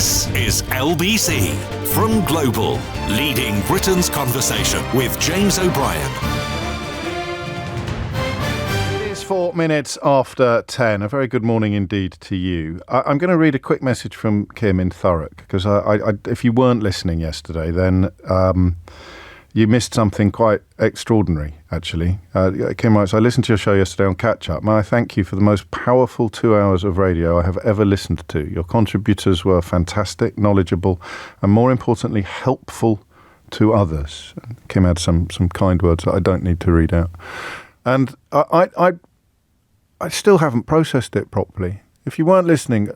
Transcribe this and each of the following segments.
This is LBC from Global, leading Britain's conversation with James O'Brien. It is 4 minutes after 10. A very good morning indeed to you. I'm going to read a quick message from Kim in Thurrock, because if you weren't listening yesterday, then you missed something quite extraordinary, actually. Kim writes, I listened to your show yesterday on Catch Up. May I thank you for the most powerful 2 hours of radio I have ever listened to. Your contributors were fantastic, knowledgeable, and more importantly, helpful to others. Kim had some kind words that I don't need to read out. And I still haven't processed it properly. If you weren't listening,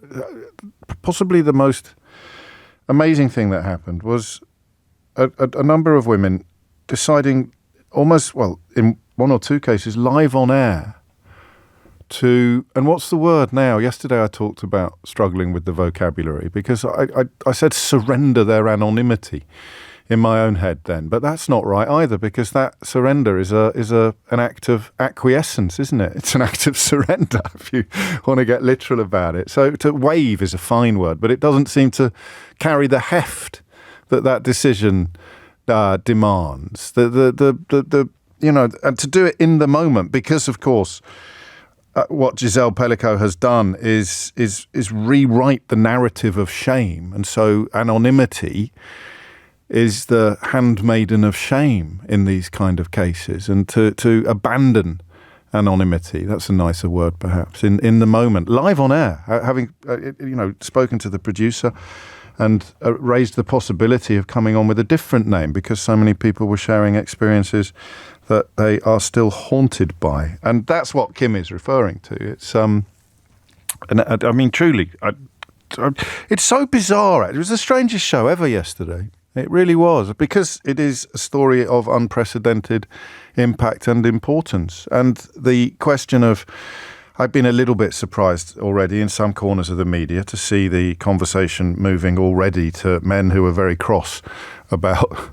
possibly the most amazing thing that happened was a number of women deciding almost, well, in one or two cases, live on air to, and what's the word now? Yesterday I talked about struggling with the vocabulary because I said surrender their anonymity in my own head then, but that's not right either, because that surrender is an act of acquiescence, isn't it? It's an act of surrender if you want to get literal about it. So to wave is a fine word, but it doesn't seem to carry the heft that decision demands. The you know, and to do it in the moment, because of course what Gisele Pelicot has done is rewrite the narrative of shame, and so anonymity is the handmaiden of shame in these kind of cases, and to abandon anonymity, that's a nicer word perhaps, in the moment, live on air, having spoken to the producer and raised the possibility of coming on with a different name, because so many people were sharing experiences that they are still haunted by. And that's what Kim is referring to. It's, I mean, truly, it's so bizarre. It was the strangest show ever yesterday. It really was, because it is a story of unprecedented impact and importance. And the question of, I've been a little bit surprised already in some corners of the media to see the conversation moving already to men who are very cross about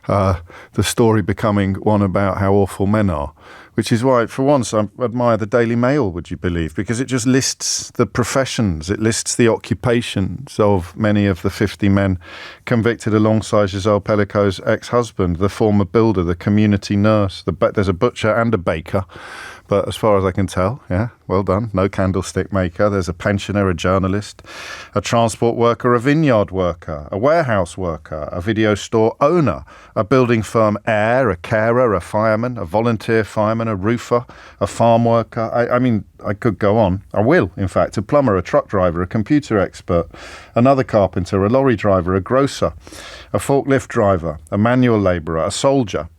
the story becoming one about how awful men are, which is why, for once, I admire the Daily Mail, would you believe, because it just lists the professions, it lists the occupations of many of the 50 men convicted alongside Gisele Pelicot's ex-husband, the former builder, the community nurse, there's a butcher and a baker. But as far as I can tell, yeah, well done. No candlestick maker. There's a pensioner, a journalist, a transport worker, a vineyard worker, a warehouse worker, a video store owner, a building firm heir, a carer, a fireman, a volunteer fireman, a roofer, a farm worker. I mean, I could go on. I will, in fact. A plumber, a truck driver, a computer expert, another carpenter, a lorry driver, a grocer, a forklift driver, a manual labourer, a soldier,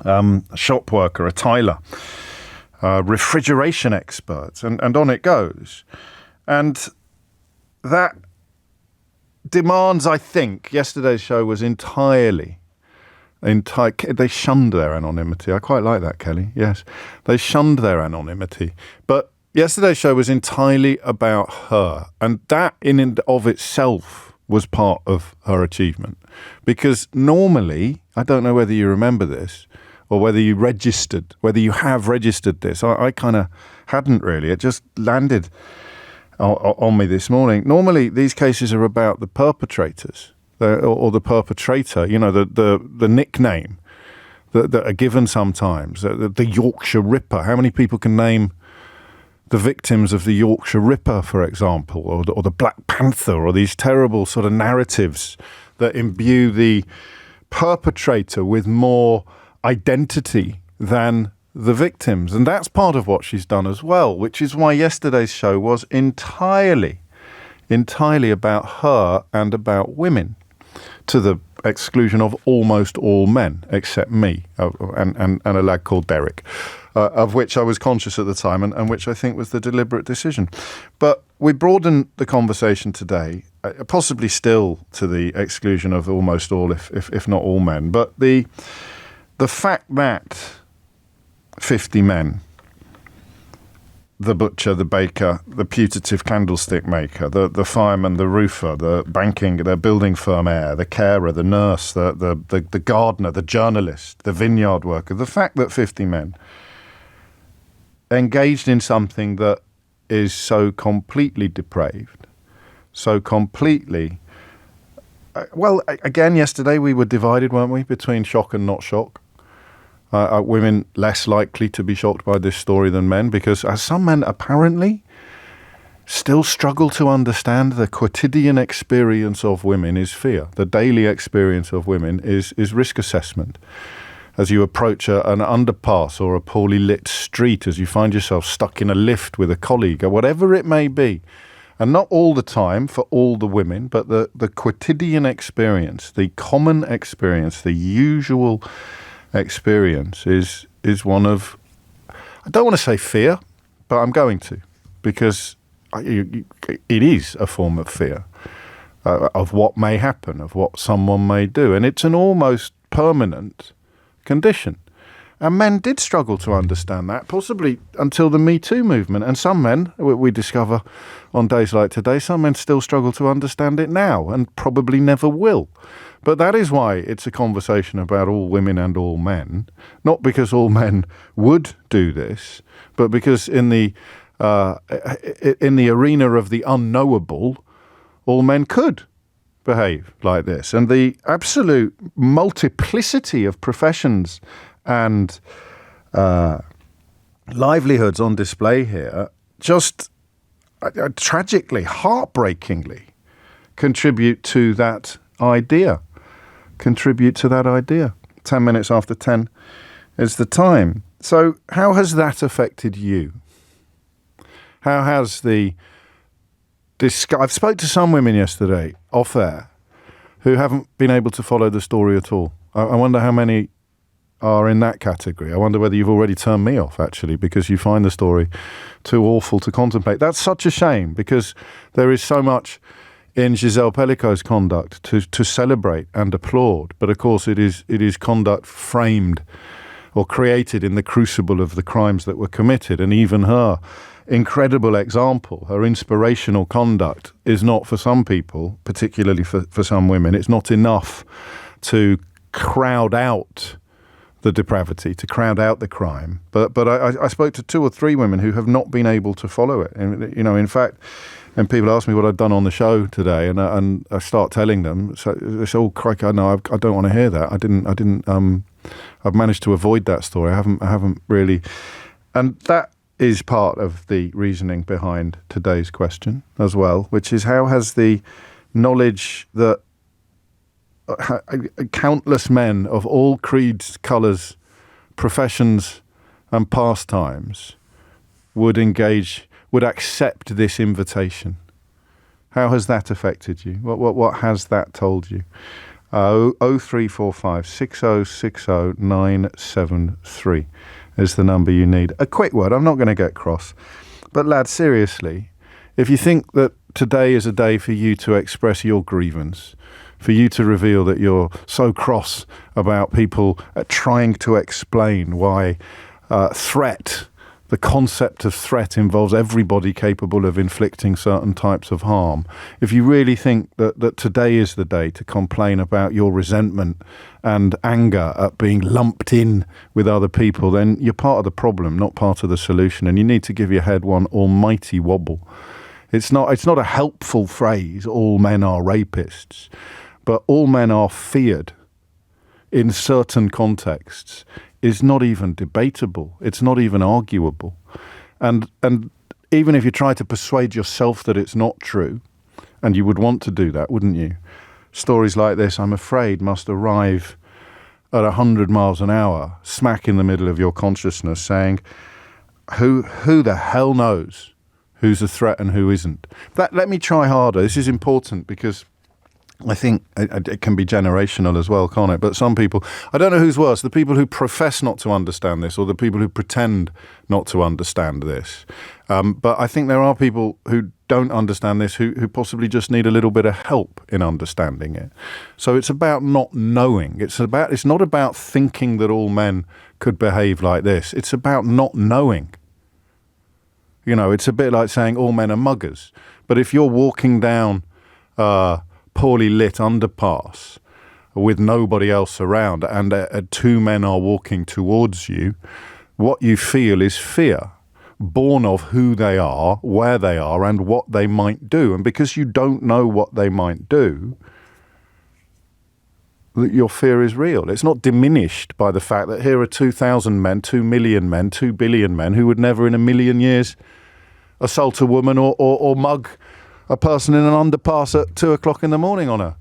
a shop worker, a tiler, refrigeration experts, and on it goes. And that demands, I think, yesterday's show was entirely, they shunned their anonymity. I quite like that, Kelly. Yes, they shunned their anonymity. But yesterday's show was entirely about her, and that in and of itself was part of her achievement. Because normally, I don't know whether you remember this, or whether you have registered this. I kind of hadn't really. It just landed on me this morning. Normally, these cases are about the perpetrators or the perpetrator, you know, the nickname that are given sometimes, the Yorkshire Ripper. How many people can name the victims of the Yorkshire Ripper, for example, or the Black Panther, or these terrible sort of narratives that imbue the perpetrator with more identity than the victims? And that's part of what she's done as well, which is why yesterday's show was entirely about her and about women, to the exclusion of almost all men except me and a lad called Derek, of which I was conscious at the time, and which I think was the deliberate decision. But we broaden the conversation today, possibly still to the exclusion of almost all, if not all men, but the fact that 50 men, the butcher, the baker, the putative candlestick maker, the fireman, the roofer, the building firm heir, the carer, the nurse, the gardener, the journalist, the vineyard worker, the fact that 50 men engaged in something that is so completely depraved, so completely. Well, again, yesterday we were divided, weren't we, between shock and not shock. Women less likely to be shocked by this story than men, because some men apparently still struggle to understand the quotidian experience of women is fear. The daily experience of women is risk assessment. As you approach an underpass or a poorly lit street, as you find yourself stuck in a lift with a colleague, or whatever it may be, and not all the time for all the women, but the quotidian experience, the common experience, the usual experience is one of, I don't want to say fear, but I'm going to, because it is a form of fear of what may happen, of what someone may do. And it's an almost permanent condition. And men did struggle to understand that, possibly until the Me Too movement. And some men, we discover on days like today, some men still struggle to understand it now and probably never will. But that is why it's a conversation about all women and all men, not because all men would do this, but because in the arena of the unknowable, all men could behave like this. And the absolute multiplicity of professions and livelihoods on display here just tragically, heartbreakingly contribute to that idea. 10 minutes after 10 is the time. So how has that affected you? How has I've spoke to some women yesterday off air who haven't been able to follow the story at all. I wonder how many are in that category. I wonder whether you've already turned me off, actually, because you find the story too awful to contemplate. That's such a shame, because there is so much in Gisele Pelicot's conduct to celebrate and applaud. But of course it is conduct framed or created in the crucible of the crimes that were committed. And even her incredible example, her inspirational conduct, is not, for some people, particularly for some women, it's not enough to crowd out the depravity, to crowd out the crime. But I spoke to 2 or 3 women who have not been able to follow it. And, in fact, and people ask me what I've done on the show today, and I start telling them, so they say, "Oh, crikey, no, I don't want to hear that. I've managed to avoid that story. I haven't really." And that is part of the reasoning behind today's question as well, which is, how has the knowledge that countless men of all creeds, colours, professions and pastimes would accept this invitation, how has that affected you? What has that told you? 0345 6060 973 is the number you need. A quick word, I'm not going to get cross, but lads, seriously, if you think that today is a day for you to express your grievance, for you to reveal that you're so cross about people trying to explain why the concept of threat involves everybody capable of inflicting certain types of harm. If you really think that today is the day to complain about your resentment and anger at being lumped in with other people, then you're part of the problem, not part of the solution, and you need to give your head one almighty wobble. It's not a helpful phrase, all men are rapists, but all men are feared in certain contexts is not even debatable. It's not even arguable. And even if you try to persuade yourself that it's not true, and you would want to do that, wouldn't you? Stories like this, I'm afraid, must arrive at 100 miles an hour, smack in the middle of your consciousness, saying, who the hell knows who's a threat and who isn't? Let me try harder. This is important because I think it can be generational as well, can't it? But some people, I don't know who's worse, the people who profess not to understand this or the people who pretend not to understand this. But I think there are people who don't understand this who possibly just need a little bit of help in understanding it. So it's about not knowing. It's not about thinking that all men could behave like this. It's about not knowing. It's a bit like saying all men are muggers. But if you're walking down poorly lit underpass with nobody else around and 2 men are walking towards you, what you feel is fear. born of who they are, where they are, and what they might do. And because you don't know what they might do, your fear is real. It's not diminished by the fact that here are 2,000 men, 2 million men, 2 billion men who would never in a million years assault a woman or mug a person in an underpass at 2 o'clock in the morning on a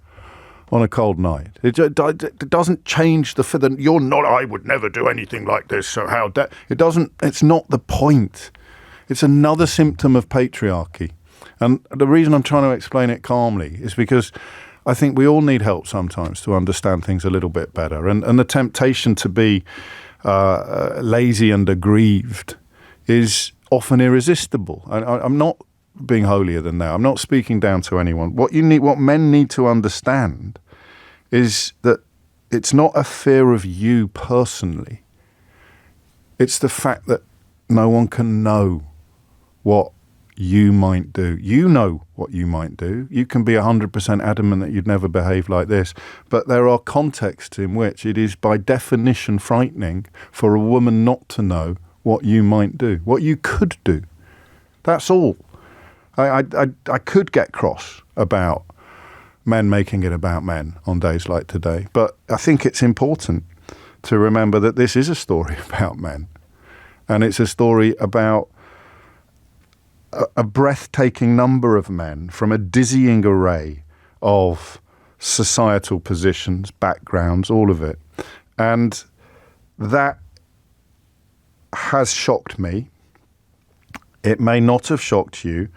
cold night. It doesn't change the fact that you're not, I would never do anything like this, so how it doesn't, it's not the point. It's another symptom of patriarchy. And the reason I'm trying to explain it calmly is because I think we all need help sometimes to understand things a little bit better. And the temptation to be lazy and aggrieved is often irresistible. I'm not being holier than thou. I'm not speaking down to anyone. What men need to understand is that it's not a fear of you personally. It's the fact that no one can know what you might do. You know what you might do. You can be 100% adamant that you'd never behave like this, but there are contexts in which it is by definition frightening for a woman not to know what you might do, what you could do. That's all. I could get cross about men making it about men on days like today, but I think it's important to remember that this is a story about men, and it's a story about a breathtaking number of men from a dizzying array of societal positions, backgrounds, all of it. And that has shocked me. It may not have shocked you.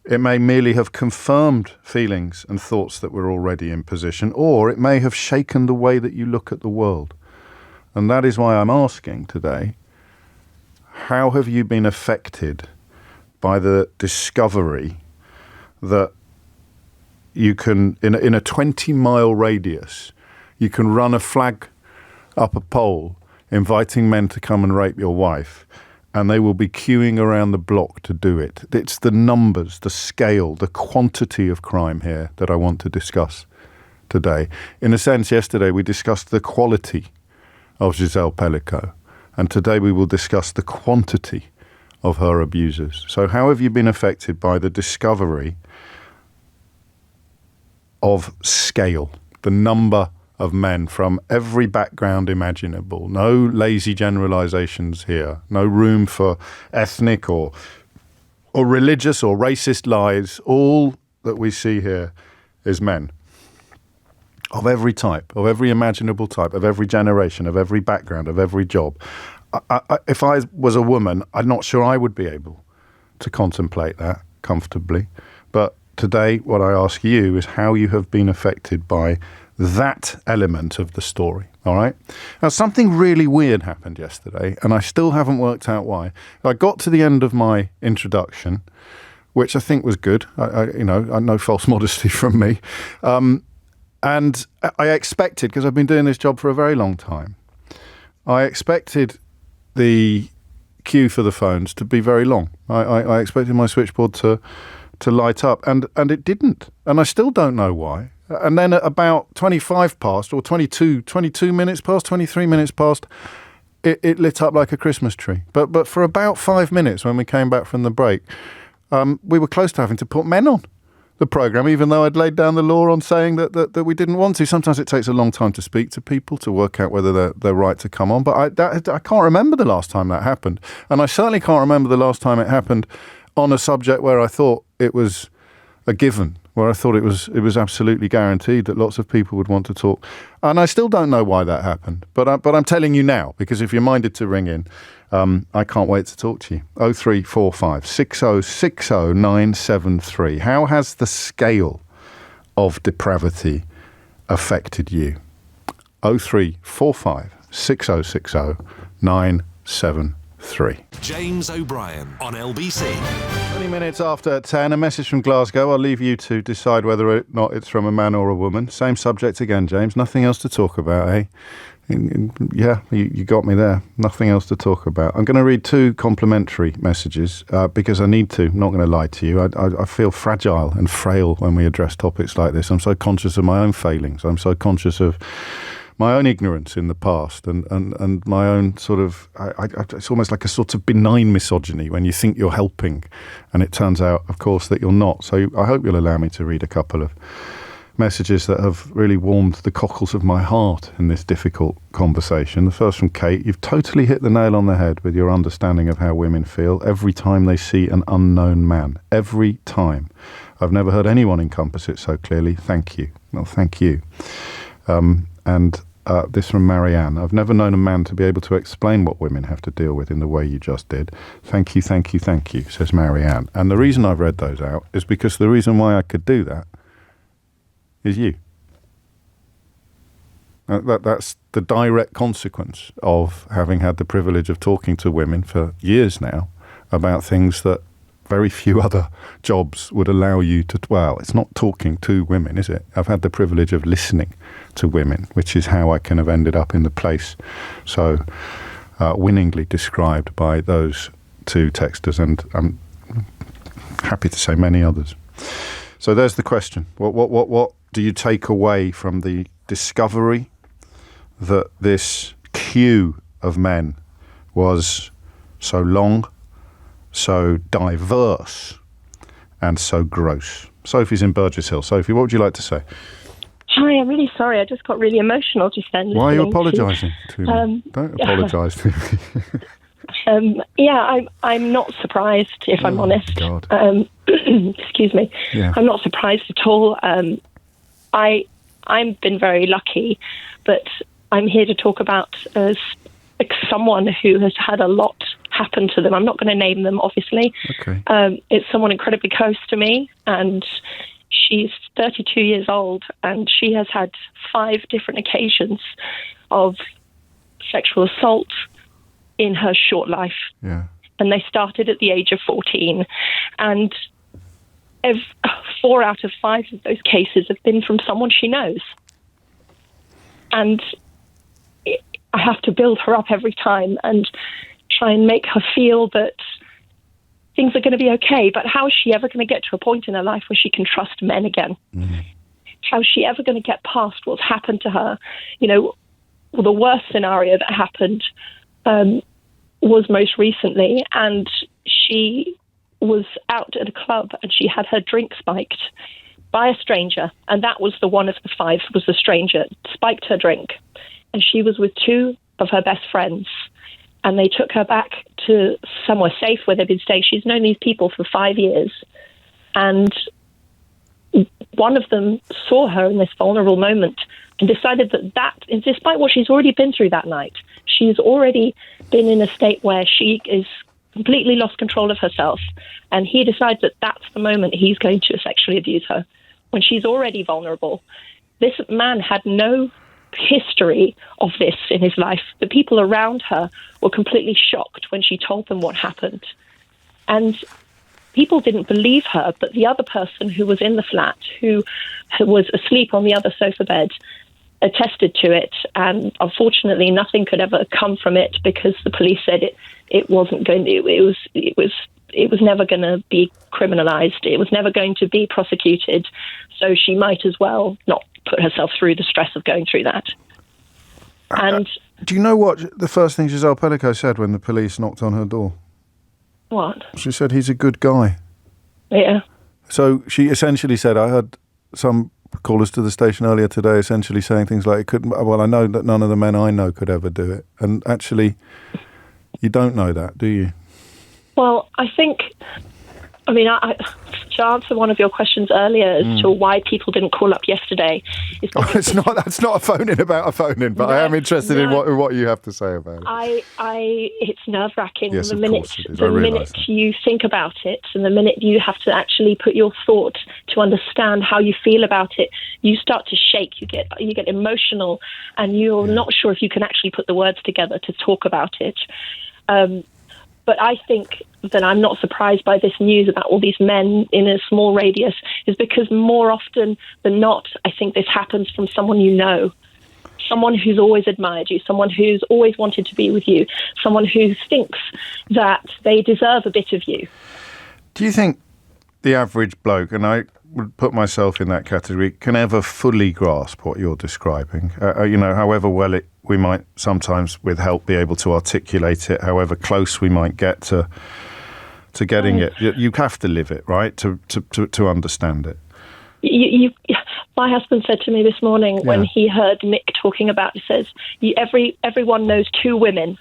It may merely have confirmed feelings and thoughts that were already in position, or it may have shaken the way that you look at the world. And that is why I'm asking today, how have you been affected by the discovery that you can, in a 20-mile radius, you can run a flag up a pole inviting men to come and rape your wife, and they will be queuing around the block to do it. It's the numbers, the scale, the quantity of crime here that I want to discuss today. In a sense, yesterday we discussed the quality of Gisele Pelicot, and today we will discuss the quantity of her abusers. So how have you been affected by the discovery of scale, the number of men from every background imaginable? No lazy generalizations here, no room for ethnic or religious or racist lies. All that we see here is men of every type, of every imaginable type, of every generation, of every background, of every job. If I was a woman, I'm not sure I would be able to contemplate that comfortably. But today, what I ask you is how you have been affected by that element of the story. All right. Now, something really weird happened yesterday, and I still haven't worked out why. I got to the end of my introduction, which I think was good. No false modesty from me. And I expected, because I've been doing this job for a very long time, I expected the queue for the phones to be very long. I expected my switchboard to light up, and it didn't. And I still don't know why. And then at about 25 past, or 22 minutes past, 23 minutes past, it lit up like a Christmas tree. But for about 5 minutes when we came back from the break, we were close to having to put men on the programme, even though I'd laid down the law on saying that we didn't want to. Sometimes it takes a long time to speak to people to work out whether they're right to come on. But I can't remember the last time that happened. And I certainly can't remember the last time it happened on a subject where I thought it was a given, where I thought it was absolutely guaranteed that lots of people would want to talk. And I still don't know why that happened. But I'm telling you now, because if you're minded to ring in, I can't wait to talk to you. 0345 6060 973. How has the scale of depravity affected you? 0345 6060 973. James O'Brien on LBC. 20 minutes after 10, a message from Glasgow. I'll leave you to decide whether or not it's from a man or a woman. Same subject again, James. Nothing else to talk about, eh? Yeah, you got me there. Nothing else to talk about. I'm going to read 2 complimentary messages because I need to. I'm not going to lie to you. I feel fragile and frail when we address topics like this. I'm so conscious of my own failings. I'm so conscious of my own ignorance in the past and my own sort of, it's almost like a sort of benign misogyny when you think you're helping and it turns out, of course, that you're not. So I hope you'll allow me to read a couple of messages that have really warmed the cockles of my heart in this difficult conversation. The first from Kate. You've totally hit the nail on the head with your understanding of how women feel every time they see an unknown man. Every time. I've never heard anyone encompass it so clearly. Thank you. Well, thank you. This from Marianne. I've never known a man to be able to explain what women have to deal with in the way you just did. Thank you, thank you, thank you, says Marianne. And the reason I've read those out is because the reason why I could do that is you. That's the direct consequence of having had the privilege of talking to women for years now about things that very few other jobs would allow you to. Well, it's not talking to women, is it? I've had the privilege of listening to women, which is how I can have ended up in the place so winningly described by those two texters, and I'm happy to say many others. So there's the question. What do you take away from the discovery that this queue of men was so long, so diverse, and so gross? Sophie's in Burgess Hill. Sophie, what would you like to say? Hi, I'm really sorry. I just got really emotional just then. Why are you apologising to me? Don't apologise to me. I'm not surprised, if I'm honest. God. Excuse me. Yeah. I'm not surprised at all. I've been very lucky, but I'm here to talk about someone who has had a lot happen to them. I'm not going to name them, obviously. Okay. It's someone incredibly close to me, and she's 32 years old, and she has had 5 different occasions of sexual assault in her short life. Yeah. And they started at the age of 14. And 4 out of 5 of those cases have been from someone she knows. And I have to build her up every time and try and make her feel that things are going to be okay. But how is she ever going to get to a point in her life where she can trust men again? Mm-hmm. How is she ever going to get past what's happened to her? You know, the worst scenario that happened was most recently, and she was out at a club and she had her drink spiked by a stranger, and that was the one of the 5 was the stranger, spiked her drink. And she was with 2 of her best friends, and they took her back to somewhere safe where they'd been staying. She's known these people for 5 years, and one of them saw her in this vulnerable moment and decided that despite what she's already been through that night, she's already been in a state where she is completely lost control of herself, and he decides that that's the moment he's going to sexually abuse her when she's already vulnerable. This man had no history of this in his life. The people around her were completely shocked when she told them what happened, and people didn't believe her, but the other person who was in the flat, who was asleep on the other sofa bed, attested to it, and unfortunately nothing could ever come from it because the police said it wasn't going to, it was never going to be criminalized. It was never going to be prosecuted. So she might as well not put herself through the stress of going through that. And do you know what the first thing Gisele Pelicot said when the police knocked on her door? What? She said, he's a good guy. Yeah. So she essentially said, I heard some callers to the station earlier today essentially saying things like, I know that none of the men I know could ever do it. And actually, you don't know that, do you? Well, I think, to answer one of your questions earlier as to why people didn't call up yesterday, is that's not a phone-in about a phone-in, but I am interested in what you have to say about it. It's nerve-wracking. Yes, the of minute, course it is. the minute you think about it, and the minute you have to actually put your thought to understand how you feel about it, you start to shake. You get emotional, and you're not sure if you can actually put the words together to talk about it. But I think that I'm not surprised by this news about all these men in a small radius is because more often than not, I think this happens from someone you know, someone who's always admired you, someone who's always wanted to be with you, someone who thinks that they deserve a bit of you. Do you think the average bloke, and would put myself in that category, can ever fully grasp what you're describing. However well we might sometimes, with help, be able to articulate it, however close we might get to getting it. You have to live it, right, to understand it. My husband said to me this morning when he heard Nick talking about, he says, everyone knows two women.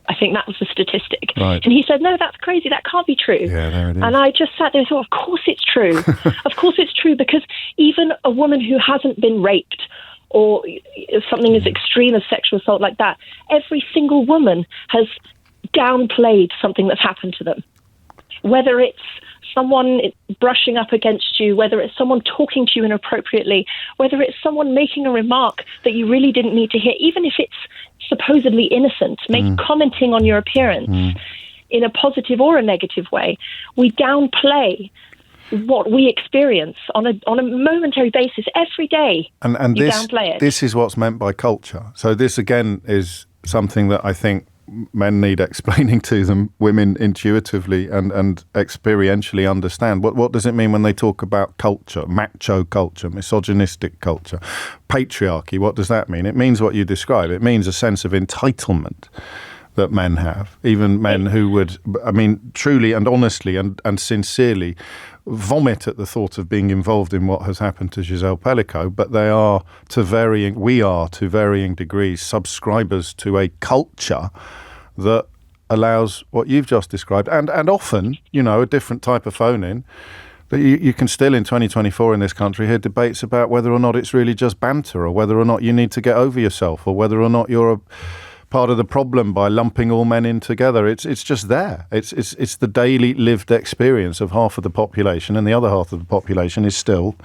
I think that was the statistic. Right. And he said, no, that's crazy. That can't be true. Yeah, there it is. And I just sat there and thought, of course it's true. Of course it's true, because even a woman who hasn't been raped or something as extreme as sexual assault like that, every single woman has downplayed something that's happened to them. Whether it's someone brushing up against you, whether it's someone talking to you inappropriately, whether it's someone making a remark that you really didn't need to hear, even if it's supposedly innocent, commenting on your appearance in a positive or a negative way, we downplay what we experience on a momentary basis every day. And you downplay it. This is what's meant by culture. So this again is something that I think men need explaining to them, women intuitively and experientially understand. What does it mean when they talk about culture, macho culture, misogynistic culture, patriarchy? What does that mean? It means what you describe. It means a sense of entitlement that men have, even men who would, truly and honestly and sincerely vomit at the thought of being involved in what has happened to Gisele Pelicot, but we are to varying degrees subscribers to a culture that allows what you've just described, and often, a different type of phone-in. But you can still, in 2024 in this country, hear debates about whether or not it's really just banter, or whether or not you need to get over yourself, or whether or not you're a part of the problem by lumping all men in together. It's just there. It's the daily lived experience of half of the population, and the other half of the population is still,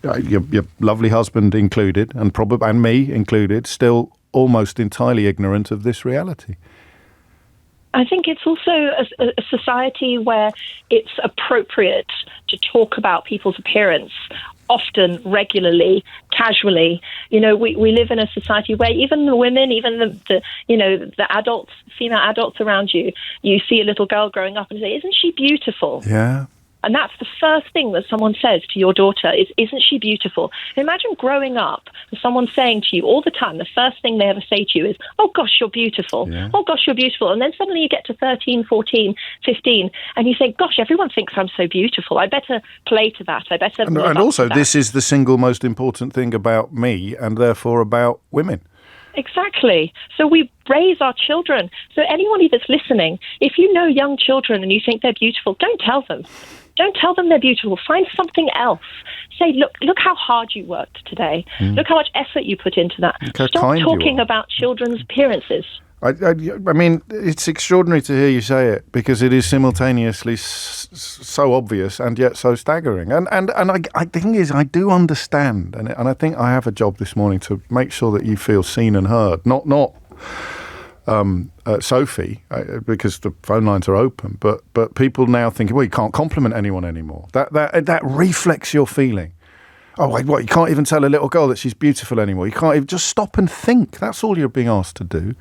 your lovely husband included, and me included, still almost entirely ignorant of this reality. I think it's also a society where it's appropriate to talk about people's appearance often, regularly, casually. We live in a society where even the women, even the adults, female adults around you, you see a little girl growing up and say, "Isn't she beautiful?" Yeah. And that's the first thing that someone says to your daughter is, "Isn't she beautiful?" Imagine growing up and someone saying to you all the time, the first thing they ever say to you is, "Oh gosh, you're beautiful. Yeah. Oh gosh, you're beautiful." And then suddenly you get to 13, 14, 15, and you say, "Gosh, everyone thinks I'm so beautiful. I better play to that. I better..." And also, this is the single most important thing about me, and therefore about women. Exactly. So we raise our children. So anybody that's listening, if you know young children and you think they're beautiful, don't tell them. Don't tell them they're beautiful. Find something else. Say, look how hard you worked today. Look how much effort you put into that. Stop talking about children's appearances. I mean, it's extraordinary to hear you say it, because it is simultaneously so obvious and yet so staggering. And the thing is, I do understand, and I think I have a job this morning to make sure that you feel seen and heard. Not Sophie, because the phone lines are open, but people now think, well, you can't compliment anyone anymore. That reflects your feeling. Oh, what? You can't even tell a little girl that she's beautiful anymore. You can't even just stop and think. That's all you're being asked to do.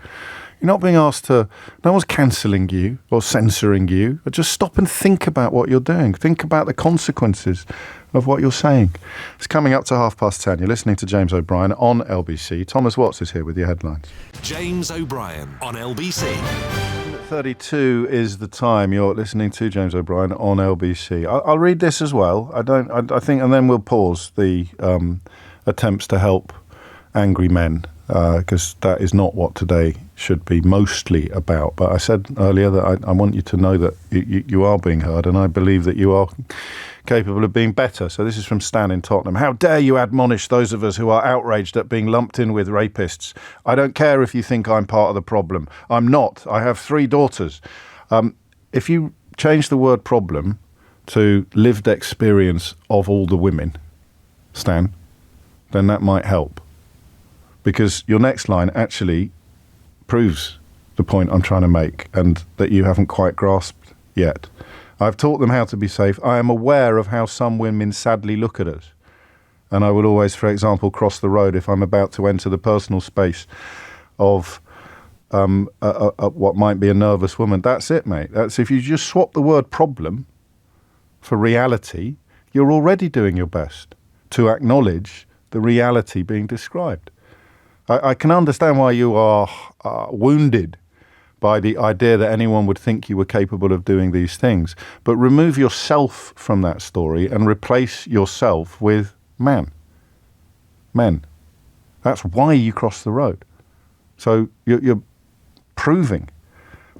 You're not being asked to. No one's cancelling you or censoring you. But just stop and think about what you're doing. Think about the consequences of what you're saying. It's coming up to 10:30. You're listening to James O'Brien on LBC. Thomas Watts is here with your headlines. James O'Brien on LBC. 32 is the time. You're listening to James O'Brien on LBC. I'll read this as well. I think, and then we'll pause the attempts to help angry men, because that is not what today should be mostly about. But I said earlier that I want you to know that you are being heard, and I believe that you are capable of being better. So this is from Stan in Tottenham. How dare you admonish those of us who are outraged at being lumped in with rapists? I don't care if you think I'm part of the problem. I'm not. I have 3 daughters. If you change the word problem to lived experience of all the women, Stan, then that might help. Because your next line actually proves the point I'm trying to make, and that you haven't quite grasped yet. I've taught them how to be safe. I am aware of how some women sadly look at us. And I will always, for example, cross the road if I'm about to enter the personal space of what might be a nervous woman. That's it, mate. That's if you just swap the word problem for reality, You're already doing your best to acknowledge the reality being described. I can understand why you are wounded by the idea that anyone would think you were capable of doing these things. But remove yourself from that story and replace yourself with men. Men. That's why you cross the road. So you're proving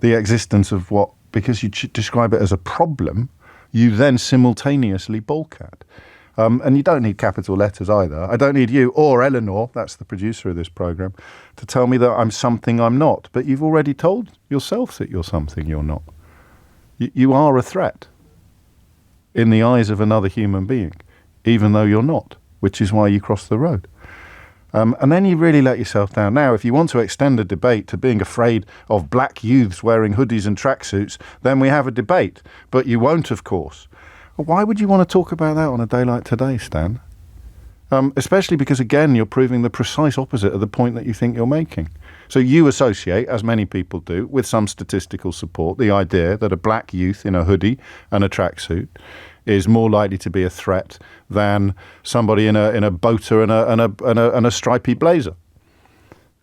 the existence of what, because you describe it as a problem, you then simultaneously balk at. And you don't need capital letters either. I don't need you or Eleanor, that's the producer of this programme, to tell me that I'm something I'm not. But you've already told yourself that you're something you're not. You are a threat in the eyes of another human being, even though you're not, which is why you cross the road. And then you really let yourself down. Now, if you want to extend the debate to being afraid of black youths wearing hoodies and tracksuits, then we have a debate. But you won't, of course. Why would you want to talk about that on a day like today, Stan? Especially because, again, you're proving the precise opposite of the point that you think you're making. So you associate, as many people do, with some statistical support, the idea that a black youth in a hoodie and a tracksuit is more likely to be a threat than somebody in a boater and a stripy blazer.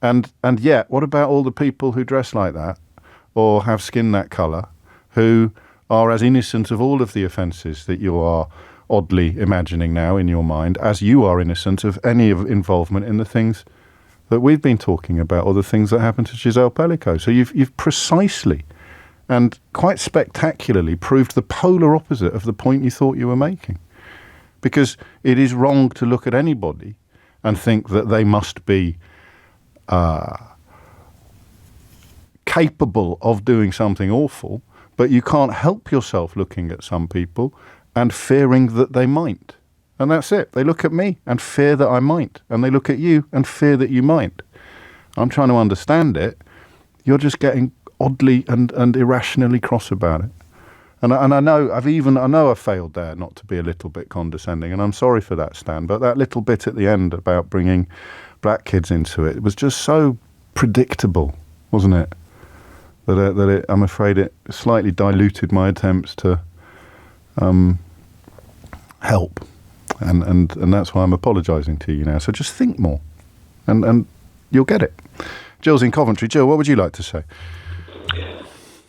And yet, what about all the people who dress like that or have skin that colour who are as innocent of all of the offences that you are oddly imagining now in your mind as you are innocent of any involvement in the things that we've been talking about or the things that happened to Gisele Pelicot? So you've precisely and quite spectacularly proved the polar opposite of the point you thought you were making. Because it is wrong to look at anybody and think that they must be capable of doing something awful, but you can't help yourself looking at some people and fearing that they might. And that's it. They look at me and fear that I might. And they look at you and fear that you might. I'm trying to understand it. You're just getting oddly and irrationally cross about it. And I know I've failed there not to be a little bit condescending, and I'm sorry for that, Stan, but that little bit at the end about bringing black kids into it was just so predictable, wasn't it? That I'm afraid it slightly diluted my attempts to help. And that's why I'm apologising to you now. So just think more, and you'll get it. Jill's in Coventry. Jill, what would you like to say?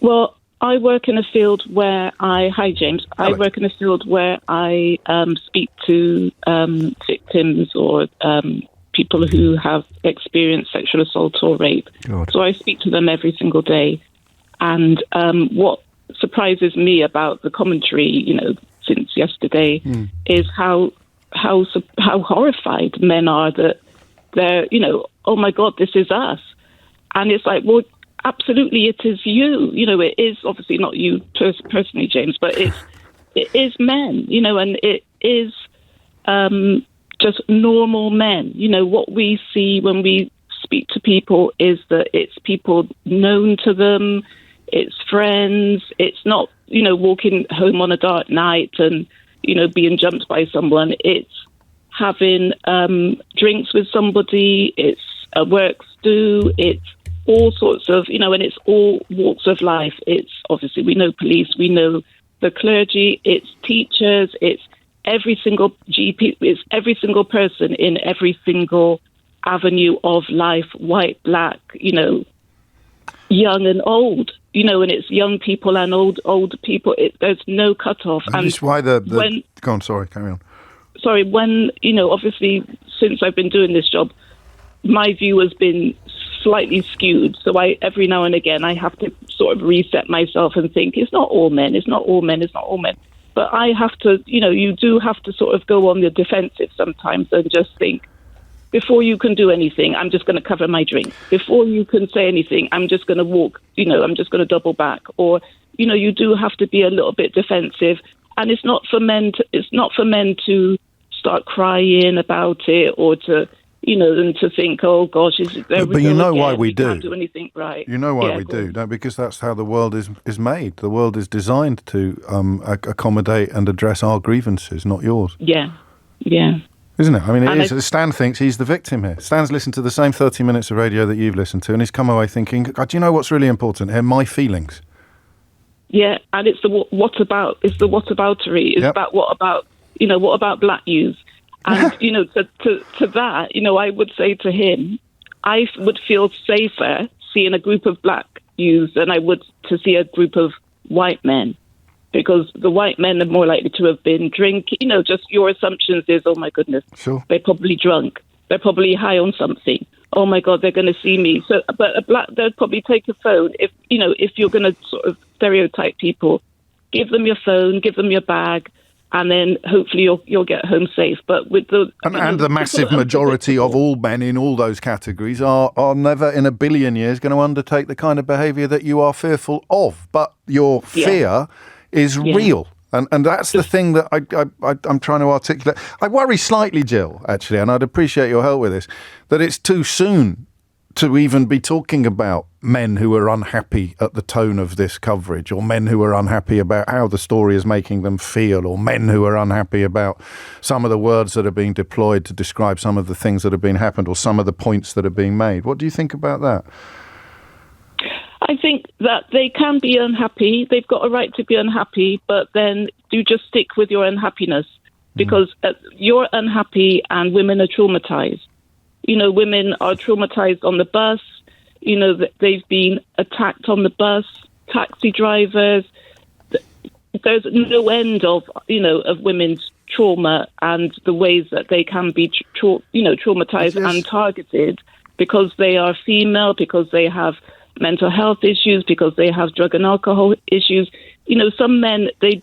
Well, I work in a field where Hi, James. Hello. I work in a field where I speak to victims or people who have experienced sexual assault or rape. God. So I speak to them every single day. And what surprises me about the commentary, since yesterday, is how horrified men are that they're, oh my God, this is us. And it's like, well, absolutely, it is you. It is obviously not you personally, James, but it is men, and it is just normal men. What we see when we speak to people is that it's people known to them, it's friends, it's not, walking home on a dark night and, being jumped by someone. It's having drinks with somebody, it's a work stew, it's all sorts of, and it's all walks of life. It's obviously, we know police, we know the clergy, it's teachers, it's every single GP, it's every single person in every single avenue of life, white, black, young and old, and it's young people and old people. There's no cutoff. And this is why go on, sorry, carry on. Sorry, when, obviously, since I've been doing this job, my view has been slightly skewed. So every now and again, I have to sort of reset myself and think, it's not all men, it's not all men, it's not all men. But I have to, you do have to sort of go on the defensive sometimes and just think, before you can do anything, I'm just going to cover my drink. Before you can say anything, I'm just going to walk, I'm just going to double back. Or, you do have to be a little bit defensive. And it's not for men to start crying about it or to, and to think, oh gosh, is there? But you know why we do. Can't do anything right. You know why we do, no? Because that's how the world is made. The world is designed to accommodate and address our grievances, not yours. Yeah. Isn't it? I mean, Stan thinks he's the victim here. Stan's listened to the same 30 minutes of radio that you've listened to, and he's come away thinking, God, do you know what's really important here? My feelings. Yeah, and it's the what about. It's the whataboutery. It's about what about, What about black youth? And, to that, I would say to him, I would feel safer seeing a group of black youth than I would to see a group of white men, because the white men are more likely to have been drinking. Just your assumptions is, oh my goodness, sure, they're probably drunk, they're probably high on something. Oh my God, they're going to see me. So, but a black, they'll probably take a phone. If you're going to sort of stereotype people, give them your phone, give them your bag, and then hopefully you'll get home safe. But with the and the massive majority of all men in all those categories are never in a billion years going to undertake the kind of behaviour that you are fearful of. But your fear is real. And that's the thing that I'm trying to articulate. I worry slightly, Jill, actually, and I'd appreciate your help with this, that it's too soon to even be talking about men who are unhappy at the tone of this coverage, or men who are unhappy about how the story is making them feel, or men who are unhappy about some of the words that are being deployed to describe some of the things that have been happened, or some of the points that are being made. What do you think about that? I think that they can be unhappy. They've got a right to be unhappy, but then do just stick with your unhappiness, because you're unhappy and women are traumatized. Women are traumatized on the bus. That they've been attacked on the bus, taxi drivers. There's no end of women's trauma and the ways that they can be, traumatized and targeted because they are female, because they have mental health issues, because they have drug and alcohol issues. Some men, they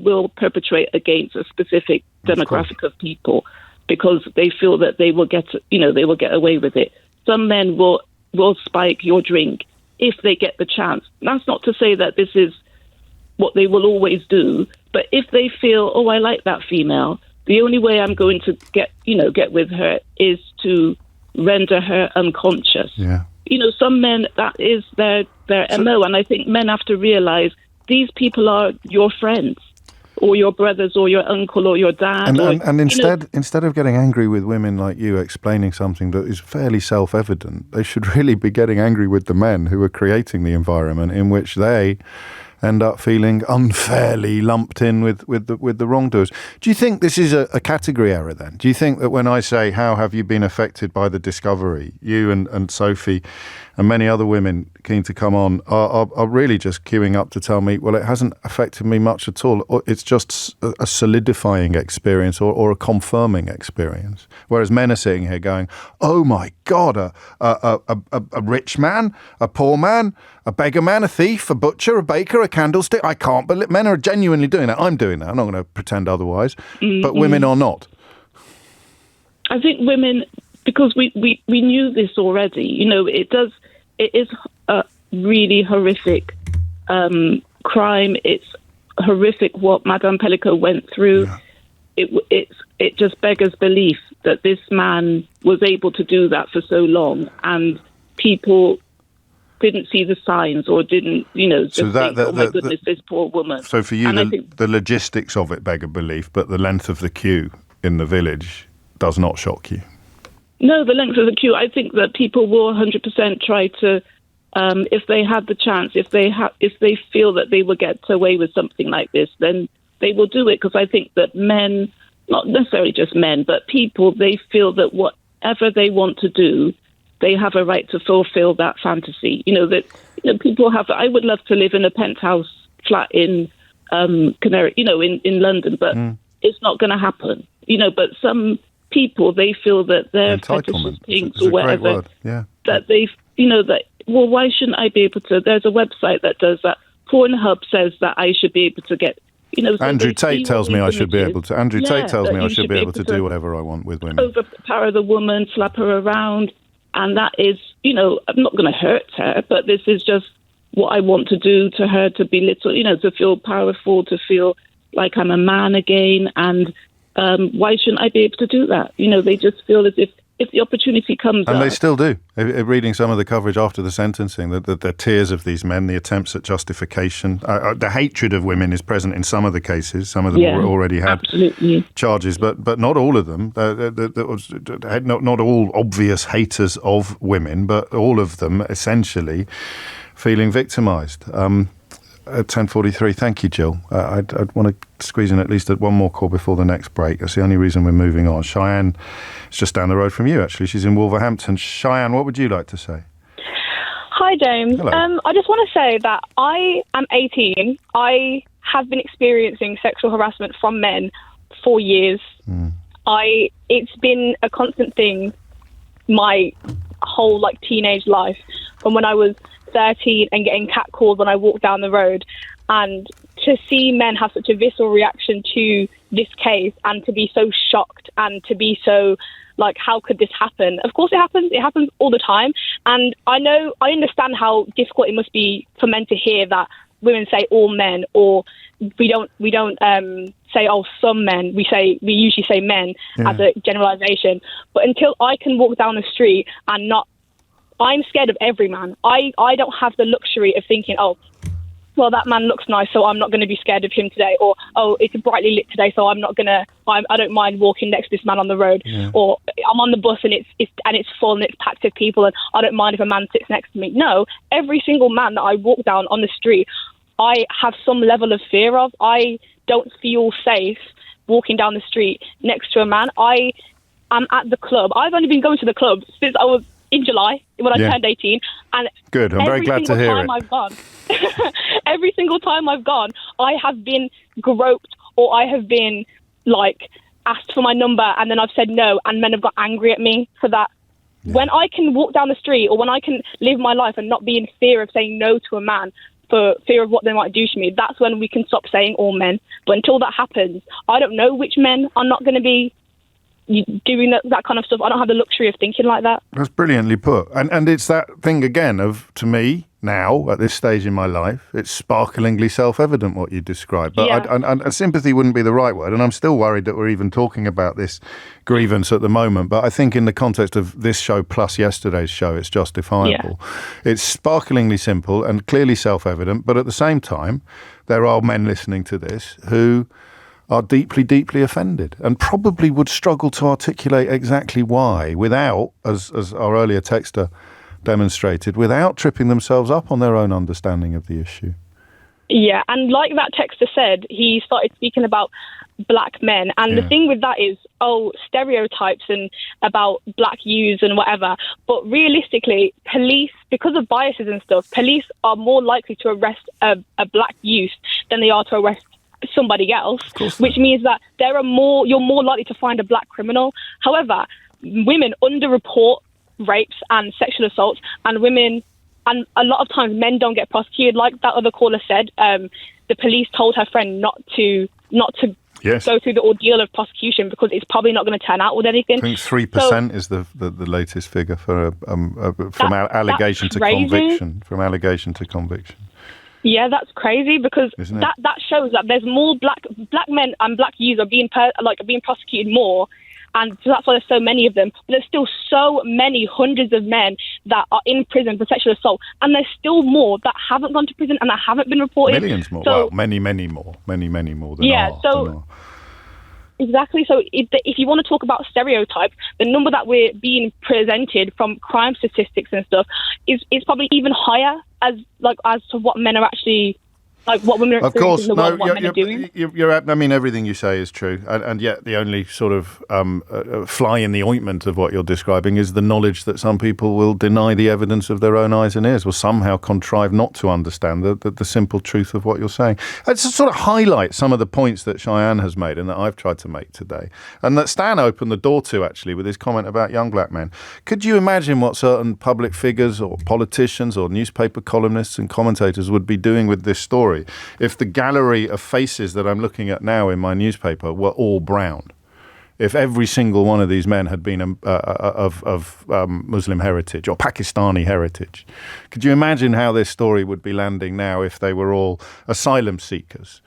will perpetrate against a specific demographic of people because they feel that they will get away with it. Some men will spike your drink if they get the chance. That's not to say that this is what they will always do, but if they feel, oh, I like that female, the only way I'm going to get with her is to render her unconscious. Yeah. Some men, that is their MO, and I think men have to realise these people are your friends, or your brothers, or your uncle, or your dad. And instead of getting angry with women like you explaining something that is fairly self-evident, they should really be getting angry with the men who are creating the environment in which they end up feeling unfairly lumped in with the wrongdoers. Do you think this is a category error then? Do you think that when I say, how have you been affected by the discovery, you and Sophie and many other women keen to come on are really just queuing up to tell me, well, it hasn't affected me much at all. It's just a solidifying experience or a confirming experience. Whereas men are sitting here going, oh my God, a rich man, a poor man, a beggar man, a thief, a butcher, a baker, a candlestick. I can't believe men are genuinely doing that. I'm doing that. I'm not going to pretend otherwise. Mm-hmm. But women are not. I think women, because we knew this already. It is a really horrific crime. It's horrific what Madame Pelicot went through. Yeah. It just beggars belief that this man was able to do that for so long, and people didn't see the signs or didn't, just think, oh my goodness, this poor woman. So for you, the logistics of it beggar belief, but the length of the queue in the village does not shock you? No, the length of the queue, I think that people will 100% try to, if they had the chance, if they feel that they will get away with something like this, then they will do it, because I think that men, not necessarily just men, but people, they feel that whatever they want to do, they have a right to fulfill that fantasy. People have. I would love to live in a penthouse flat in Canary, in London, but it's not going to happen. But some people, they feel that their fetishes, kinks, or whatever, that they, well, why shouldn't I be able to? There's a website that does that. Pornhub says that I should be able to get. So Andrew Tate tells me I should be able to. Andrew Tate tells me I should be able to do whatever I want with women. Overpower the woman, slap her around. And that is, I'm not going to hurt her, but this is just what I want to do to her, to be to feel powerful, to feel like I'm a man again. And why shouldn't I be able to do that? They just feel as if the opportunity comes up. And they still do. Reading some of the coverage after the sentencing, the tears of these men, the attempts at justification, the hatred of women is present in some of the cases. Some of them already had charges, but not all of them. Not all obvious haters of women, but all of them essentially feeling victimised. at 10:43. Thank you, Jill. I'd want to squeeze in at least one more call before the next break. That's the only reason we're moving on. Cheyenne is just down the road from you, actually. She's in Wolverhampton. Cheyenne, what would you like to say? Hi, James. Hello. I just want to say that I am 18. I have been experiencing sexual harassment from men for years. It's been a constant thing my whole teenage life, from when I was 13 and getting catcalled when I walked down the road, and to see men have such a visceral reaction to this case and to be so shocked and to be so how could this happen? Of course it happens all the time, and I understand how difficult it must be for men to hear that women say all men, or we don't say some men. We usually say men as a generalization. But until I can walk down the street and I'm scared of every man. I don't have the luxury of thinking, well, that man looks nice, so I'm not going to be scared of him today. Or, it's brightly lit today, so I don't mind walking next to this man on the road. Yeah. Or I'm on the bus and it's full and it's packed with people, and I don't mind if a man sits next to me. No, every single man that I walk down on the street, I have some level of fear of. I don't feel safe walking down the street next to a man. I am at the club. I've only been going to the club since I was in July, when I turned 18. And good, I'm very glad to hear it. Every single time I've gone, I have been groped, or I have been asked for my number and then I've said no, and men have got angry at me for that. Yeah. When I can walk down the street, or when I can live my life and not be in fear of saying no to a man for fear of what they might do to me, that's when we can stop saying all men. But until that happens, I don't know which men are not going to be doing that kind of stuff. I don't have the luxury of thinking like that. That's brilliantly put. And it's that thing again of, to me, now, at this stage in my life, it's sparklingly self-evident what you described. But and sympathy wouldn't be the right word, and I'm still worried that we're even talking about this grievance at the moment. But I think in the context of this show plus yesterday's show, it's justifiable. Yeah. It's sparklingly simple and clearly self-evident, but at the same time, there are men listening to this who are deeply, deeply offended and probably would struggle to articulate exactly why without, as our earlier texter demonstrated, without tripping themselves up on their own understanding of the issue. Yeah, and like that texter said, he started speaking about black men. And the thing with that is, stereotypes and about black youths and whatever. But realistically, police, because of biases and stuff, police are more likely to arrest a black youth than they are to arrest somebody else, which means that you're more likely to find a black criminal. However, women underreport rapes and sexual assaults, and women, and a lot of times men don't get prosecuted. Like that other caller said, the police told her friend not to go through the ordeal of prosecution because it's probably not going to turn out with anything. I think 3% is the latest figure for from allegation to conviction. From allegation to conviction. Yeah, that's crazy, because that shows that there's more black men and black youths are being prosecuted more, and so that's why there's so many of them. But there's still so many hundreds of men that are in prison for sexual assault, and there's still more that haven't gone to prison and that haven't been reported. Millions more. So, many more than are. Exactly. So if you want to talk about stereotypes, the number that we're being presented from crime statistics and stuff is probably even higher as to what men are actually, what women are experiencing in the world, what men are doing. I mean, everything you say is true. And yet the only sort of fly in the ointment of what you're describing is the knowledge that some people will deny the evidence of their own eyes and ears, will somehow contrive not to understand the simple truth of what you're saying. It's to sort of highlight some of the points that Cheyenne has made and that I've tried to make today, and that Stan opened the door to, actually, with his comment about young black men. Could you imagine what certain public figures or politicians or newspaper columnists and commentators would be doing with this story if the gallery of faces that I'm looking at now in my newspaper were all brown? If every single one of these men had been of Muslim heritage or Pakistani heritage? Could you imagine how this story would be landing now if they were all asylum seekers?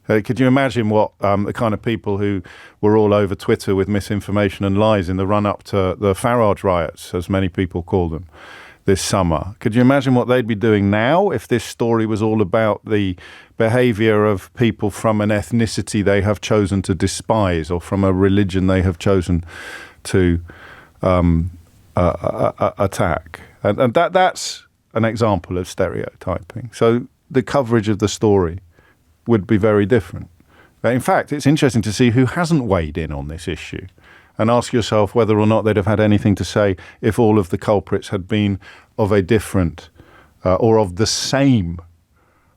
Could you imagine what the kind of people who were all over Twitter with misinformation and lies in the run-up to the Farage riots, as many people call them, this summer? Could you imagine what they'd be doing now if this story was all about the behaviour of people from an ethnicity they have chosen to despise or from a religion they have chosen to attack? And that's an example of stereotyping. So the coverage of the story would be very different. In fact, it's interesting to see who hasn't weighed in on this issue, and ask yourself whether or not they'd have had anything to say if all of the culprits had been of a different or of the same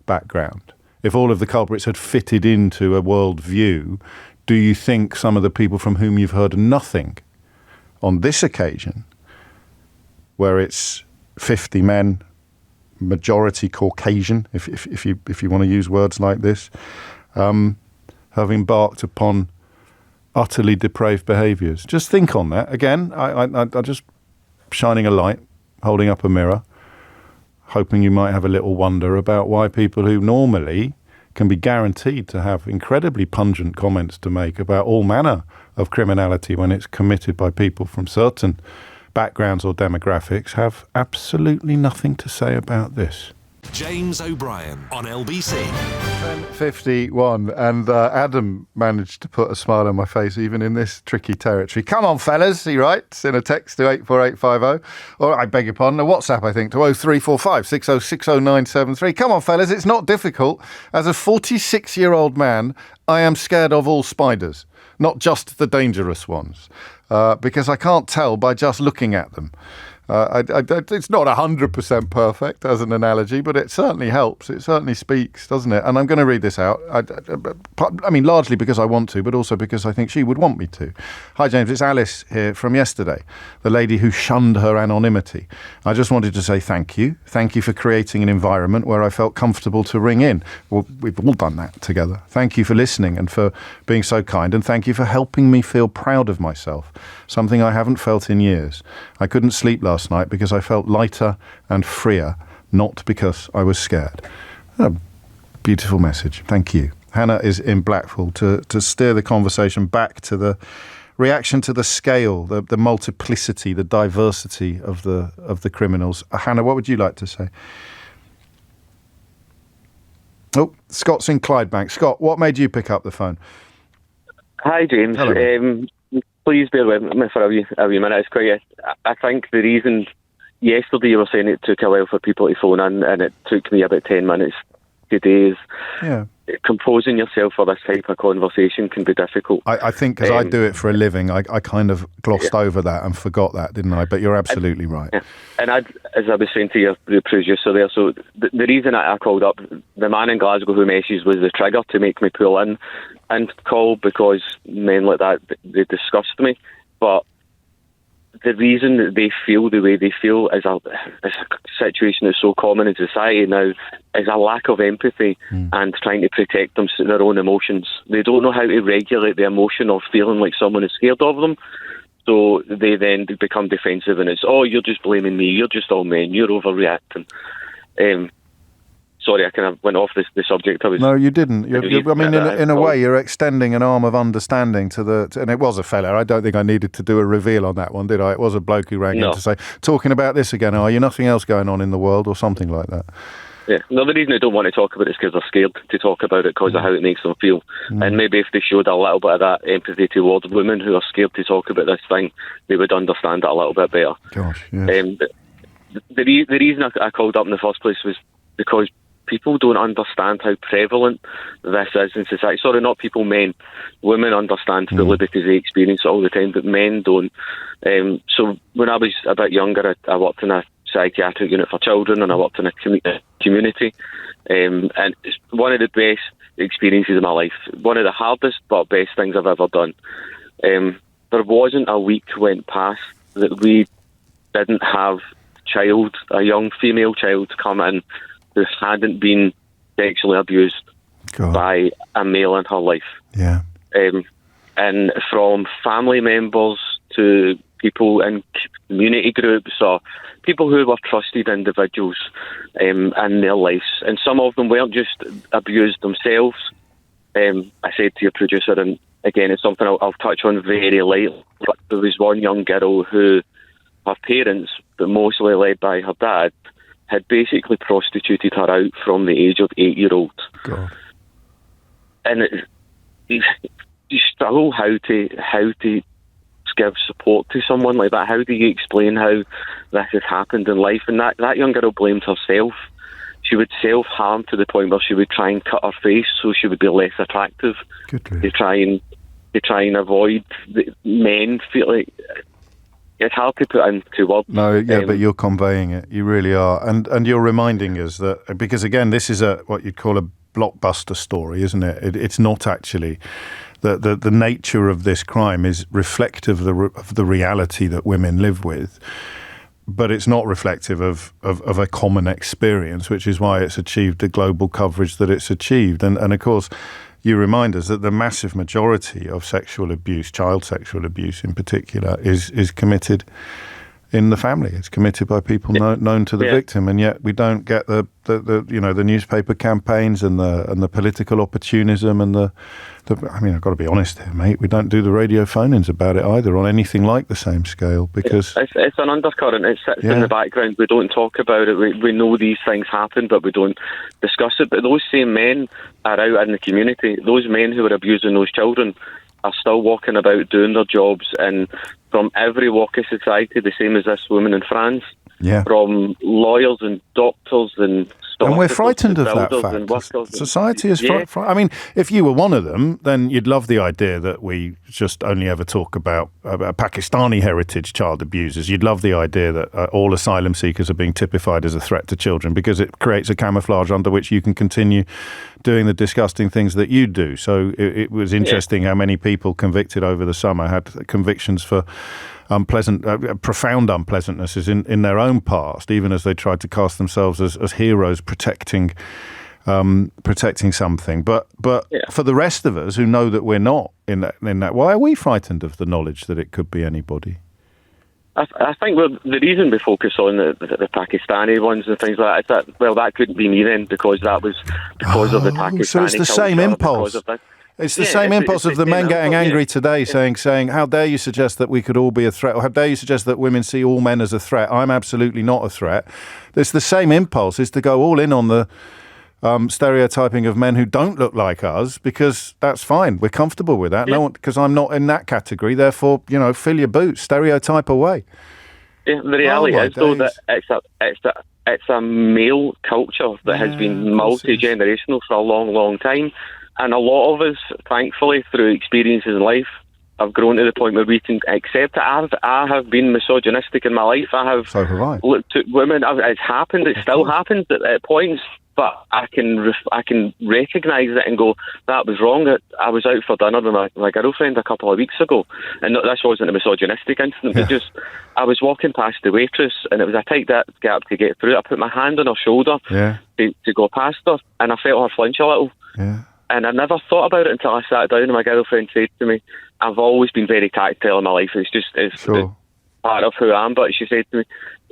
background. If all of the culprits had fitted into a world view, do you think some of the people from whom you've heard nothing on this occasion, where it's 50 men, majority Caucasian, if you want to use words like this, have embarked upon utterly depraved behaviours? Just think on that. Again, I just shining a light, holding up a mirror, hoping you might have a little wonder about why people who normally can be guaranteed to have incredibly pungent comments to make about all manner of criminality when it's committed by people from certain backgrounds or demographics have absolutely nothing to say about this. James O'Brien on LBC. 10:51, and Adam managed to put a smile on my face even in this tricky territory. Come on, fellas, he writes in a text to 84850. Or I beg your pardon, a WhatsApp, I think, to 0345 6060973. Come on, fellas, it's not difficult. As a 46-year-old man, I am scared of all spiders, not just the dangerous ones, because I can't tell by just looking at them. It's not 100% perfect as an analogy, but it certainly helps. It certainly speaks, doesn't it? And I'm going to read this out. I mean, largely because I want to, but also because I think she would want me to. Hi, James. It's Alice here from yesterday, the lady who shunned her anonymity. I just wanted to say thank you. Thank you for creating an environment where I felt comfortable to ring in. Well, we've all done that together. Thank you for listening and for being so kind. And thank you for helping me feel proud of myself, something I haven't felt in years. I couldn't sleep last night because I felt lighter and freer, not because I was scared. A beautiful message. Thank you. Hannah is in Blackpool to steer the conversation back to the reaction to the scale, the multiplicity, the diversity of the criminals. Hannah, what would you like to say? Oh, Scott's in Clydebank. Scott, what made you pick up the phone? Hi, James. Hello. Please bear with me for a wee minute. It's quite. I think the reason yesterday you were saying it took a while for people to phone in, and it took me about 10 minutes today. Yeah. Composing yourself for this type of conversation can be difficult. I think because I do it for a living, I kind of glossed over that and forgot that, didn't I? But you're absolutely right. Yeah. And as I was saying to the producer there, so the reason I called up, the man in Glasgow who messaged was the trigger to make me pull in and call, because men like that, they disgust me. But the reason that they feel the way they feel is a situation that's so common in society now, is a lack of empathy and trying to protect their own emotions. They don't know how to regulate the emotion of feeling like someone is scared of them. So they then become defensive, and it's, oh, you're just blaming me, you're just all men, you're overreacting. Sorry, I kind of went off the subject. No, you didn't. I mean, in a way, you're extending an arm of understanding to and it was a fella. I don't think I needed to do a reveal on that one, did I? It was a bloke who rang in to say, talking about this again, are you? Nothing else going on in the world or something like that? Yeah. No, the reason I don't want to talk about it is because they're scared to talk about it because of how it makes them feel. And maybe if they showed a little bit of that empathy towards women who are scared to talk about this thing, they would understand it a little bit better. Gosh, yes. The reason I called up in the first place was because people don't understand how prevalent this is in society. Sorry, not people, men. Women understand fully because they experience it all the time, but men don't. So when I was a bit younger, I worked in a psychiatric unit for children, and I worked in a community. And it's one of the best experiences of my life. One of the hardest but best things I've ever done. There wasn't a week went past that we didn't have a young female child come in who hadn't been sexually abused by a male in her life. Yeah. And from family members to people in community groups or people who were trusted individuals in their lives. And some of them weren't just abused themselves. I said to your producer, and again, it's something I'll touch on very lightly, but there was one young girl who her parents, but mostly led by her dad, had basically prostituted her out from the age of 8-year-old. God. And you struggle how to give support to someone like that. How do you explain how this has happened in life? And that young girl blamed herself. she would self-harm to the point where she would try and cut her face so she would be less attractive. To try and avoid men feel like. It's hard to put into words. No, yeah, but you're conveying it. You really are, and you're reminding us that, because again, this is what you'd call a blockbuster story, isn't it? It's not actually. The nature of this crime is reflective of the reality that women live with, but it's not reflective of a common experience, which is why it's achieved the global coverage that it's achieved. And of course, you remind us that the massive majority of sexual abuse, child sexual abuse in particular, is committed in the family. It's committed by people known to the victim, and yet we don't get the newspaper campaigns and the political opportunism and the I mean, I've got to be honest here, mate. We don't do the radio phone-ins about it either on anything like the same scale, because it's an undercurrent. It sits in the background. We don't talk about it. We know these things happen, but we don't discuss it. But those same men are out in the community. Those men who are abusing those children are still walking about doing their jobs, and from every walk of society, the same as this woman in France. Yeah. From lawyers and doctors and we're frightened of that fact. Society is frightened. I mean, if you were one of them, then you'd love the idea that we just only ever talk about Pakistani heritage child abusers. You'd love the idea that all asylum seekers are being typified as a threat to children, because it creates a camouflage under which you can continue doing the disgusting things that you do. So it was interesting how many people convicted over the summer had convictions for profound unpleasantnesses in their own past, even as they tried to cast themselves as heroes protecting something. But for the rest of us who know that we're not in that, why are we frightened of the knowledge that it could be anybody? I think the reason we focus on the Pakistani ones and things like that is that, that couldn't be me then, because that was because of the Pakistani. So it's the same impulse. It's the same impulse of the men getting angry today, saying, how dare you suggest that we could all be a threat, or how dare you suggest that women see all men as a threat? I'm absolutely not a threat. It's the same impulse, is to go all in on the stereotyping of men who don't look like us, because that's fine. We're comfortable with that. No one, because I'm not in that category. Therefore, fill your boots, stereotype away. Yeah, the reality is, though, that it's a male culture that has been multi-generational for a long, long time. And a lot of us, thankfully, through experiences in life, have grown to the point where we can accept it. I have been misogynistic in my life. I have looked at women. It's happened. It still happens at points. But I can recognise it and go, that was wrong. I was out for dinner with my girlfriend a couple of weeks ago, and this wasn't a misogynistic incident. But just I was walking past the waitress, and it was a tight gap to get through. I put my hand on her shoulder to go past her, and I felt her flinch a little. Yeah. And I never thought about it until I sat down and my girlfriend said to me, I've always been very tactile in my life. It's part of who I am. But she said to me,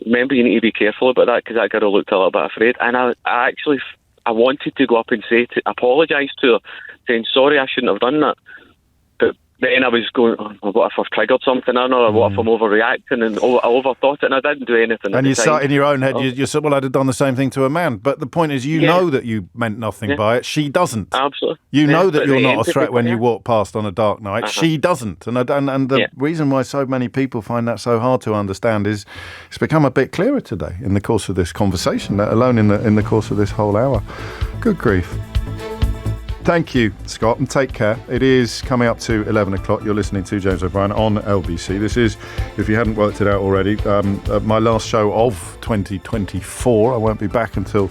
remember, you need to be careful about that, because that girl looked a little bit afraid. And I wanted to go up and apologise to her, saying, sorry, I shouldn't have done that. But then I was going, what if I've triggered something, or what if I'm overreacting, and I overthought it, and I didn't do anything. And you sat in your own head, you said, well, I'd have done the same thing to a man. But the point is, you know that you meant nothing by it. She doesn't. Absolutely. You know that you're not a threat when you walk past on a dark night. She doesn't. And the reason why so many people find that so hard to understand is it's become a bit clearer today in the course of this conversation, let alone in the course of this whole hour. Good grief. Thank you, Scott, and take care. It is coming up to 11 o'clock. You're listening to James O'Brien on LBC. This is, if you hadn't worked it out already, my last show of 2024. I won't be back until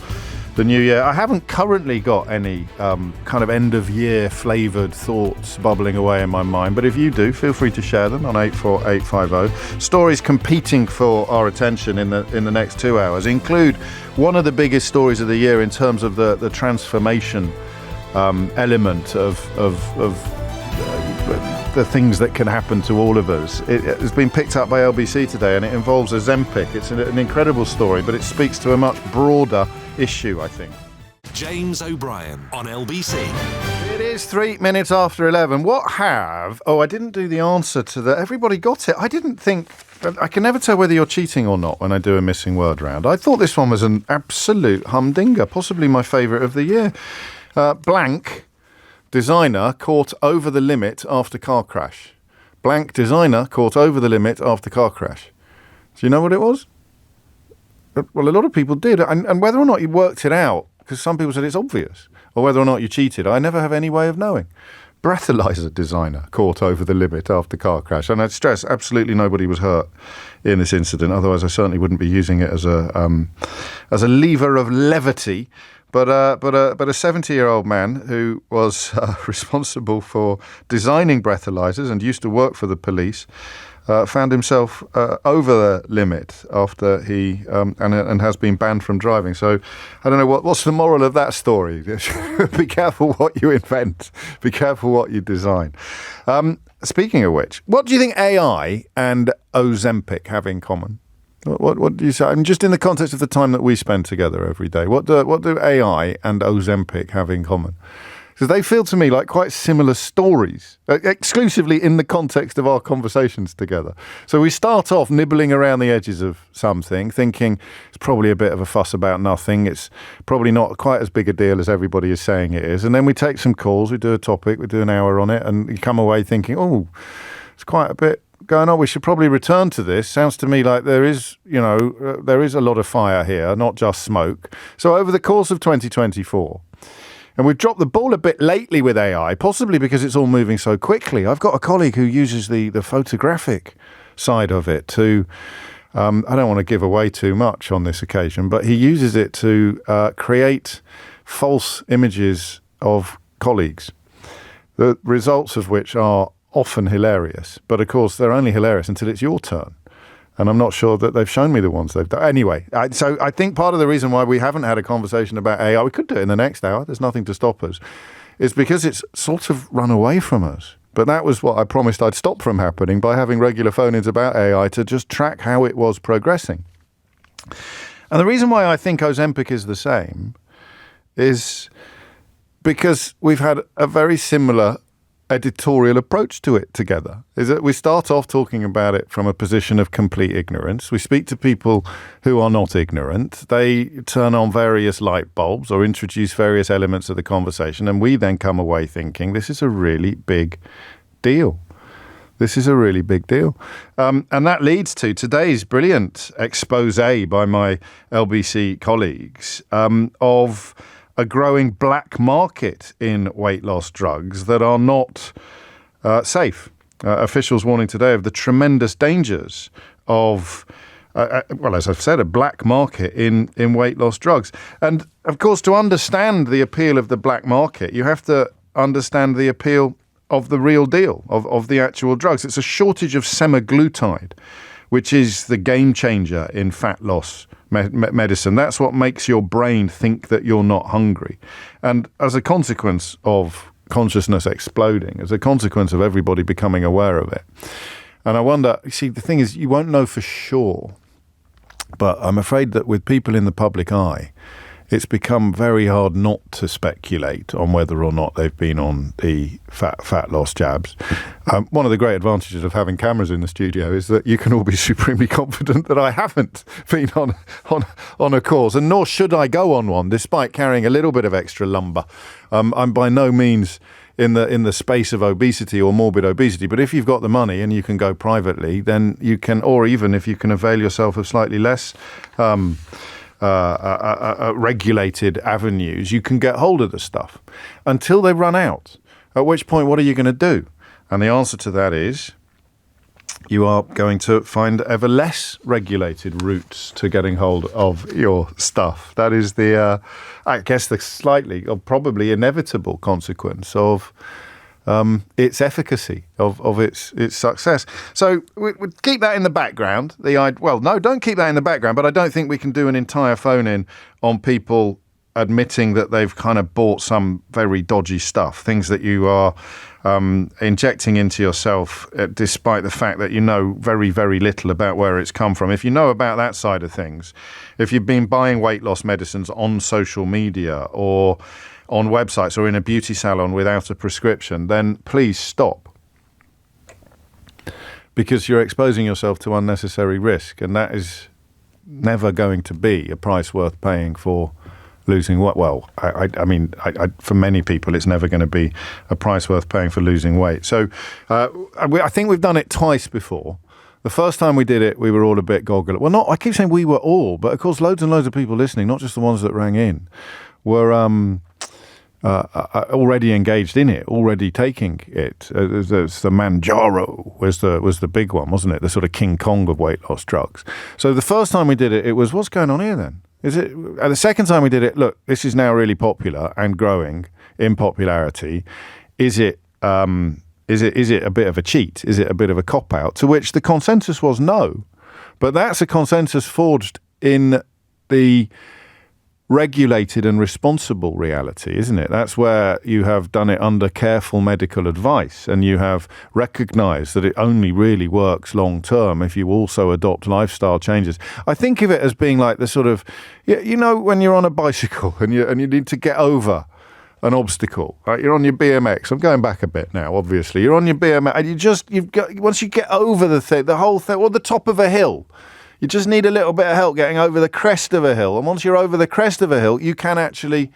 the new year. I haven't currently got any kind of end-of-year flavoured thoughts bubbling away in my mind, but if you do, feel free to share them on 84850. Stories competing for our attention in the next 2 hours include one of the biggest stories of the year in terms of the transformation element of the things that can happen to all of us. It has been picked up by LBC today, and it involves Ozempic. It's an incredible story, but it speaks to a much broader issue, I think. James O'Brien on LBC. It is 3 minutes after 11. I didn't do the answer to that. Everybody got it. I didn't think... I can never tell whether you're cheating or not when I do a missing word round. I thought this one was an absolute humdinger, possibly my favourite of the year. Blank designer caught over the limit after car crash. Blank designer caught over the limit after car crash. Do you know what it was? well, a lot of people did. And whether or not you worked it out, because some people said it's obvious, or whether or not you cheated, I never have any way of knowing. Breathalyzer designer caught over the limit after car crash. And I'd stress, absolutely nobody was hurt in this incident. Otherwise, I certainly wouldn't be using it as a lever of levity. But a 70-year-old man who was responsible for designing breathalyzers and used to work for the police found himself over the limit after he and has been banned from driving. So I don't know what's the moral of that story. Be careful what you invent. Be careful what you design. Speaking of which, what do you think AI and Ozempic have in common? What do you say? I mean, just in the context of the time that we spend together every day, what do AI and Ozempic have in common? Because they feel to me like quite similar stories, exclusively in the context of our conversations together. So we start off nibbling around the edges of something, thinking it's probably a bit of a fuss about nothing. It's probably not quite as big a deal as everybody is saying it is. And then we take some calls, we do a topic, we do an hour on it, and you come away thinking, oh, it's quite a bit going on. We should probably return to this. Sounds to me like there is a lot of fire here, not just smoke. So over the course of 2024, and we've dropped the ball a bit lately with AI, possibly because it's all moving so quickly. I've got a colleague who uses the photographic side of it to, I don't want to give away too much on this occasion, but he uses it to create false images of colleagues, the results of which are often hilarious. But of course, they're only hilarious until it's your turn. And I'm not sure that they've shown me the ones they've done. Anyway, so I think part of the reason why we haven't had a conversation about AI, we could do it in the next hour, there's nothing to stop us, is because it's sort of run away from us. But that was what I promised I'd stop from happening by having regular phone-ins about AI to just track how it was progressing. And the reason why I think Ozempic is the same is because we've had a very similar editorial approach to it together. Is that we start off talking about it from a position of complete ignorance. We speak to people who are not ignorant. They turn on various light bulbs or introduce various elements of the conversation, and we then come away thinking this is a really big deal. This is a really big deal. And that leads to today's brilliant expose by my LBC colleagues of a growing black market in weight loss drugs that are not safe. Officials warning today of the tremendous dangers of, as I've said, a black market in weight loss drugs. And of course, to understand the appeal of the black market, you have to understand the appeal of the real deal, of the actual drugs. It's a shortage of semaglutide, which is the game changer in fat loss medicine. That's what makes your brain think that you're not hungry. And as a consequence of consciousness exploding, as a consequence of everybody becoming aware of it. And I wonder, you see, the thing is, you won't know for sure, but I'm afraid that with people in the public eye, it's become very hard not to speculate on whether or not they've been on the fat loss jabs. One of the great advantages of having cameras in the studio is that you can all be supremely confident that I haven't been on a course, and nor should I go on one, despite carrying a little bit of extra lumber. I'm by no means in the space of obesity or morbid obesity, but if you've got the money and you can go privately, then you can, or even if you can avail yourself of slightly less regulated avenues, you can get hold of the stuff until they run out, at which point what are you going to do? And the answer to that is you are going to find ever less regulated routes to getting hold of your stuff. That is the I guess the slightly or probably inevitable consequence of its efficacy, of its success. So we keep that in the background. Don't keep that in the background, but I don't think we can do an entire phone-in on people admitting that they've kind of bought some very dodgy stuff, things that you are injecting into yourself, despite the fact that you know very, very little about where it's come from. If you know about that side of things, if you've been buying weight loss medicines on social media or on websites or in a beauty salon without a prescription, then please stop. Because you're exposing yourself to unnecessary risk, and that is never going to be a price worth paying for losing weight. Well, I mean, for many people, it's never going to be a price worth paying for losing weight. So I think we've done it twice before. The first time we did it, we were all a bit goggle. Well, not. I keep saying we were all, but of course, loads and loads of people listening, not just the ones that rang in, were already engaged in it, already taking it. The Manjaro was the big one, wasn't it? The sort of King Kong of weight loss drugs. So the first time we did it, it was, what's going on here then? Is it? And the second time we did it, look, this is now really popular and growing in popularity. Is it a bit of a cheat? Is it a bit of a cop-out? To which the consensus was no. But that's a consensus forged in the regulated and responsible reality, isn't it? That's where you have done it under careful medical advice, and you have recognised that it only really works long term if you also adopt lifestyle changes. I think of it as being like the sort of, you know, when you're on a bicycle and you need to get over an obstacle, right? You're on your BMX. I'm going back a bit now, obviously. You're on your BMX, and once you get over the whole thing, or the top of a hill, you just need a little bit of help getting over the crest of a hill. And once you're over the crest of a hill, you can actually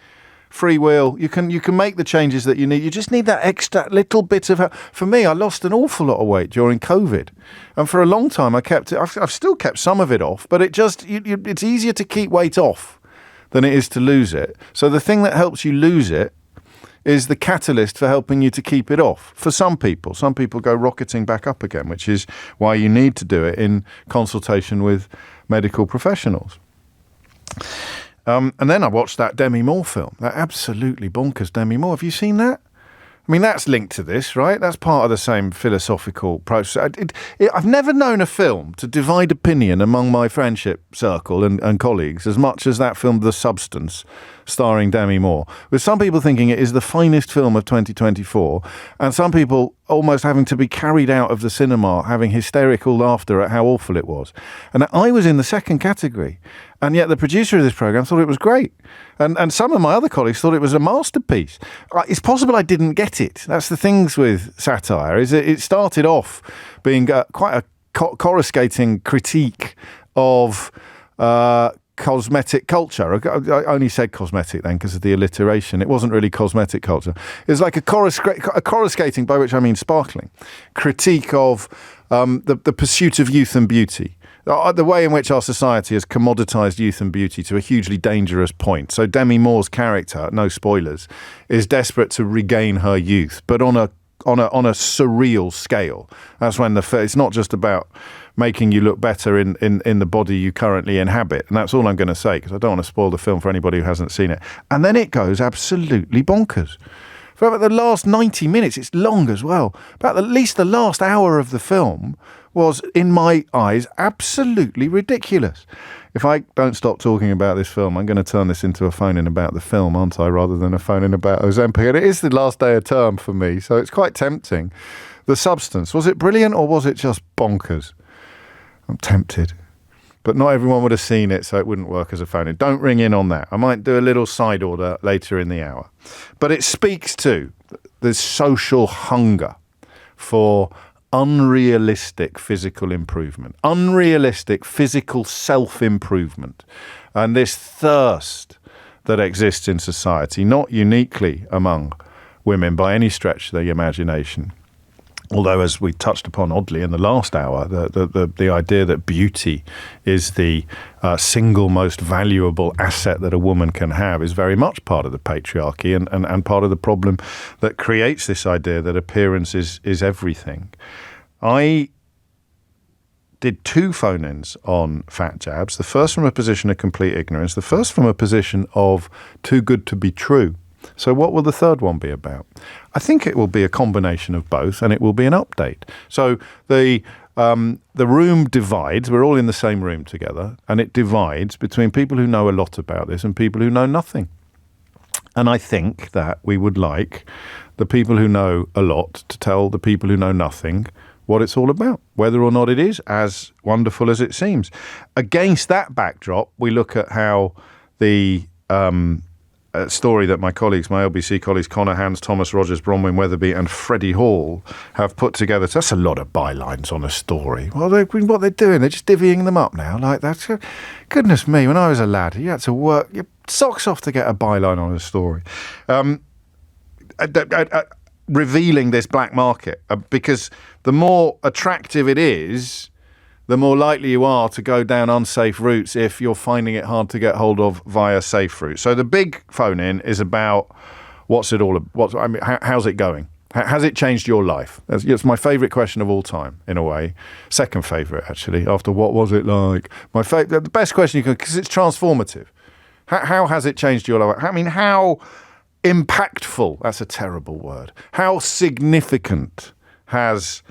freewheel. You can make the changes that you need. You just need that extra little bit of help. For me, I lost an awful lot of weight during COVID, and for a long time I kept it. I've still kept some of it off, but it's easier to keep weight off than it is to lose it. So the thing that helps you lose it is the catalyst for helping you to keep it off. For some people go rocketing back up again, which is why you need to do it in consultation with medical professionals. And then I watched that Demi Moore film, that absolutely bonkers Demi Moore. Have you seen that? I mean, that's linked to this, right? That's part of the same philosophical process. I've never known a film to divide opinion among my friendship circle and colleagues as much as that film, The Substance, starring Demi Moore, with some people thinking it is the finest film of 2024, and some people almost having to be carried out of the cinema, having hysterical laughter at how awful it was. And I was in the second category, and yet the producer of this programme thought it was great. And some of my other colleagues thought it was a masterpiece. It's possible I didn't get it. That's the things with satire, is it started off being quite a coruscating critique of cosmetic culture. I only said cosmetic then because of the alliteration. It wasn't really cosmetic culture. It was like a coruscating, by which I mean sparkling, critique of the pursuit of youth and beauty. The way in which our society has commoditised youth and beauty to a hugely dangerous point. So Demi Moore's character, no spoilers, is desperate to regain her youth, but on a surreal scale. That's when it's not just about making you look better in the body you currently inhabit. And that's all I'm going to say, because I don't want to spoil the film for anybody who hasn't seen it. And then it goes absolutely bonkers. For about the last 90 minutes, it's long as well. About at least the last hour of the film was, in my eyes, absolutely ridiculous. If I don't stop talking about this film, I'm going to turn this into a phone-in about the film, aren't I, rather than a phone-in about Ozempic. And it is the last day of term for me, so it's quite tempting. The Substance, was it brilliant or was it just bonkers? I'm tempted. But not everyone would have seen it, so it wouldn't work as a phone-in. Don't ring in on that. I might do a little side order later in the hour. But it speaks to the social hunger for unrealistic physical improvement, unrealistic physical self-improvement, and this thirst that exists in society, not uniquely among women by any stretch of the imagination. Although, as we touched upon oddly in the last hour, the idea that beauty is the single most valuable asset that a woman can have is very much part of the patriarchy and part of the problem that creates this idea that appearance is everything. I did 2 phone-ins on fat jabs, the first from a position of complete ignorance, the first from a position of too good to be true. So what will the third one be about? I think it will be a combination of both, and it will be an update. So the room divides. We're all in the same room together, and it divides between people who know a lot about this and people who know nothing. And I think that we would like the people who know a lot to tell the people who know nothing what it's all about, whether or not it is as wonderful as it seems. Against that backdrop, we look at how the story that my LBC colleagues, Connor Hans, Thomas Rogers, Bronwyn Weatherby and Freddie Hall have put together. So that's a lot of bylines on a story. Well, what they're doing, they're just divvying them up now. Like that. Goodness me, when I was a lad, you had to work your socks off to get a byline on a story. Revealing this black market, because the more attractive it is, the more likely you are to go down unsafe routes if you're finding it hard to get hold of via safe routes. So the big phone-in is about how's it going? Has it changed your life? It's my favourite question of all time, in a way. Second favourite, actually, after what was it like? The best question you can, because it's transformative. How has it changed your life? I mean, how impactful, that's a terrible word, how significant has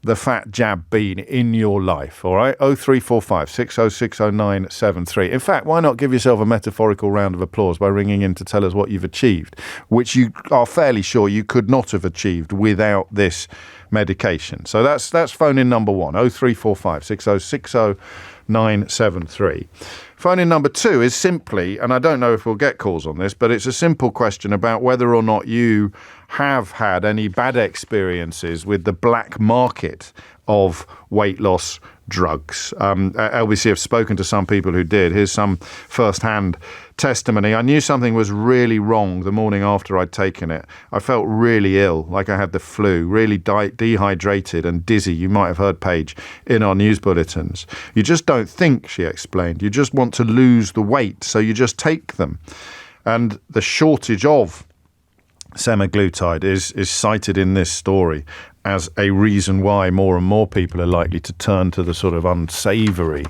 the fat jab been in your life? All right, 0345 6060973. In fact, why not give yourself a metaphorical round of applause by ringing in to tell us what you've achieved, which you are fairly sure you could not have achieved without this medication. So that's phone in number 1, 0345 6060973. Phone in number 2 is simply, and I don't know if we'll get calls on this, but it's a simple question about whether or not you have had any bad experiences with the black market of weight loss drugs. LBC have spoken to some people who did. Here's some first-hand testimony. I knew something was really wrong the morning after I'd taken it. I felt really ill, like I had the flu, really dehydrated and dizzy. You might have heard Paige in our news bulletins. You just don't think, she explained. You just want to lose the weight, so you just take them. And the shortage of semaglutide is cited in this story as a reason why more and more people are likely to turn to the sort of unsavoury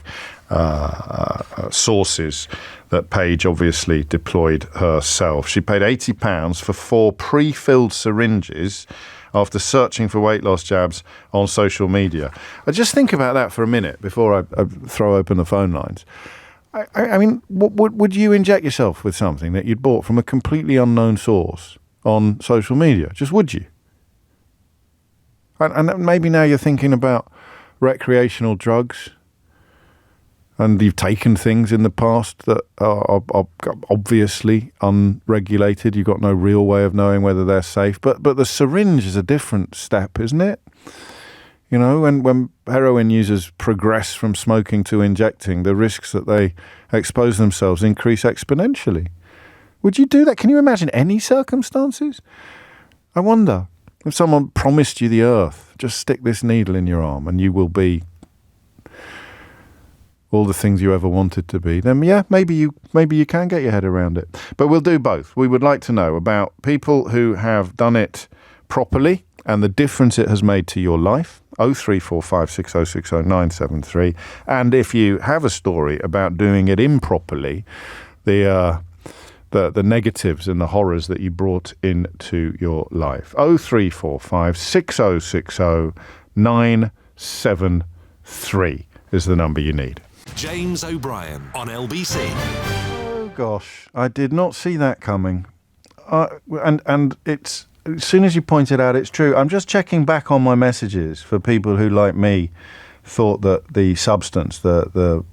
sources that Paige obviously deployed herself. She paid £80 for 4 pre-filled syringes after searching for weight loss jabs on social media. I just think about that for a minute before I throw open the phone lines. I mean, would you inject yourself with something that you'd bought from a completely unknown source on social media? Just would you? And maybe now you're thinking about recreational drugs, and you've taken things in the past that are obviously unregulated. You've got no real way of knowing whether they're safe. But the syringe is a different step, isn't it? You know, when heroin users progress from smoking to injecting, the risks that they expose themselves increase exponentially. Would you do that? Can you imagine any circumstances? I wonder if someone promised you the earth, just stick this needle in your arm and you will be all the things you ever wanted to be, then yeah, maybe you can get your head around it. But we'll do both. We would like to know about people who have done it properly and the difference it has made to your life. 0345 6060973. And if you have a story about doing it improperly, the negatives and the horrors that you brought into your life. 0345 6060973 is the number you need. James O'Brien on LBC. Oh gosh, I did not see that coming. And it's, as soon as you pointed out, it's true. I'm just checking back on my messages for people who, like me, thought that the substance, the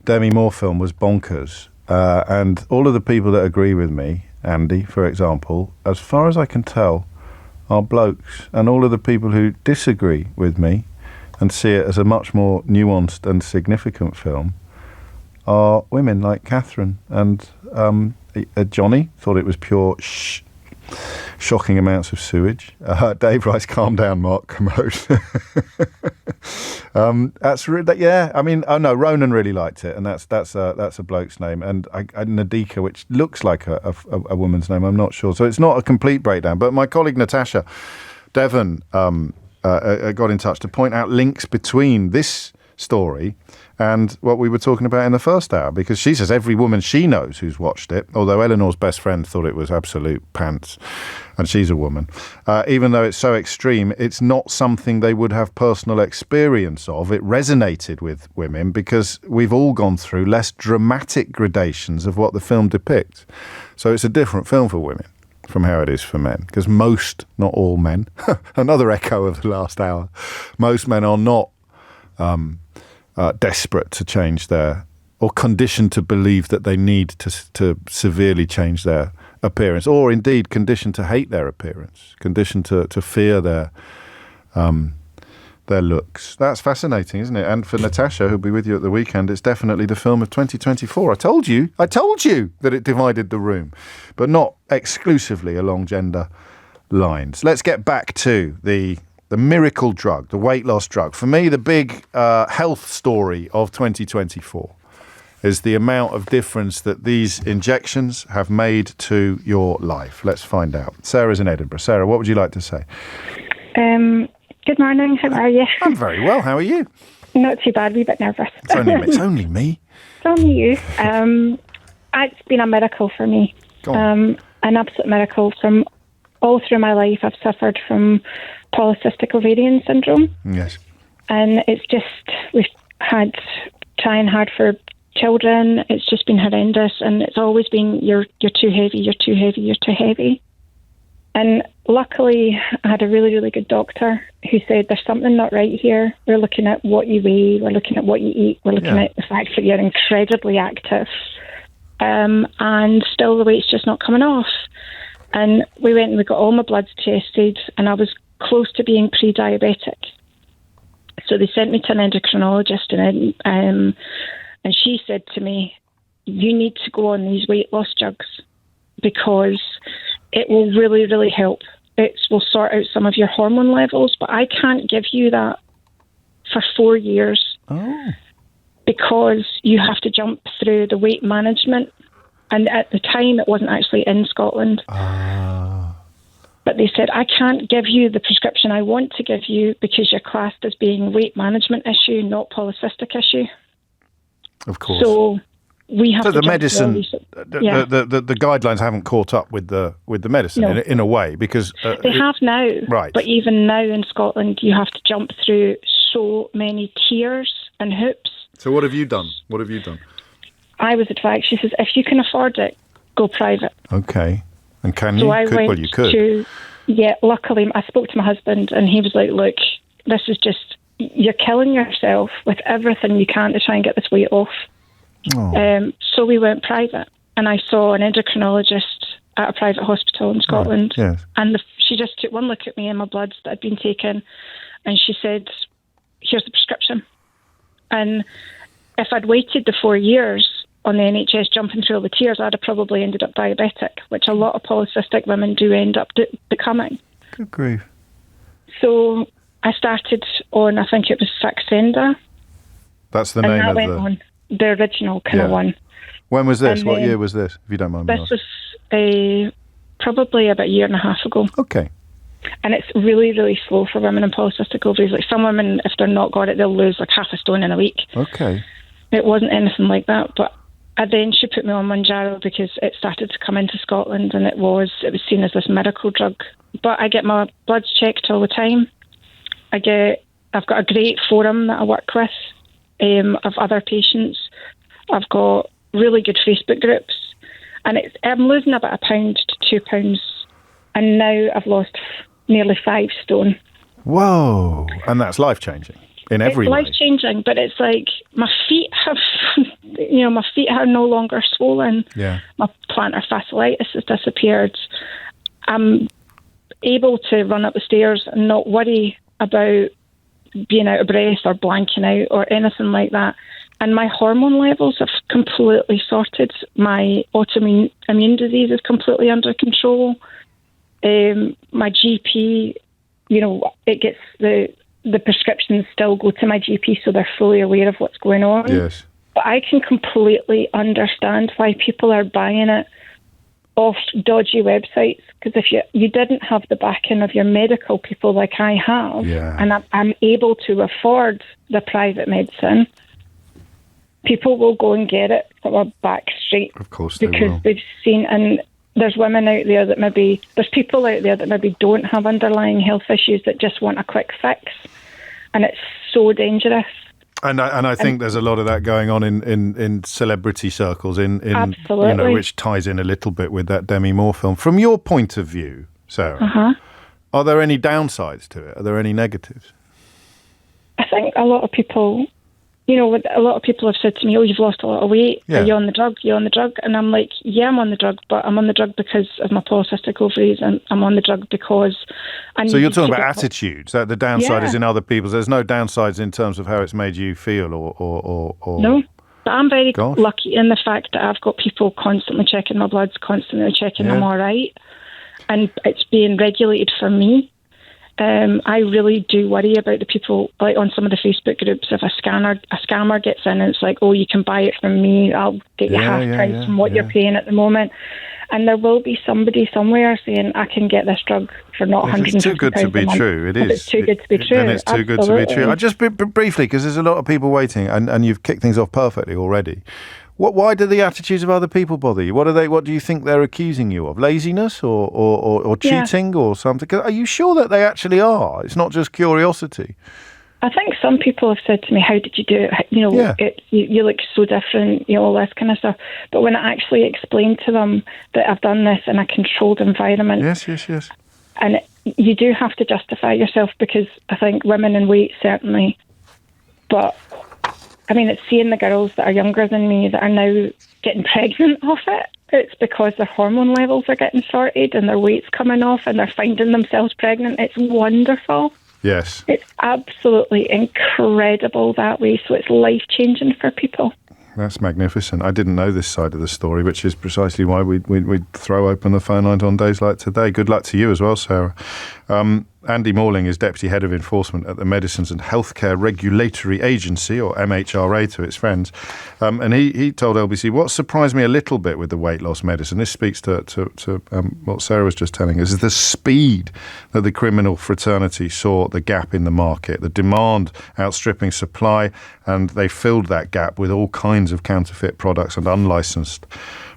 Demi Moore film, was bonkers. And all of the people that agree with me, Andy, for example, as far as I can tell, are blokes. And all of the people who disagree with me and see it as a much more nuanced and significant film are women like Catherine. And Johnny thought it was pure shocking amounts of sewage. Dave Rice, calm down, Mark Commode. That's really, yeah. I mean, oh no, Ronan really liked it, and that's a bloke's name, and Nadika, which looks like a woman's name. I'm not sure, so it's not a complete breakdown. But my colleague Natasha Devon got in touch to point out links between this story and what we were talking about in the first hour, because she says every woman she knows who's watched it, although Eleanor's best friend thought it was absolute pants, and she's a woman, even though it's so extreme, it's not something they would have personal experience of. It resonated with women because we've all gone through less dramatic gradations of what the film depicts. So it's a different film for women from how it is for men, because most, not all men, another echo of the last hour, most men are not desperate to change their, or conditioned to believe that they need to severely change their appearance, or indeed conditioned to hate their appearance, conditioned to fear their looks. That's fascinating, isn't it? And for Natasha, who'll be with you at the weekend, it's definitely the film of 2024. I told you that it divided the room, but not exclusively along gender lines. Let's get back to the the miracle drug, the weight loss drug. For me, the big health story of 2024 is the amount of difference that these injections have made to your life. Let's find out. Sarah's in Edinburgh. Sarah, what would you like to say? Good morning. How are you? I'm very well. How are you? Not too bad. A wee bit nervous. It's only me. It's only you. It's been a miracle for me. An absolute miracle. From all through my life, I've suffered from polycystic ovarian syndrome. Yes. And it's just, we've had trying hard for children. It's just been horrendous. And it's always been, you're too heavy, you're too heavy, you're too heavy. And luckily, I had a really, really good doctor who said, there's something not right here. We're looking at what you weigh. We're looking at what you eat. We're looking at the fact that you're incredibly active. And still the weight's just not coming off. And we went and we got all my bloods tested, and I was close to being pre-diabetic. So they sent me to an endocrinologist, and she said to me, you need to go on these weight loss drugs because it will really, really help. It will sort out some of your hormone levels, but I can't give you that for 4 years because you have to jump through the weight management. And at the time, it wasn't actually in Scotland. But they said, I can't give you the prescription I want to give you because you're classed as being weight management issue, not polycystic issue. Of course. So we have to the medicine, the guidelines haven't caught up with the medicine in a way because they have now. Right. But even now in Scotland, you have to jump through so many tiers and hoops. So what have you done? I was advised. She says, if you can afford it, go private. Okay. And can so you? I went you could. Luckily, I spoke to my husband, and he was like, "Look, this is just you're killing yourself with everything you can to try and get this weight off." So we went private, and I saw an endocrinologist at a private hospital in Scotland. Right. Yes. And she just took one look at me and my bloods that had been taken, and she said, "Here's the prescription." And if I'd waited the 4 years on the NHS jumping through all the tiers, I'd have probably ended up diabetic, which a lot of polycystic women do end up becoming. Good grief. So I started on, I think it was Saxenda. That's the name of went on the original kind of one. When was this? What year was this, if you don't mind me asking? This was probably about a year and a half ago. Okay. And it's really, really slow for women in polycystic ovaries. Like some women, if they're not got it, they'll lose like half a stone in a week. Okay. It wasn't anything like that, but then she put me on Mounjaro because it started to come into Scotland, and it was seen as this miracle drug. But I get my bloods checked all the time. I've got a great forum that I work with of other patients. I've got really good Facebook groups, and I'm losing about £1 to £2, and now I've lost nearly 5 stone. Whoa! And that's life changing in every way. It's life changing, but it's like my feet have, my feet are no longer swollen. Yeah. My plantar fasciitis has disappeared. I'm able to run up the stairs and not worry about being out of breath or blanking out or anything like that. And my hormone levels have completely sorted. My autoimmune disease is completely under control. My GP, it gets the prescriptions still go to my GP, so they're fully aware of what's going on. Yes. But I can completely understand why people are buying it off dodgy websites, because if you didn't have the backing of your medical people like I have, and I'm able to afford the private medicine, people will go and get it from a back street. Of course they will. Because they've seen, and there's women out there that there's people out there that maybe don't have underlying health issues that just want a quick fix. And it's so dangerous. And I think there's a lot of that going on in celebrity circles, absolutely. Which ties in a little bit with that Demi Moore film. From your point of view, Sarah, are there any downsides to it? Are there any negatives? I think a lot of people, a lot of people have said to me, "Oh, you've lost a lot of weight. Yeah. Are you on the drug? You're on the drug?" And I'm like, "Yeah, I'm on the drug, but I'm on the drug because of my polycystic ovaries, and I'm on the drug because I need." So you're talking about attitudes. That the downside is in other people's. There's no downsides in terms of how it's made you feel, or no. But I'm very lucky in the fact that I've got people constantly checking my bloods, constantly checking I'm all right, and it's being regulated for me. I really do worry about the people, like on some of the Facebook groups, if a scammer gets in and it's like, oh, you can buy it from me, I'll get you half price from what you're paying at the moment. And there will be somebody somewhere saying, I can get this drug for not £150. It's too good to be true. It is. It's too good to be true. Then it's too good to be true. I just briefly, because there's a lot of people waiting, and you've kicked things off perfectly already. Why do the attitudes of other people bother you? What do you think they're accusing you of? Laziness or cheating or something? Are you sure that they actually are? It's not just curiosity. I think some people have said to me, how did you do it? You look so different, all this kind of stuff. But when I actually explained to them that I've done this in a controlled environment. Yes. And you do have to justify yourself, because I think women in weight certainly. But I mean, it's seeing the girls that are younger than me that are now getting pregnant off it. It's because their hormone levels are getting sorted and their weight's coming off and they're finding themselves pregnant. It's wonderful. Yes. It's absolutely incredible that way. So it's life-changing for people. That's magnificent. I didn't know this side of the story, which is precisely why we'd throw open the phone lines on days like today. Good luck to you as well, Sarah. Andy Morling is Deputy Head of Enforcement at the Medicines and Healthcare Regulatory Agency, or MHRA to its friends. And he told LBC, what surprised me a little bit with the weight loss medicine, this speaks to what Sarah was just telling us, is the speed that the criminal fraternity saw the gap in the market, the demand outstripping supply, and they filled that gap with all kinds of counterfeit products and unlicensed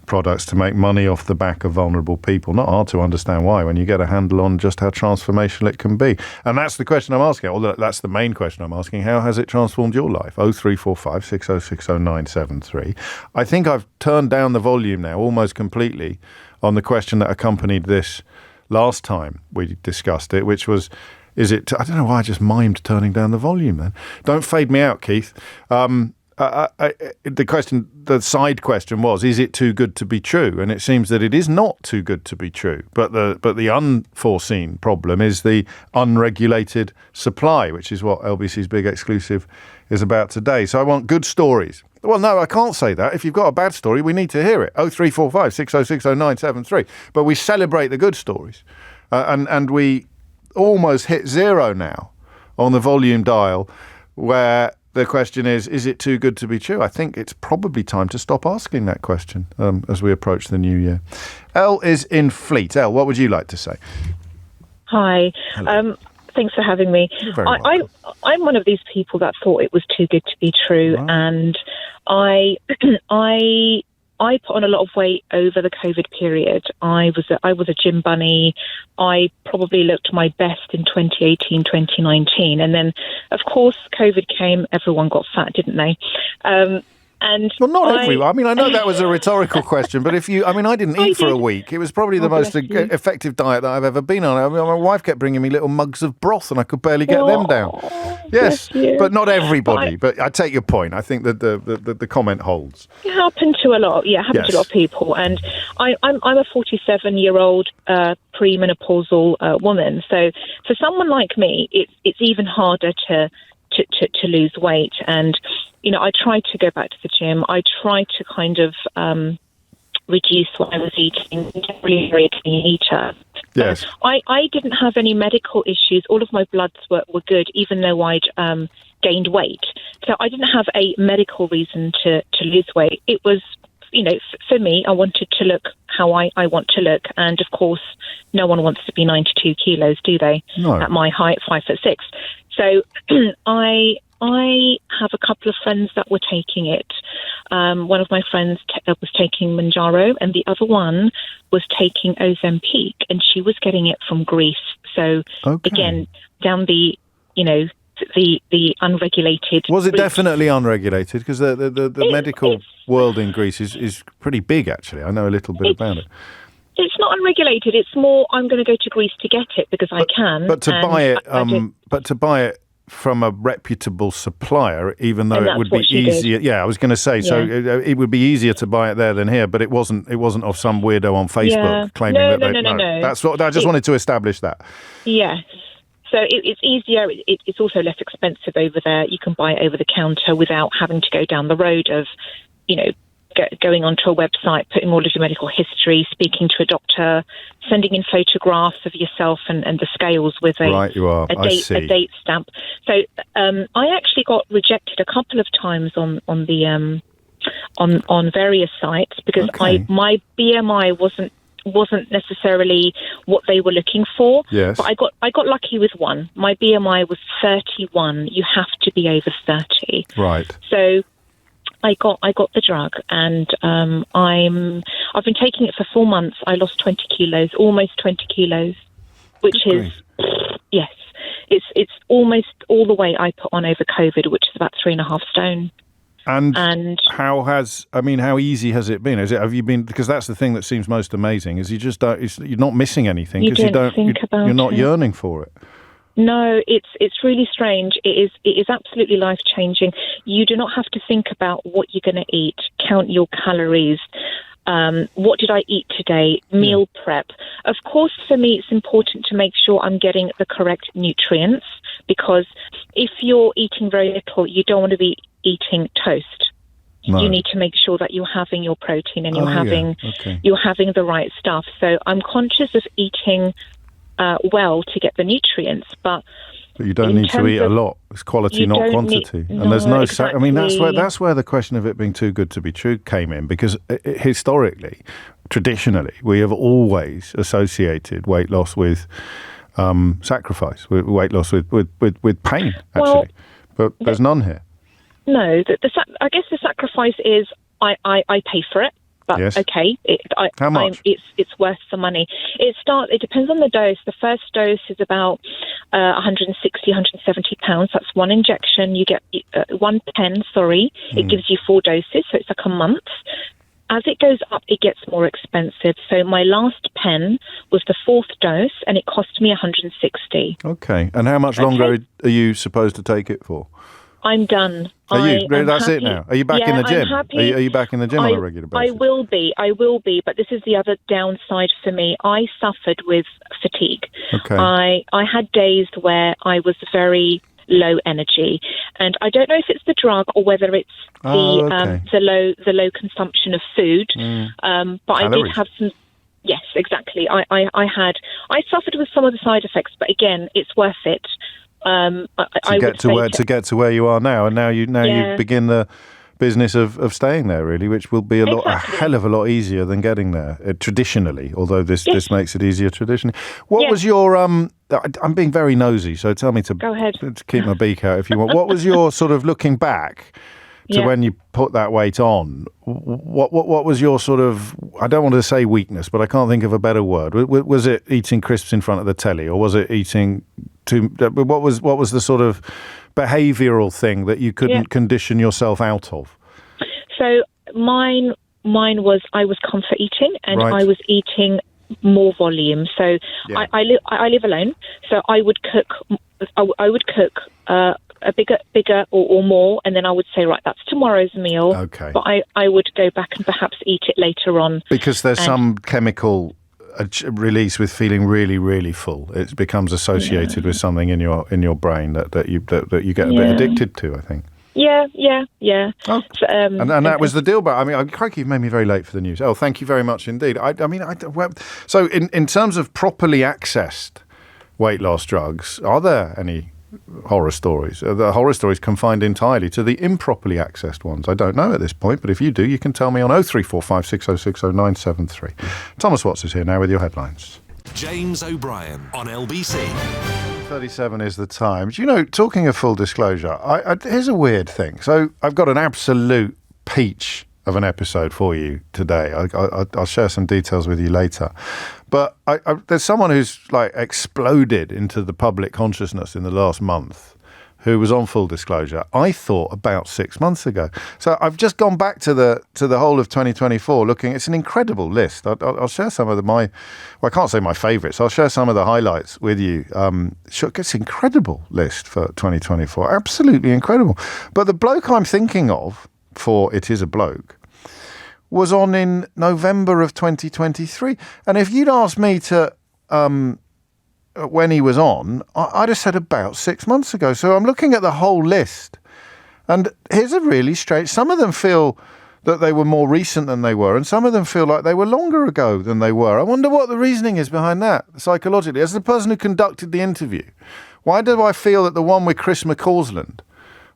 products to make money off the back of vulnerable people. Not hard to understand why when you get a handle on just how transformational it can be. And that's the question I'm asking. Well, that's the main question I'm asking. How has it transformed your life? 0345 6060 973. I think I've turned down the volume now almost completely on the question that accompanied this last time we discussed it, which was, I don't know why I just mimed turning down the volume then. Don't fade me out, Keith. The side question was, is it too good to be true? And it seems that it is not too good to be true. But the unforeseen problem is the unregulated supply, which is what LBC's big exclusive is about today. So I want good stories. Well, no, I can't say that. If you've got a bad story, we need to hear it. 0345 6060 973. But we celebrate the good stories. And we almost hit zero now on the volume dial, where the question is it too good to be true? I think it's probably time to stop asking that question as we approach the new year. Elle is in Fleet. Elle, what would you like to say? Hi. Thanks for having me. You're very welcome. I'm one of these people that thought it was too good to be true, right. And I put on a lot of weight over the COVID period. I was a gym bunny. I probably looked my best in 2018, 2019. And then, of course, COVID came. Everyone got fat, didn't they? Not everyone. I mean, I know that was a rhetorical question, but I didn't eat for a week. It was probably the most effective diet that I've ever been on. I mean, my wife kept bringing me little mugs of broth and I could barely get them down. Yes, but not everybody. But I take your point. I think that the comment holds. It happened to a lot. Yeah, it happened to a lot of people. And I'm a 47-year-old premenopausal woman. So for someone like me, it's even harder to lose weight. And I tried to go back to the gym. I tried to kind of reduce what I was eating. Really very clean eater. Yes. I didn't have any medical issues. All of my bloods were good, even though I'd gained weight. So I didn't have a medical reason to lose weight. It was, for me, I wanted to look how I want to look. And, of course, no one wants to be 92 kilos, do they? No. At my height, 5'6". So I have a couple of friends that were taking it. One of my friends was taking Manjaro, and the other one was taking Ozempic, and she was getting it from Greece. So again, down the unregulated. Was it definitely unregulated? Because the medical world in Greece is pretty big, actually. I know a little bit about it. It's not unregulated. It's more, I'm going to go to Greece to get it because I can. But to buy it from a reputable supplier, even though it would be easier. Yeah, I was going to say. Yeah. So it would be easier to buy it there than here. But it wasn't of some weirdo on Facebook claiming No. That's what I just wanted to establish that. Yes. So it's easier. It's also less expensive over there. You can buy it over the counter without having to go down the road of, going onto a website, putting all of your medical history, speaking to a doctor, sending in photographs of yourself and the scales with a date stamp. So I actually got rejected a couple of times on various sites because my BMI wasn't necessarily what they were looking for. Yes. But I got lucky with one. My BMI was 31. You have to be over 30. Right. So I got the drug, and I've been taking it for 4 months. I lost 20 kilos, almost 20 kilos, which is yes, it's almost all the weight I put on over COVID, which is about 3.5 stone. And how easy has it been? Have you been, because that's the thing that seems most amazing, is you're not missing anything because you're not yearning for it. No, it's really strange. It is absolutely life-changing. You do not have to think about what you're going to eat, count your calories. What did I eat today? Meal prep. Of course, for me, it's important to make sure I'm getting the correct nutrients, because if you're eating very little, you don't want to be eating toast. No. You need to make sure that you're having your protein and you're having the right stuff. So I'm conscious of eating well to get the nutrients, but you don't need to eat a lot. It's quality, not quantity. And there's no. Exactly. I mean, that's where the question of it being too good to be true came in, because historically, traditionally, we have always associated weight loss with sacrifice, with weight loss with pain, actually. But there's none here. No, I guess the sacrifice is I pay for it. But yes. Okay, how much? It's worth the money. It depends on the dose. The first dose is about 160, 170 pounds. That's one injection. You get 1 pen. It gives you 4 doses, so it's like a month. As it goes up, it gets more expensive. So my last pen was the 4th dose, and it cost me 160. Okay, and how much longer are you supposed to take it for? I'm done. That's it now? Are you back in the gym? Are you back in the gym on a regular basis? I will be, but this is the other downside for me. I suffered with fatigue. Okay. I had days where I was very low energy, and I don't know if it's the drug or whether it's the low consumption of food. But calories. I did have some. Yes, exactly. I suffered with some of the side effects, but again, it's worth it. To get to where you are now, and now you begin the business of staying there, really, which will be a hell of a lot easier than getting there traditionally. Although this makes it easier traditionally. What was your I'm being very nosy, so tell me to go ahead. To keep my beak out if you want. What was your sort of looking back to when you put that weight on? What was your sort of, I don't want to say weakness, but I can't think of a better word. Was it eating crisps in front of the telly, or was it eating what was the sort of behavioural thing that you couldn't condition yourself out of? So mine was, I was comfort eating, and I was eating more volume. So I live alone, so I would cook a bigger or more, and then I would say, right, that's tomorrow's meal. Okay. But I would go back and perhaps eat it later on. Because there's some chemical release with feeling really, really full. It becomes associated with something in your brain that you get a bit addicted to, I think. Yeah. Oh. So, and that was the deal. But I mean, crikey, you've made me very late for the news. Oh, thank you very much indeed. So in terms of properly accessed weight loss drugs, are there any horror stories? Are the horror stories confined entirely to the improperly accessed ones? I don't know at this point, but if you do, you can tell me on 0345 606 0973. Thomas Watts is here now with your headlines. James O'Brien on LBC. 37 is the time. Do you know, talking of full disclosure, here's a weird thing. So I've got an absolute peach of an episode for you today. I'll share some details with you later. But there's someone who's like exploded into the public consciousness in the last month who was on full disclosure, I thought, about 6 months ago. So I've just gone back to the whole of 2024 looking. It's an incredible list. I'll share some of I can't say my favourites. I'll share some of the highlights with you. It's an incredible list for 2024. Absolutely incredible. But the bloke I'm thinking of, for it is a bloke, was on in November of 2023. And if you'd asked me to, when he was on, I'd have said about 6 months ago. So I'm looking at the whole list. And here's a really strange, some of them feel that they were more recent than they were, and some of them feel like they were longer ago than they were. I wonder what the reasoning is behind that, psychologically. As the person who conducted the interview, why do I feel that the one with Chris McCausland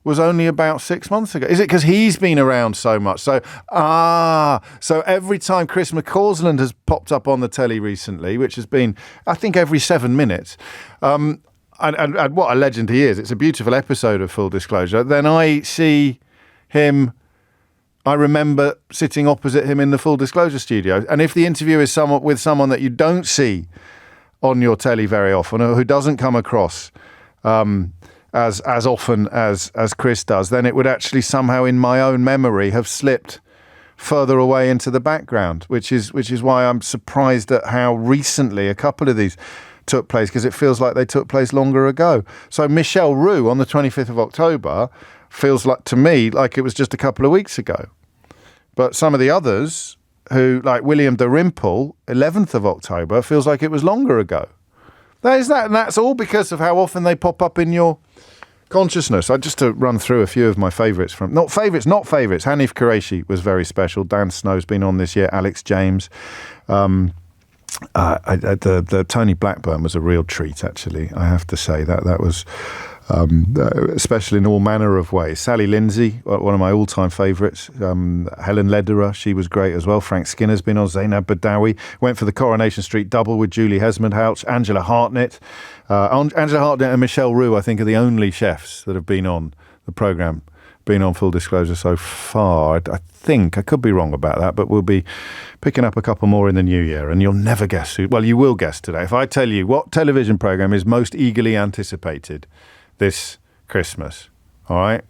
was only about 6 months ago? Is it because he's been around so much? So every time Chris McCausland has popped up on the telly recently, which has been, I think, every 7 minutes, and what a legend he is. It's a beautiful episode of Full Disclosure. Then I see him, I remember sitting opposite him in the Full Disclosure studio. And if the interview is with someone that you don't see on your telly very often, or who doesn't come across as often as Chris does, then it would actually somehow in my own memory have slipped further away into the background, which is why I'm surprised at how recently a couple of these took place, because it feels like they took place longer ago. So Michelle Roux on the 25th of October feels like, to me, like it was just a couple of weeks ago. But some of the others, who, like William Dalrymple, 11th of October, feels like it was longer ago. And that's all because of how often they pop up in your consciousness. Just to run through a few of my favourites not favourites. Hanif Qureshi was very special. Dan Snow's been on this year. Alex James. The Tony Blackburn was a real treat, actually. I have to say that was special in all manner of ways. Sally Lindsay, one of my all-time favourites. Helen Lederer, she was great as well. Frank Skinner's been on. Zainab Badawi went for the Coronation Street double with Julie Hesmond-Houch. Angela Hartnett and Michelle Roux, I think, are the only chefs that have been on the programme, been on Full Disclosure so far. I think, I could be wrong about that, but we'll be picking up a couple more in the new year, and you'll never guess who. Well, you will guess today. If I tell you what television programme is most eagerly anticipated this Christmas, all right?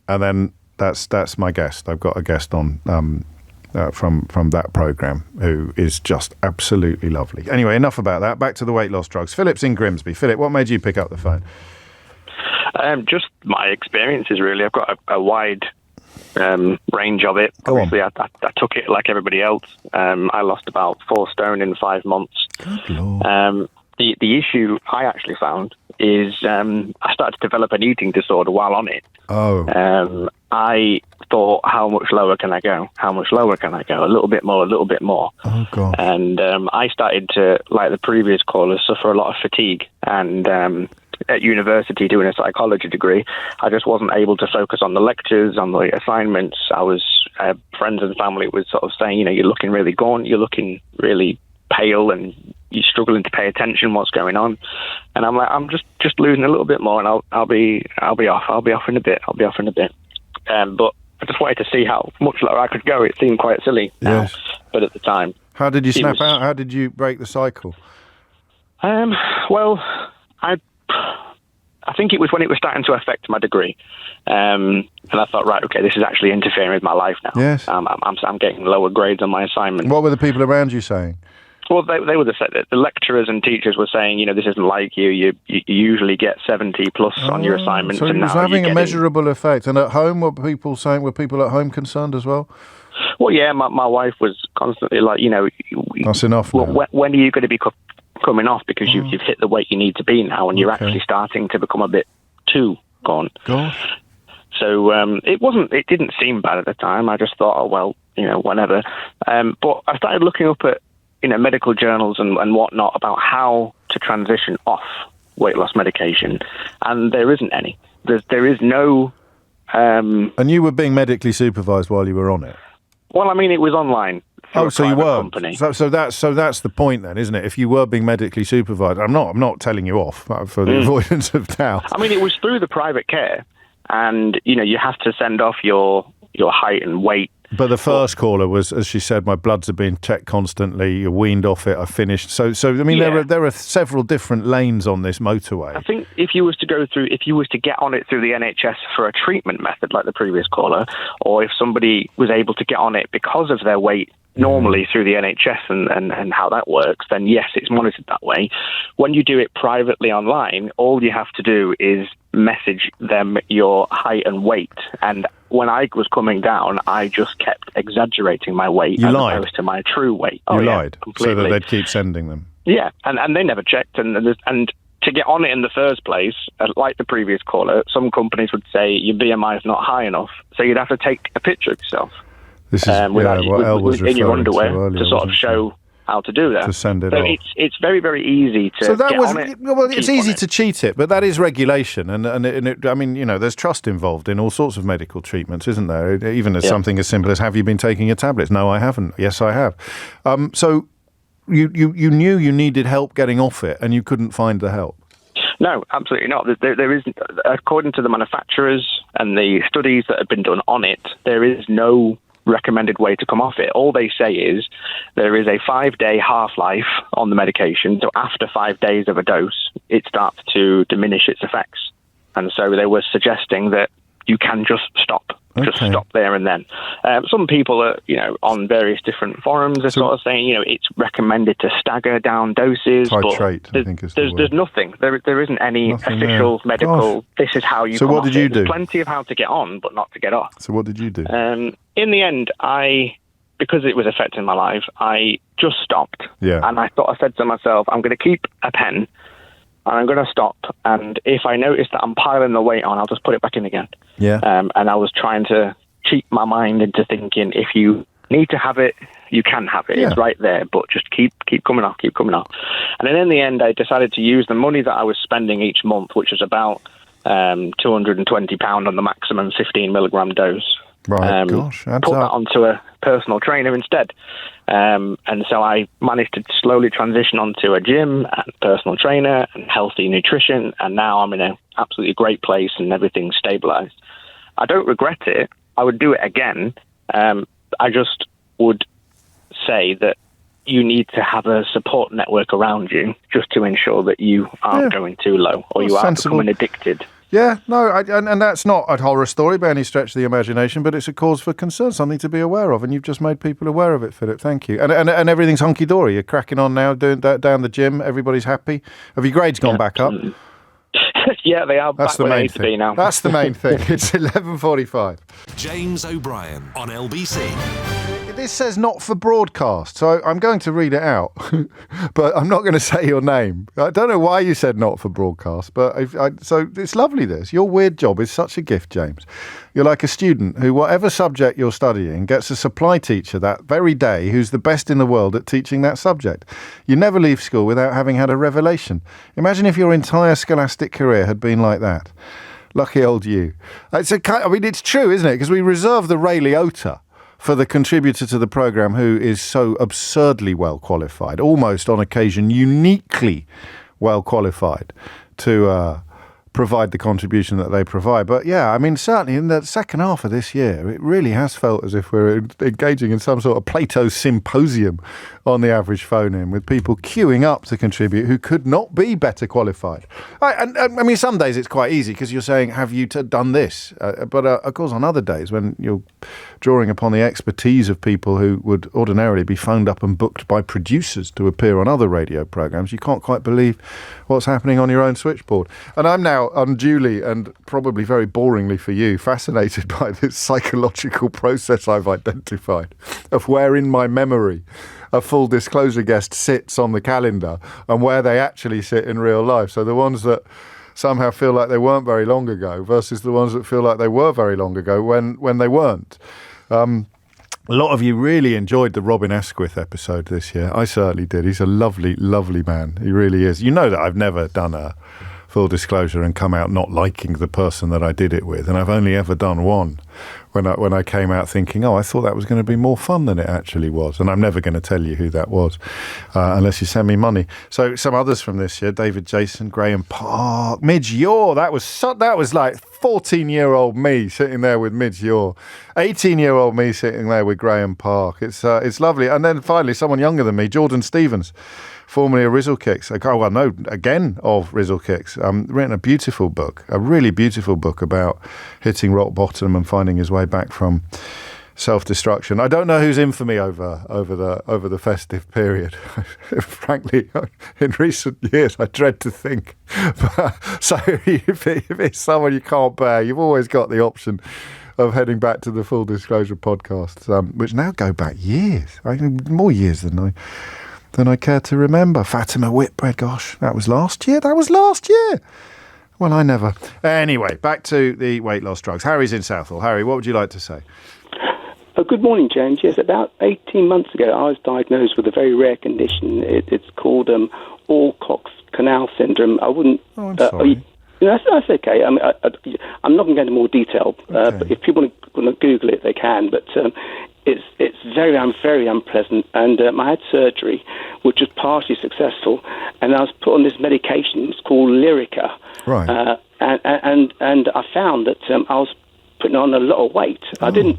And then that's my guest. I've got a guest on from that programme who is just absolutely lovely. Anyway, enough about that. Back to the weight loss drugs. Philip's in Grimsby. Philip, what made you pick up the phone? Just my experiences, really. I've got a wide range of it. Obviously, I took it like everybody else. I lost about 4 stone in 5 months. Good Lord. The issue I actually found is I started to develop an eating disorder while on it. Oh. I thought, how much lower can I go? How much lower can I go? A little bit more, a little bit more. Oh, God. And I started to, like the previous callers, suffer a lot of fatigue. And at university, doing a psychology degree, I just wasn't able to focus on the lectures, on the assignments. I was, friends and family was sort of saying, you're looking really gaunt, you're looking really pale, and you're struggling to pay attention what's going on. And I'm like, I'm just losing a little bit more, and I'll be off in a bit. But I just wanted to see how much lower I could go. It seemed quite silly now, yes. But at the time, how did you snap out? How did you break the cycle? Well, I think it was when it was starting to affect my degree, and I thought, right, okay, this is actually interfering with my life now. Yes. I'm getting lower grades on my assignment. What were the people around you saying? Well, they were the lecturers and teachers were saying, this isn't like you. You usually get 70 plus on your assignments. So it was having a measurable effect. And at home, what were people saying? Were people at home concerned as well? Well, yeah, my wife was constantly like, that's enough. When are you going to be coming off? Because you've hit the weight you need to be now, and you're actually starting to become a bit too gone. Gosh. So it didn't seem bad at the time. I just thought, oh, well, whatever. But I started looking up at, medical journals and whatnot about how to transition off weight loss medication, and there isn't any. There is no. And you were being medically supervised while you were on it? Well, I mean, it was online. Oh, so you were. Company. So that's the point then, isn't it? If you were being medically supervised, I'm not telling you off for the avoidance of doubt. I mean, it was through the private care, and you have to send off your height and weight. But the first caller was, as she said, my bloods are being checked constantly. You're weaned off it. I finished. So I mean, there are several different lanes on this motorway. I think if you was to get on it through the NHS for a treatment method, like the previous caller, or if somebody was able to get on it because of their weight normally through the NHS and how that works, then yes, it's monitored that way. When you do it privately online, all you have to do is message them your height and weight. And when I was coming down, I just kept exaggerating my weight opposed to my true weight. You lied, completely. So that they'd keep sending them. Yeah, and they never checked. And to get on it in the first place, like the previous caller, some companies would say your BMI is not high enough, so you'd have to take a picture of yourself. This is what Elle was in your referring to underwear earlier, to sort of show how to do that. To send it so off. It's very, very easy to get on it. Well, it's easy to cheat it, but that is regulation. And I mean, you know, there's trust involved in all sorts of medical treatments, isn't there? Even as something as simple as, have you been taking your tablets? No, I haven't. Yes, I have. So you knew you needed help getting off it and you couldn't find the help? No, absolutely not. There isn't, according to the manufacturers and the studies that have been done on it, there is no recommended way to come off it. All they say is there is a 5-day half-life on the medication, so after 5 days of a dose, it starts to diminish its effects. And so they were suggesting that you can just stop. Just stop there and then. Some people are, you know, on various different forums are sort of saying, you know, it's recommended to stagger down doses. Titrate, but I think is the word. There's nothing. There isn't any official medical, this is how you So come what off did you it. do? There's plenty of how to get on, but not to get off. So what did you do? In the end, because it was affecting my life, I just stopped. Yeah. And I said to myself, I'm going to keep a pen and I'm going to stop. And if I notice that I'm piling the weight on, I'll just put it back in again. Yeah. And I was trying to cheat my mind into thinking, if you need to have it, you can have it. Yeah. It's right there, but just keep coming off. And then in the end, I decided to use the money that I was spending each month, which was about £220 on the maximum 15 milligram dose. Right, gosh. Put that onto a personal trainer instead. And so I managed to slowly transition onto a gym and personal trainer and healthy nutrition. And now I'm in an absolutely great place and everything's stabilized. I don't regret it. I would do it again. I just would say that you need to have a support network around you just to ensure that you aren't going too low or you aren't becoming addicted. Yeah, no, and that's not a horror story by any stretch of the imagination, but it's a cause for concern, something to be aware of, and you've just made people aware of it, Philip. Thank you. And everything's hunky-dory. You're cracking on now, doing that down the gym. Everybody's happy. Have your grades gone back up? Yeah, they are. That's back where they need to be now. That's the main thing. It's 11:45. James O'Brien on LBC. This says not for broadcast, so I'm going to read it out, but I'm not going to say your name. I don't know why you said not for broadcast, but so it's lovely this. Your weird job is such a gift, James. You're like a student who, whatever subject you're studying, gets a supply teacher that very day who's the best in the world at teaching that subject. You never leave school without having had a revelation. Imagine if your entire scholastic career had been like that. Lucky old you. It's true, isn't it? Because we reserve the Ray Liotta for the contributor to the programme who is so absurdly well qualified, almost on occasion uniquely well qualified to provide the contribution that they provide. But yeah, I mean, certainly in the second half of this year, it really has felt as if we're engaging in some sort of Plato symposium on the average phone-in, with people queuing up to contribute who could not be better qualified. I mean, some days it's quite easy because you're saying, have you done this? But of course, on other days when you're drawing upon the expertise of people who would ordinarily be phoned up and booked by producers to appear on other radio programmes, you can't quite believe what's happening on your own switchboard. And I'm now unduly and probably very boringly for you fascinated by this psychological process I've identified of where in my memory a full disclosure guest sits on the calendar and where they actually sit in real life. So the ones that somehow feel like they weren't very long ago versus the ones that feel like they were very long ago when they weren't. A lot of you really enjoyed the Robin Esquith episode this year. I certainly did. He's a lovely, lovely man. He really is. You know that I've never done a full disclosure and come out not liking the person that I did it with, and I've only ever done one when I came out thinking, I thought that was going to be more fun than it actually was, and I'm never going to tell you who that was unless you send me money. So some others from this year: David Jason, Graham Park, Midge Ure. That was like 14-year-old me sitting there with Midge Ure, 18-year-old me sitting there with Graham Park. It's lovely. And then finally, someone younger than me, Jordan Stevens, formerly of Rizzle Kicks. Again of Rizzle Kicks. Written a beautiful book, a really beautiful book about hitting rock bottom and finding his way back from self-destruction. I don't know whose infamy over the festive period. Frankly, in recent years, I dread to think. So if it's someone you can't bear, you've always got the option of heading back to the Full Disclosure podcasts, which now go back years. More years than I care to remember. Fatima Whitbread, gosh, that was last year. Well, I never. Anyway, back to the weight loss drugs. Harry's in Southall. Harry, what would you like to say? Good morning, James. Yes, about 18 months ago, I was diagnosed with a very rare condition. It's called Alcock's Canal Syndrome. I wouldn't... Oh, I'm sorry. That's okay. I'm not going to go into more detail, but if people want to Google it, they can. But it's very unpleasant, and I had surgery, which was partially successful, and I was put on this medication. It's called Lyrica, right? And I found that I was putting on a lot of weight. I didn't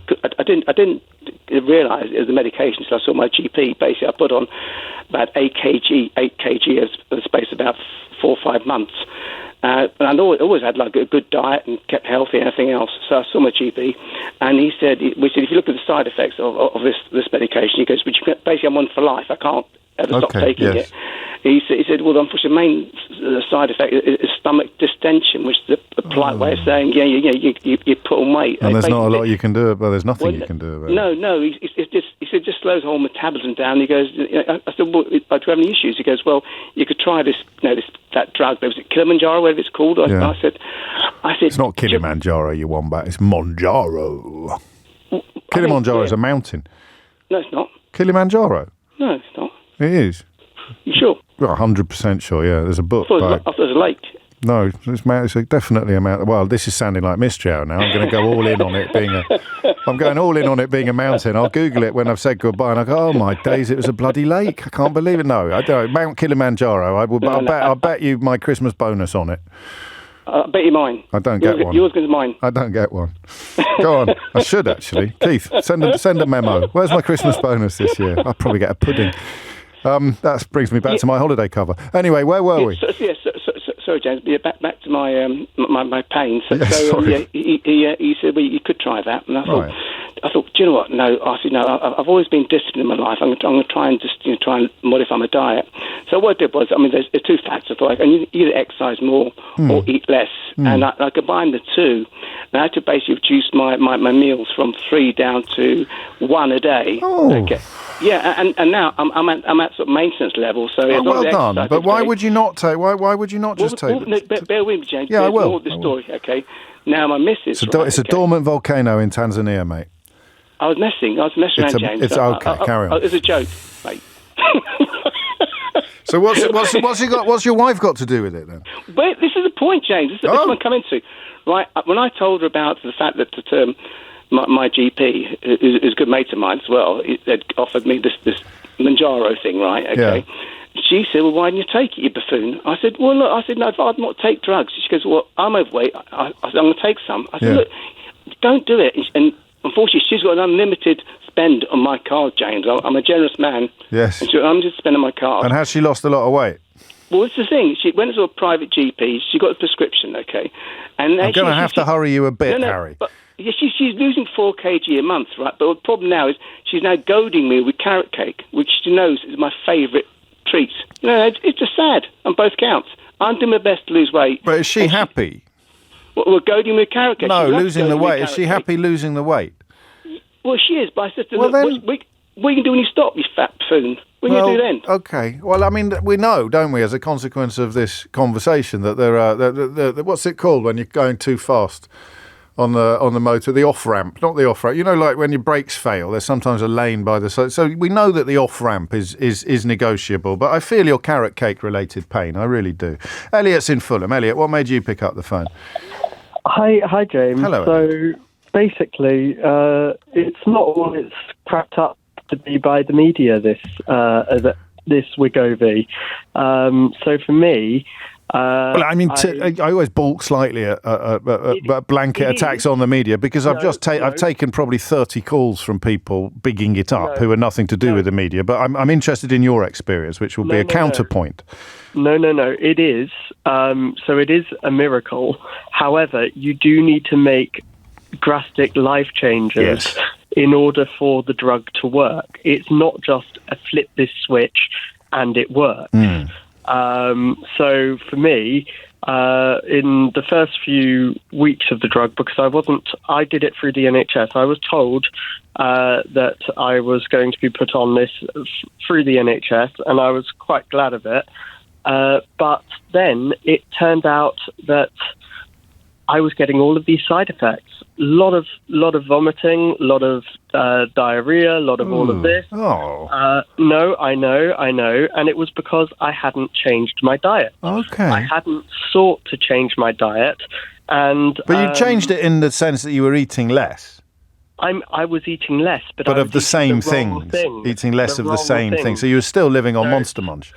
realise it was the medication, so I saw my GP. Basically, I put on about 8 kg as the space of about 4 or 5 months. And I always had like a good diet and kept healthy and everything else. So I saw my GP, and we said, if you look at the side effects of this medication, he goes, basically I'm on for life. I can't ever stop taking it. He said, well, unfortunately, the main side effect is stomach distension, which is a polite way of saying, you put on weight. And there's not a lot you can do about it. There's nothing you can do about it. No. He said, just slows the whole metabolism down. He goes, I said, well, do you have any issues? He goes, well, you could try this, that drug. Was it Kilimanjaro, whatever it's called? I said, it's not Kilimanjaro, you wombat. It's Monjaro. Kilimanjaro is a mountain. No, it's not. Kilimanjaro? No, it's not. It is. You sure? Well, 100% sure, yeah. There's a book. I thought it was a lake. No, it's definitely a mountain. Well, this is sounding like mystery hour now. I'm going to go all in on it being I'm going all in on it being a mountain. I'll Google it when I've said goodbye, and I go, oh my days, it was a bloody lake. I can't believe it. No, I don't. Mount Kilimanjaro. I'll bet you my Christmas bonus on it. I bet you mine. I don't get one. Yours goes mine. I don't get one. Go on. I should actually. Keith, send a memo. Where's my Christmas bonus this year? I'll probably get a pudding. That brings me back to my holiday cover. Anyway, where were we? Sorry, James. Back to my my pain. He said, well, you could try that, and I thought, do you know what? No, I said no. I've always been disciplined in my life. I'm going to try and just try and modify my diet. So what I did was, there's two factors. I thought, you either exercise more or eat less, and I combined the two. And I had to basically reduce my meals from 3 down to 1 a day. Oh. Okay. Yeah, and now I'm at sort of maintenance level. So well done. But why would you not take? Why would you not just take? Bear with me, James. Yeah, I will. More the story. Okay. Now my missus. It's a dormant volcano in Tanzania, mate. I was messing around, James. It's okay. Carry on. It's a joke, mate. So what's your wife got to do with it then? But this is the point, James. This is what I'm coming to. Right. When I told her about the fact that my GP, who's a good mate of mine as well, had offered me this Manjaro thing, right? Okay. Yeah. She said, well, why didn't you take it, you buffoon? I said, well, look, no, I'd rather not take drugs. She goes, well, I'm overweight. I said, I'm going to take some. I said, look, don't do it. And unfortunately, she's got an unlimited spend on my card, James. I'm a generous man. Yes. And I'm just spending my card. And has she lost a lot of weight? Well, it's the thing. She went to a private GP. She got a prescription, okay? And I'm going to have to hurry you a bit, Harry. But she's losing 4 kg a month, right? But the problem now is she's now goading me with carrot cake, which she knows is my favourite treat. It's just sad on both counts. I'm doing my best to lose weight. But is she happy? We're goading with carrot cake. No, losing the weight. Is she happy losing the weight? Well, she is, but I said to her, what are you going to do when you stop, you fat buffoon? What are you going to do then? Okay. Well, we know, don't we, as a consequence of this conversation, that there are... what's it called when you're going too fast on the motor? The off-ramp, not the off-ramp. Like when your brakes fail, there's sometimes a lane by the side. So we know that the off-ramp is negotiable, but I feel your carrot cake-related pain. I really do. Elliot's in Fulham. Elliot, what made you pick up the phone? Hi, James. Hello, Elliot. So basically, it's not all it's cracked up to be by the media, this Wegovy. So for me... I always balk slightly at blanket attacks on the media because I've taken probably 30 calls from people bigging it up who are nothing to do with the media. But I'm interested in your experience, which will be a counterpoint. No. It is. So it is a miracle. However, you do need to make drastic life changes in order for the drug to work. It's not just a flip this switch and it works. So for me, in the first few weeks of the drug, because I did it through the NHS, I was told that I was going to be put on this through the NHS, and I was quite glad of it. But then it turned out that I was getting all of these side effects. Lot of vomiting, a lot of diarrhea, a lot of all of this. No, I know. And it was because I hadn't changed my diet. Okay. I hadn't sought to change my diet. But you changed it in the sense that you were eating less. I was eating less, but I was of the same things. Eating less of the same thing. So you were still living on Monster Munch.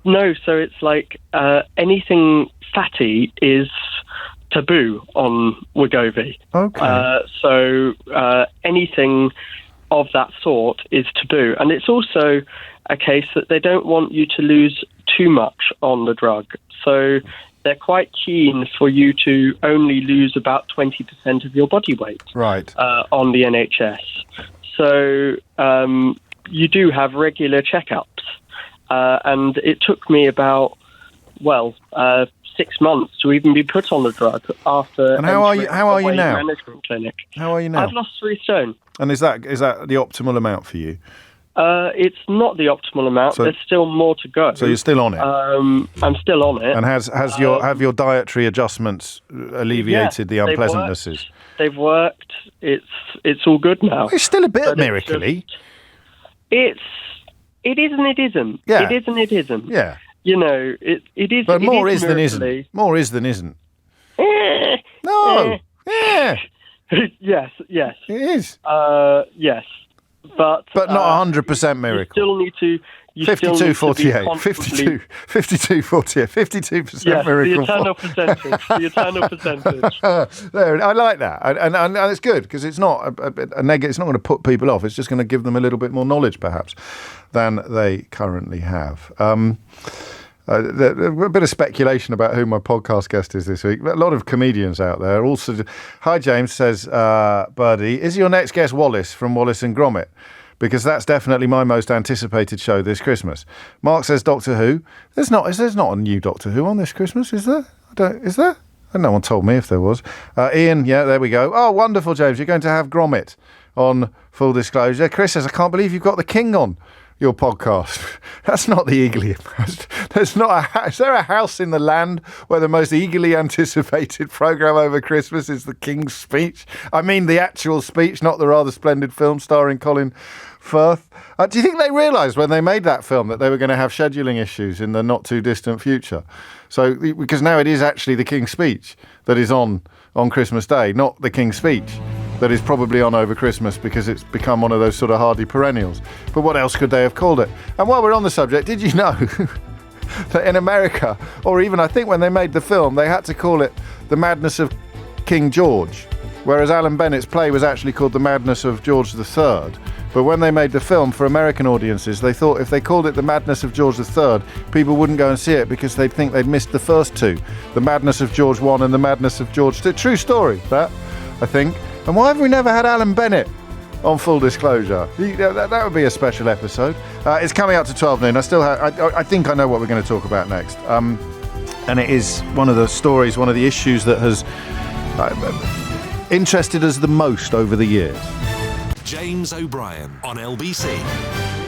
No, so it's like anything fatty is taboo on Wegovy. Okay. So anything of that sort is taboo. And it's also a case that they don't want you to lose too much on the drug. So they're quite keen for you to only lose about 20% of your body weight. Right. On the NHS. So you do have regular checkups. And it took me about, 6 months to even be put on the drug after. And how are you now? Management clinic. How are you now? I've lost 3 stone. And is that the optimal amount for you? It's not the optimal amount. So, there's still more to go. So you're still on it. I'm still on it. And have your dietary adjustments alleviated the unpleasantnesses? They've worked. It's all good now. It's still a bit miracle-y. It is and it isn't. Yeah. It is and it isn't. Yeah. You know, it is. But more is than isn't. More is than isn't. No. Yeah. Yes. It is. Yes. But not 100% miracle. You still need to. 52-48, 52% miracle. The eternal percentage. There, I like that, and it's good because it's not a negative. It's not going to put people off. It's just going to give them a little bit more knowledge, perhaps, than they currently have. A bit of speculation about who my podcast guest is this week. A lot of comedians out there. Also, hi James, says Birdie. Is your next guest Wallace from Wallace and Gromit? Because that's definitely my most anticipated show this Christmas. Mark says Doctor Who. There's not a new Doctor Who on this Christmas, is there? Is there? No one told me if there was. Ian, yeah, there we go. Oh, wonderful, James. You're going to have Gromit on Full Disclosure. Chris says, I can't believe you've got the King on your podcast. That's not the eagerly. Is there a house in the land where the most eagerly anticipated programme over Christmas is the King's speech? I mean the actual speech, not the rather splendid film starring Colin Firth. Do you think they realised when they made that film that they were going to have scheduling issues in the not too distant future? So because now it is actually the King's speech that is on Christmas Day, not the King's speech that is probably on over Christmas because it's become one of those sort of hardy perennials. But what else could they have called it? And while we're on the subject, did you know that in America, or even I think when they made the film, they had to call it The Madness of King George, whereas Alan Bennett's play was actually called The Madness of George III. But when they made the film for American audiences, they thought if they called it The Madness of George III, people wouldn't go and see it because they'd think they'd missed the first two, The Madness of George I and The Madness of George II. True story, that, I think. And why have we never had Alan Bennett on Full Disclosure? That would be a special episode. It's coming up to 12 noon. I think I know what we're going to talk about next. And it is one of the stories, one of the issues that has interested us the most over the years. James O'Brien on LBC.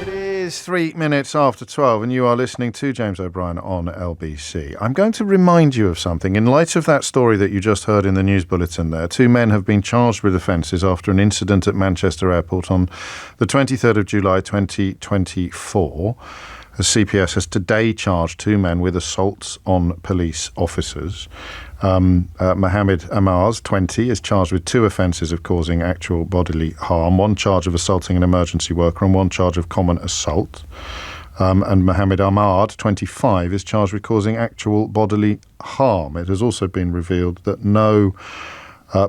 It is 3 minutes after 12 and you are listening to James O'Brien on LBC. I'm going to remind you of something. In light of that story that you just heard in the news bulletin there, 2 men have been charged with offences after an incident at Manchester Airport on the 23rd of July 2024. The CPS has today charged 2 men with assaults on police officers. Mohammed Amars, 20, is charged with 2 offences of causing actual bodily harm, 1 charge of assaulting an emergency worker and 1 charge of common assault. And Mohammed Ahmad, 25, is charged with causing actual bodily harm. It has also been revealed that no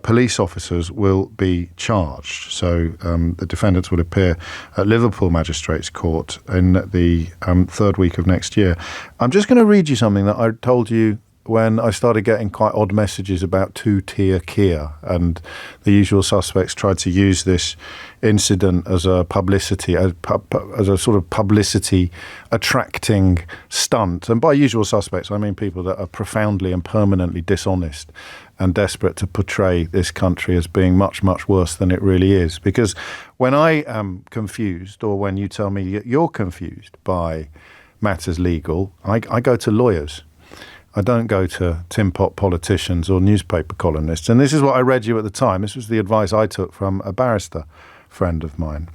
police officers will be charged. So the defendants will appear at Liverpool Magistrates Court in the 3rd week of next year. I'm just going to read you something that I told you when I started getting quite odd messages about two-tier Kia, and the usual suspects tried to use this incident as a publicity, as a sort of publicity attracting stunt. And by usual suspects, I mean people that are profoundly and permanently dishonest and desperate to portray this country as being much, much worse than it really is. Because when I am confused, or when you tell me you're confused by matters legal, I go to lawyers. I don't go to tin pot politicians or newspaper columnists. And this is what I read you at the time. This was the advice I took from a barrister friend of mine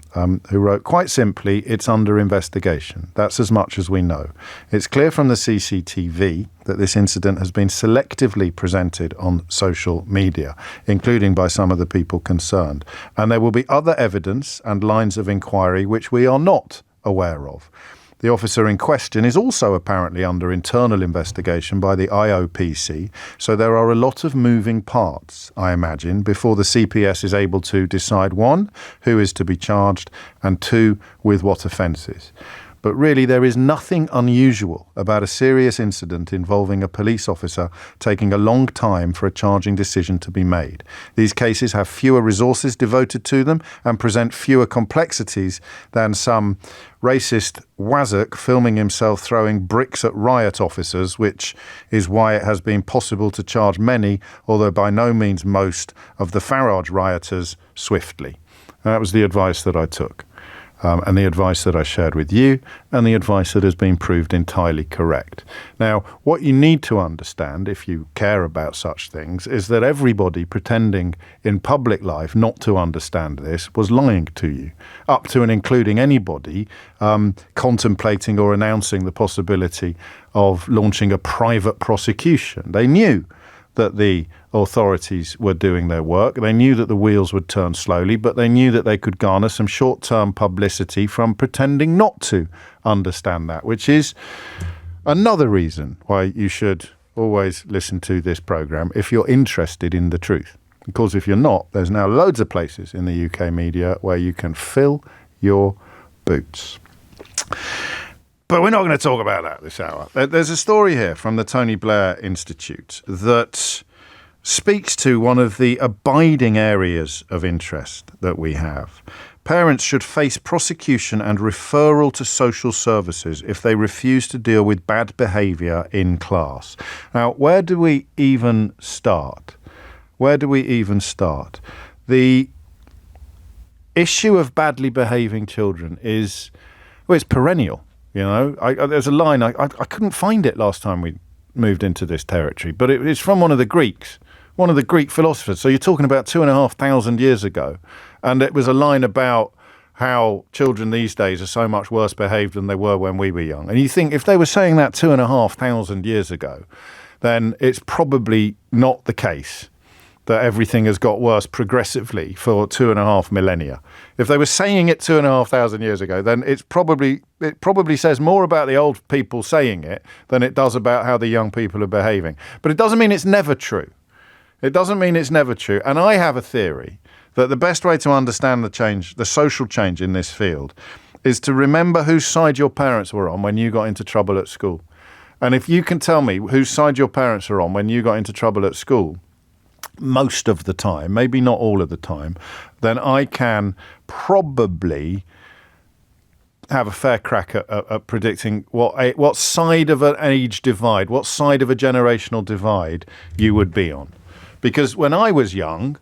who wrote, quite simply, it's under investigation. That's as much as we know. It's clear from the CCTV that this incident has been selectively presented on social media, including by some of the people concerned. And there will be other evidence and lines of inquiry which we are not aware of. The officer in question is also apparently under internal investigation by the IOPC, so there are a lot of moving parts, I imagine, before the CPS is able to decide, 1, who is to be charged, and 2, with what offences. But really, there is nothing unusual about a serious incident involving a police officer taking a long time for a charging decision to be made. These cases have fewer resources devoted to them and present fewer complexities than some racist wazzock filming himself throwing bricks at riot officers, which is why it has been possible to charge many, although by no means most, of the Farage rioters swiftly. That was the advice that I took. And the advice that I shared with you, and the advice that has been proved entirely correct. Now, what you need to understand, if you care about such things, is that everybody pretending in public life not to understand this was lying to you, up to and including anybody contemplating or announcing the possibility of launching a private prosecution. They knew that the authorities were doing their work. They knew that the wheels would turn slowly, but they knew that they could garner some short-term publicity from pretending not to understand that, which is another reason why you should always listen to this programme if you're interested in the truth. Because if you're not, there's now loads of places in the UK media where you can fill your boots. But we're not going to talk about that this hour. There's a story here from the Tony Blair Institute that speaks to one of the abiding areas of interest that we have. Parents should face prosecution and referral to social services if they refuse to deal with bad behaviour in class. Now, where do we even start? The issue of badly behaving children is, well, it's perennial. You know, there's a line, I couldn't find it last time we moved into this territory, but it's from one of the Greek philosophers. So you're talking about 2,500 years ago. And it was a line about how children these days are so much worse behaved than they were when we were young. And you think if they were saying that 2,500 years ago, then it's probably not the case that everything has got worse progressively for 2.5 millennia. If they were saying it 2,500 years ago, then it probably says more about the old people saying it than it does about how the young people are behaving. But it doesn't mean it's never true. And I have a theory that the best way to understand the social change in this field, is to remember whose side your parents were on when you got into trouble at school. And if you can tell me whose side your parents were on when you got into trouble at school, most of the time, maybe not all of the time, then I can probably have a fair crack at predicting what side of an age divide, what side of a generational divide you would be on. Because when I was young,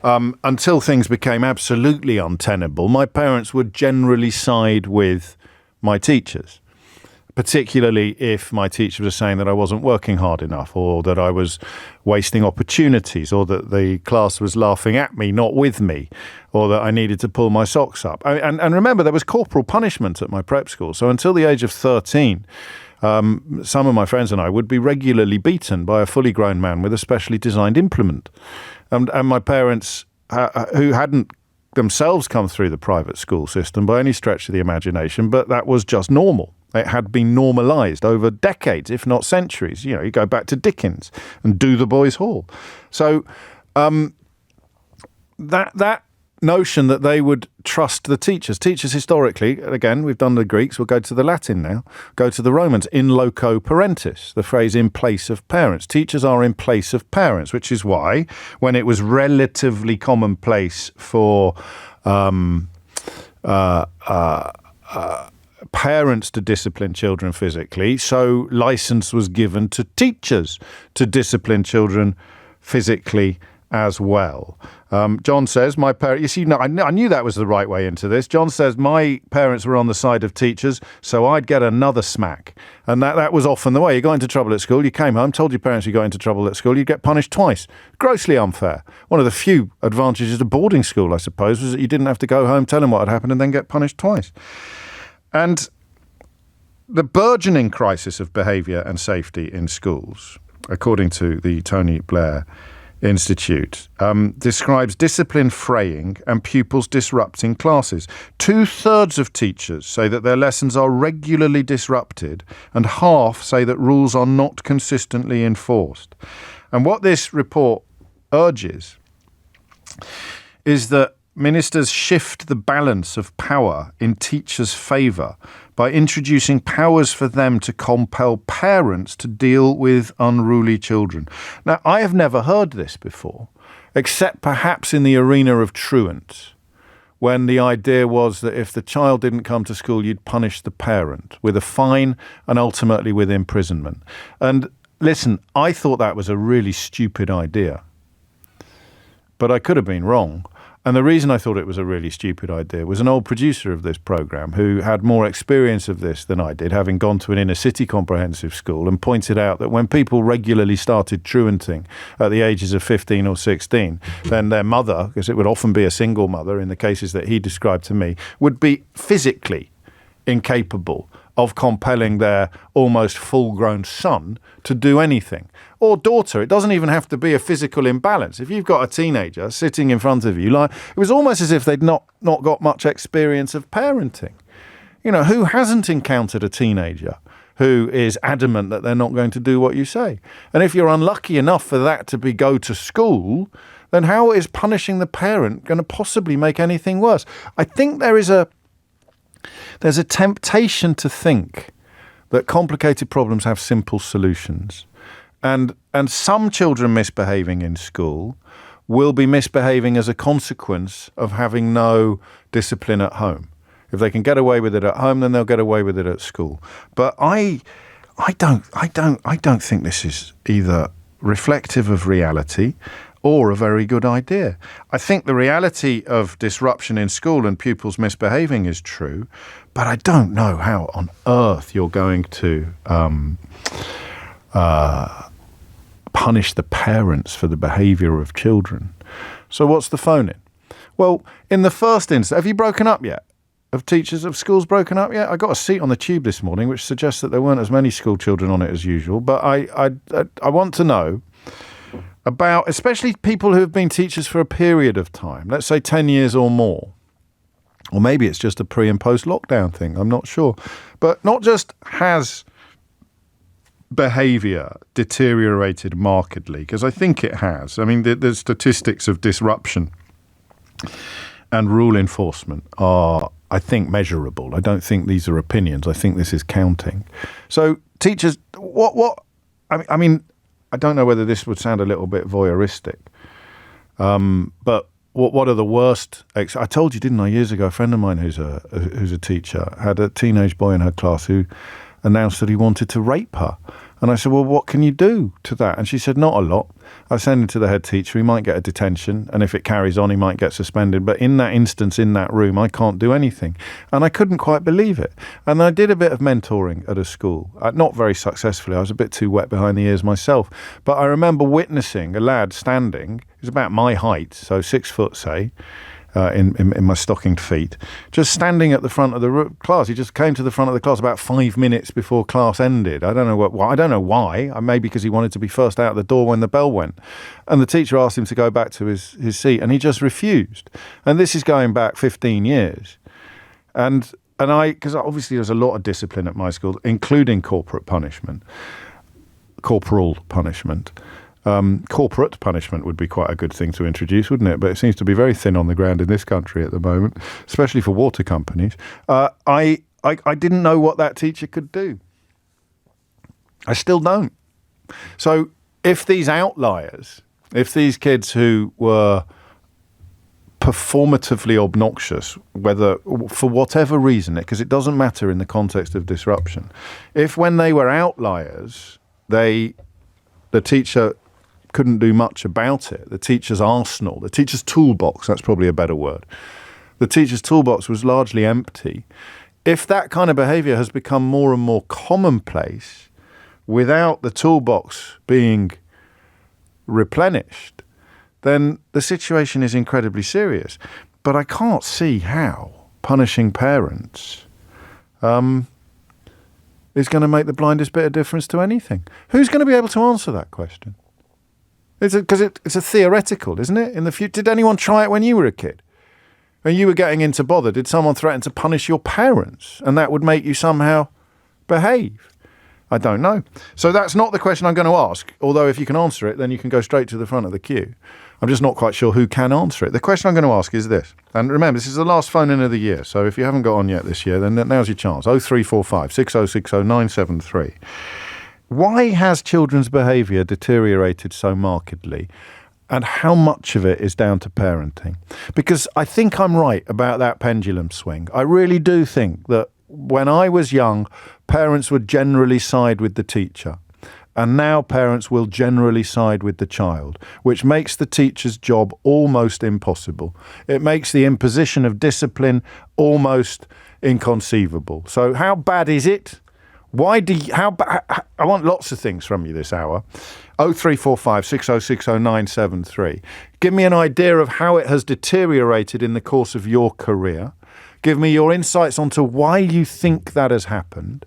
until things became absolutely untenable, my parents would generally side with my teachers. Particularly if my teacher was saying that I wasn't working hard enough, or that I was wasting opportunities, or that the class was laughing at me, not with me, or that I needed to pull my socks up. And remember, there was corporal punishment at my prep school. So until the age of 13, some of my friends and I would be regularly beaten by a fully grown man with a specially designed implement. And my parents, who hadn't themselves come through the private school system by any stretch of the imagination, but that was just normal. It had been normalised over decades, if not centuries. You know, you go back to Dickens and Do the Boys Hall. So that notion that they would trust the teachers historically, again, we've done the Greeks, we'll go to the Latin now, go to the Romans, in loco parentis, the phrase in place of parents. Teachers are in place of parents, which is why when it was relatively commonplace for parents to discipline children physically, so license was given to teachers to discipline children physically as well. John says, my parents, you see, no, I knew that was the right way into this. John says, my parents were on the side of teachers, so I'd get another smack. And that was often the way. You got into trouble at school, you came home, told your parents you got into trouble at school, you'd get punished twice. Grossly unfair. One of the few advantages of boarding school, I suppose, was that you didn't have to go home, tell them what had happened, and then get punished twice. And the burgeoning crisis of behaviour and safety in schools, according to the Tony Blair Institute, describes discipline fraying and pupils disrupting classes. 2/3 of teachers say that their lessons are regularly disrupted, and half say that rules are not consistently enforced. And what this report urges is that ministers shift the balance of power in teachers' favour by introducing powers for them to compel parents to deal with unruly children. Now, I have never heard this before, except perhaps in the arena of truants, when the idea was that if the child didn't come to school, you'd punish the parent with a fine and ultimately with imprisonment. And listen, I thought that was a really stupid idea, but I could have been wrong. And the reason I thought it was a really stupid idea was an old producer of this programme who had more experience of this than I did, having gone to an inner city comprehensive school, and pointed out that when people regularly started truanting at the ages of 15 or 16, then their mother, because it would often be a single mother in the cases that he described to me, would be physically incapable of compelling their almost full-grown son to do anything. Or daughter. It doesn't even have to be a physical imbalance. If you've got a teenager sitting in front of you, like, it was almost as if they'd not got much experience of parenting. You know, who hasn't encountered a teenager who is adamant that they're not going to do what you say? And if you're unlucky enough for that to be go to school, then how is punishing the parent going to possibly make anything worse? I think there's a temptation to think that complicated problems have simple solutions. And some children misbehaving in school will be misbehaving as a consequence of having no discipline at home. If they can get away with it at home, then they'll get away with it at school. But I don't think this is either reflective of reality or a very good idea. I think the reality of disruption in school and pupils misbehaving is true, but I don't know how on earth you're going to punish the parents for the behaviour of children. So what's the phone in? Well, in the first instance, have you broken up yet? Have teachers of schools broken up yet? I got a seat on the tube this morning, which suggests that there weren't as many school children on it as usual. But I want to know about, especially people who have been teachers for a period of time, let's say 10 years or more. Or maybe it's just a pre and post lockdown thing. I'm not sure. But not just has behaviour deteriorated markedly, because I think it has. I mean, the statistics of disruption and rule enforcement are, I think, measurable. I don't think these are opinions. I think this is counting. So teachers, I mean, I don't know whether this would sound a little bit voyeuristic, but what are the worst? I told you, didn't I, years ago, a friend of mine who's a teacher had a teenage boy in her class who announced that he wanted to rape her. And I said, well, what can you do to that? And she said, not a lot. I send him to the head teacher. He might get a detention. And if it carries on, he might get suspended. But in that instance, in that room, I can't do anything. And I couldn't quite believe it. And I did a bit of mentoring at a school. Not very successfully. I was a bit too wet behind the ears myself. But I remember witnessing a lad standing. He was about my height, so 6 foot, say, in my stockinged feet, just standing at the front of the class. He just came to the front of the class about 5 minutes before class ended. I don't know why. Maybe because he wanted to be first out the door when the bell went. And the teacher asked him to go back to his seat, and he just refused. And this is going back 15 years. And because obviously there's a lot of discipline at my school, including corporal punishment. Corporate punishment would be quite a good thing to introduce, wouldn't it? But it seems to be very thin on the ground in this country at the moment, especially for water companies. I didn't know what that teacher could do. I still don't. So if these outliers, if these kids who were performatively obnoxious, whether for whatever reason, because it doesn't matter in the context of disruption, if when they were outliers, the teacher couldn't do much about it. The teacher's arsenal, the teacher's toolbox, that's probably a better word. The teacher's toolbox was largely empty. If that kind of behaviour has become more and more commonplace without the toolbox being replenished, then the situation is incredibly serious. But I can't see how punishing parents is going to make the blindest bit of difference to anything. Who's going to be able to answer that question? Because it's a theoretical, isn't it? In the future, did anyone try it when you were a kid? When you were getting into bother, did someone threaten to punish your parents and that would make you somehow behave? I don't know. So that's not the question I'm going to ask, although if you can answer it, then you can go straight to the front of the queue. I'm just not quite sure who can answer it. The question I'm going to ask is this, and remember, this is the last phone-in of the year, so if you haven't got on yet this year, then now's your chance. 0345 6060 973. Why has children's behaviour deteriorated so markedly, and how much of it is down to parenting? Because I think I'm right about that pendulum swing. I really do think that when I was young, parents would generally side with the teacher. And now parents will generally side with the child, which makes the teacher's job almost impossible. It makes the imposition of discipline almost inconceivable. So how bad is it? I want lots of things from you this hour. 0345 6060 973. Give me an idea of how it has deteriorated in the course of your career. Give me your insights onto why you think that has happened.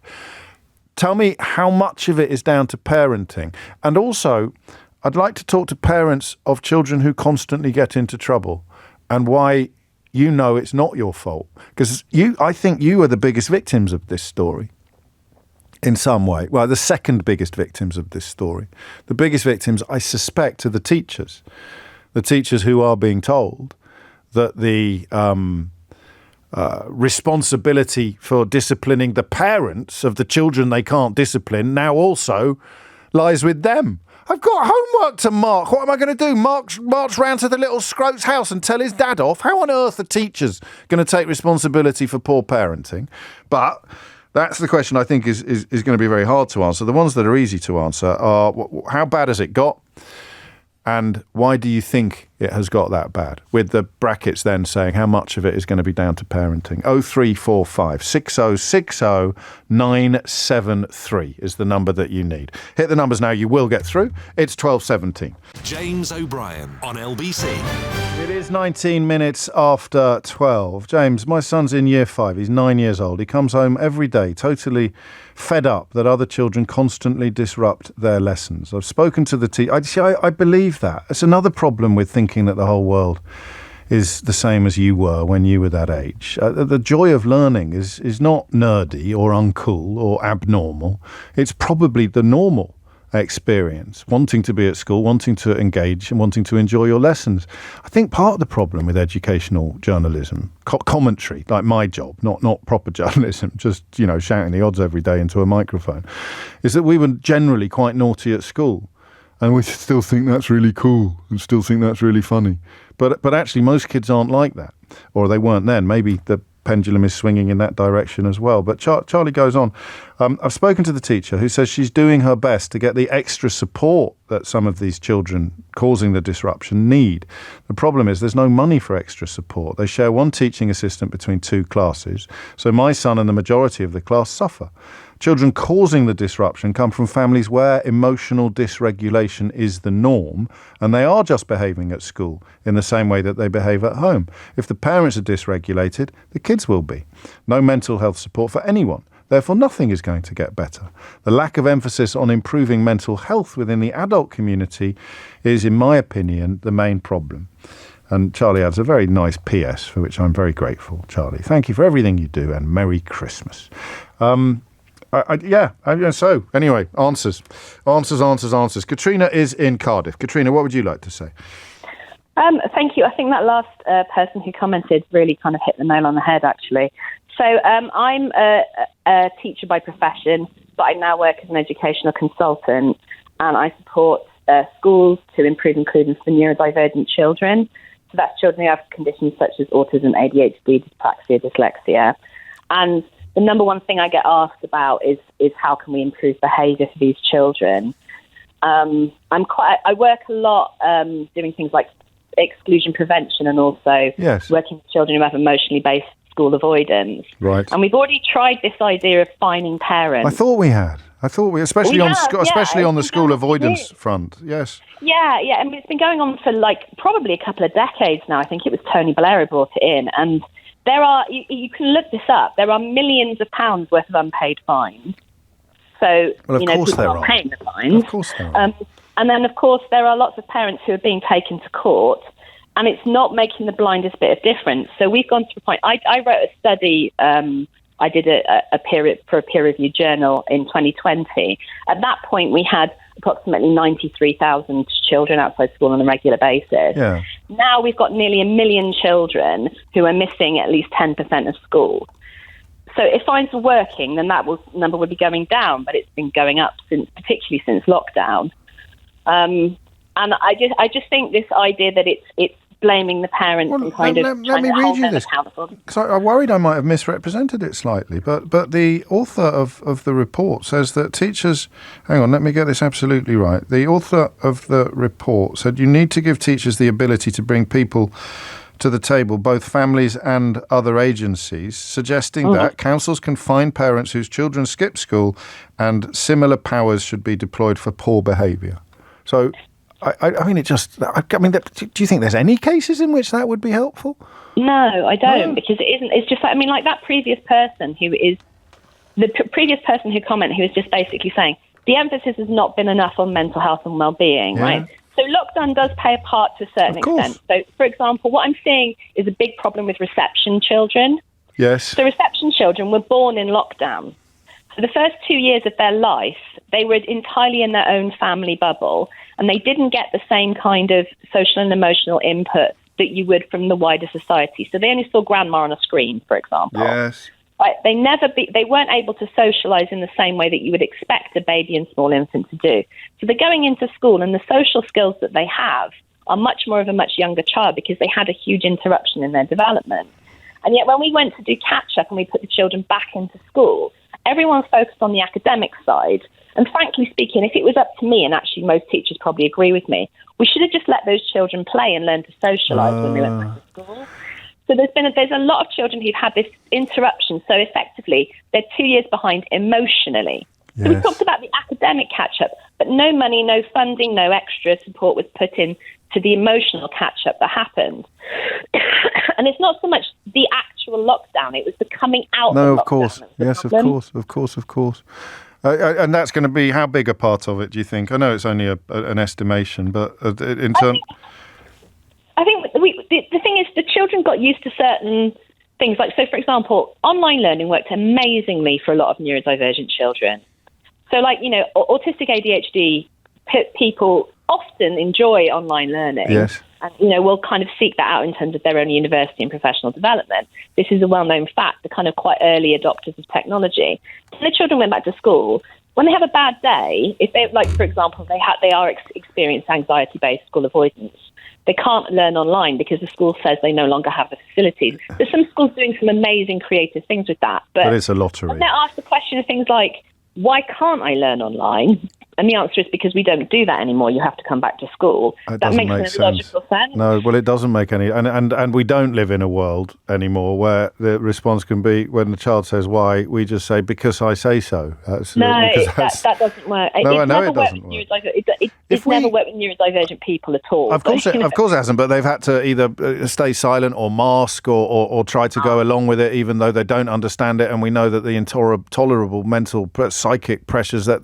Tell me how much of it is down to parenting. And also, I'd like to talk to parents of children who constantly get into trouble and why you know it's not your fault. Because I think you are the biggest victims of this story in some way. Well, the second biggest victims of this story. The biggest victims, I suspect, are the teachers who are being told that the responsibility for disciplining the parents of the children they can't discipline now also lies with them. I've got homework to mark. What am I going to do? March round to the little scrote's house and tell his dad off? How on earth are teachers going to take responsibility for poor parenting? But that's the question I think is going to be very hard to answer. The ones that are easy to answer are, how bad has it got? And why do you think it has got that bad? With the brackets then saying how much of it is going to be down to parenting. 0345 6060 973 is the number that you need. Hit the numbers now, you will get through. It's 12:17. James O'Brien on LBC. It is 19 minutes after 12. James, my son's in year 5. He's 9 years old. He comes home every day totally fed up that other children constantly disrupt their lessons. I've spoken to the teacher. I believe that. It's another problem with thinking that the whole world is the same as you were when you were that age. The joy of learning is not nerdy or uncool or abnormal. It's probably the normal experience, wanting to be at school, wanting to engage and wanting to enjoy your lessons. I think part of the problem with educational journalism, commentary, like my job, not proper journalism, just, shouting the odds every day into a microphone, is that we were generally quite naughty at school. And we still think that's really cool and still think that's really funny. But actually most kids aren't like that. Or they weren't then. Maybe the pendulum is swinging in that direction as well. But Charlie goes on. I've spoken to the teacher who says she's doing her best to get the extra support that some of these children causing the disruption need. The problem is there's no money for extra support. They share one teaching assistant between 2 classes. So my son and the majority of the class suffer. Children causing the disruption come from families where emotional dysregulation is the norm, and they are just behaving at school in the same way that they behave at home. If the parents are dysregulated, the kids will be. No mental health support for anyone. Therefore, nothing is going to get better. The lack of emphasis on improving mental health within the adult community is, in my opinion, the main problem. And Charlie adds a very nice PS, for which I'm very grateful, Charlie. Thank you for everything you do, and Merry Christmas. So anyway, answers. Katrina is in Cardiff. Katrina, what would you like to say? Thank you. I think that last person who commented really kind of hit the nail on the head, actually. So I'm a teacher by profession, but I now work as an educational consultant, and I support schools to improve inclusion for neurodivergent children. So that's children who have conditions such as autism, ADHD, dyspraxia, dyslexia. And the number one thing I get asked about is how can we improve behaviour for these children? I work a lot doing things like exclusion prevention and also working with children who have emotionally based school avoidance. Right. And we've already tried this idea of fining parents. I thought we had. Especially on the school avoidance front. Yes. Yeah. And it's been going on for probably a couple of decades now. I think it was Tony Blair who brought it in. And there are, you can look this up, there are millions of pounds worth of unpaid fines. So, people are paying the fines. Of course there are. And then, of course, there are lots of parents who are being taken to court, and it's not making the blindest bit of difference. So we've gone to the point. I wrote a study. I did a peer-reviewed journal in 2020. At that point, we had approximately 93,000 children outside school on a regular basis. Yeah. Now we've got nearly 1 million children who are missing at least 10% of school. So if fines were working, then number would be going down, but it's been going up particularly since lockdown. And I just think this idea that it's blaming the parents and trying to hold them accountable. Because I worried I might have misrepresented it slightly, but the author of the report says that teachers... Hang on, let me get this absolutely right. The author of the report said you need to give teachers the ability to bring people to the table, both families and other agencies, suggesting that councils can fine parents whose children skip school and similar powers should be deployed for poor behaviour. So, do you think there's any cases in which that would be helpful? No, I don't, because it isn't. It's just that previous person who commented, who was just basically saying the emphasis has not been enough on mental health and well-being, right? So lockdown does play a part to a certain extent. So, for example, what I'm seeing is a big problem with reception children. Yes. So reception children were born in lockdown. For the first 2 years of their life, they were entirely in their own family bubble, and they didn't get the same kind of social and emotional input that you would from the wider society. So they only saw grandma on a screen, for example. Yes. Right? They weren't able to socialise in the same way that you would expect a baby and small infant to do. So they're going into school, and the social skills that they have are much more of a much younger child because they had a huge interruption in their development. And yet when we went to do catch-up and we put the children back into school, everyone focused on the academic side. And frankly speaking, if it was up to me, and actually most teachers probably agree with me, we should have just let those children play and learn to socialise when they went back to school. So there's a lot of children who've had this interruption. So effectively, they're 2 years behind emotionally. So we talked about the academic catch-up, but no money, no funding, no extra support was put in to the emotional catch-up that happened. And it's not so much the actual lockdown, it was the coming out of lockdown. No, of course. Yes, of course. And that's going to be how big a part of it, do you think? I know it's only an estimation, but in terms... I think the thing is the children got used to certain things. Like, so, for example, online learning worked amazingly for a lot of neurodivergent children. So, autistic ADHD people often enjoy online learning. Yes. And, will kind of seek that out in terms of their own university and professional development. This is a well-known fact, the kind of quite early adopters of technology. When the children went back to school, when they have a bad day, if they, for example, they are experiencing anxiety-based school avoidance, they can't learn online because the school says they no longer have the facilities. There's some schools doing some amazing creative things with that. But it's a lottery. When they're asked the question of things like, why can't I learn online? And the answer is because we don't do that anymore. You have to come back to school. That makes no logical sense. No, well, it doesn't make any. And we don't live in a world anymore where the response can be, when the child says why, we just say, because I say so. That doesn't work. No, I know it doesn't work. It's never worked with neurodivergent people at all. Of course it hasn't, but they've had to either stay silent or mask or try to go along with it, even though they don't understand it. And we know that the intolerable mental, psychic pressures that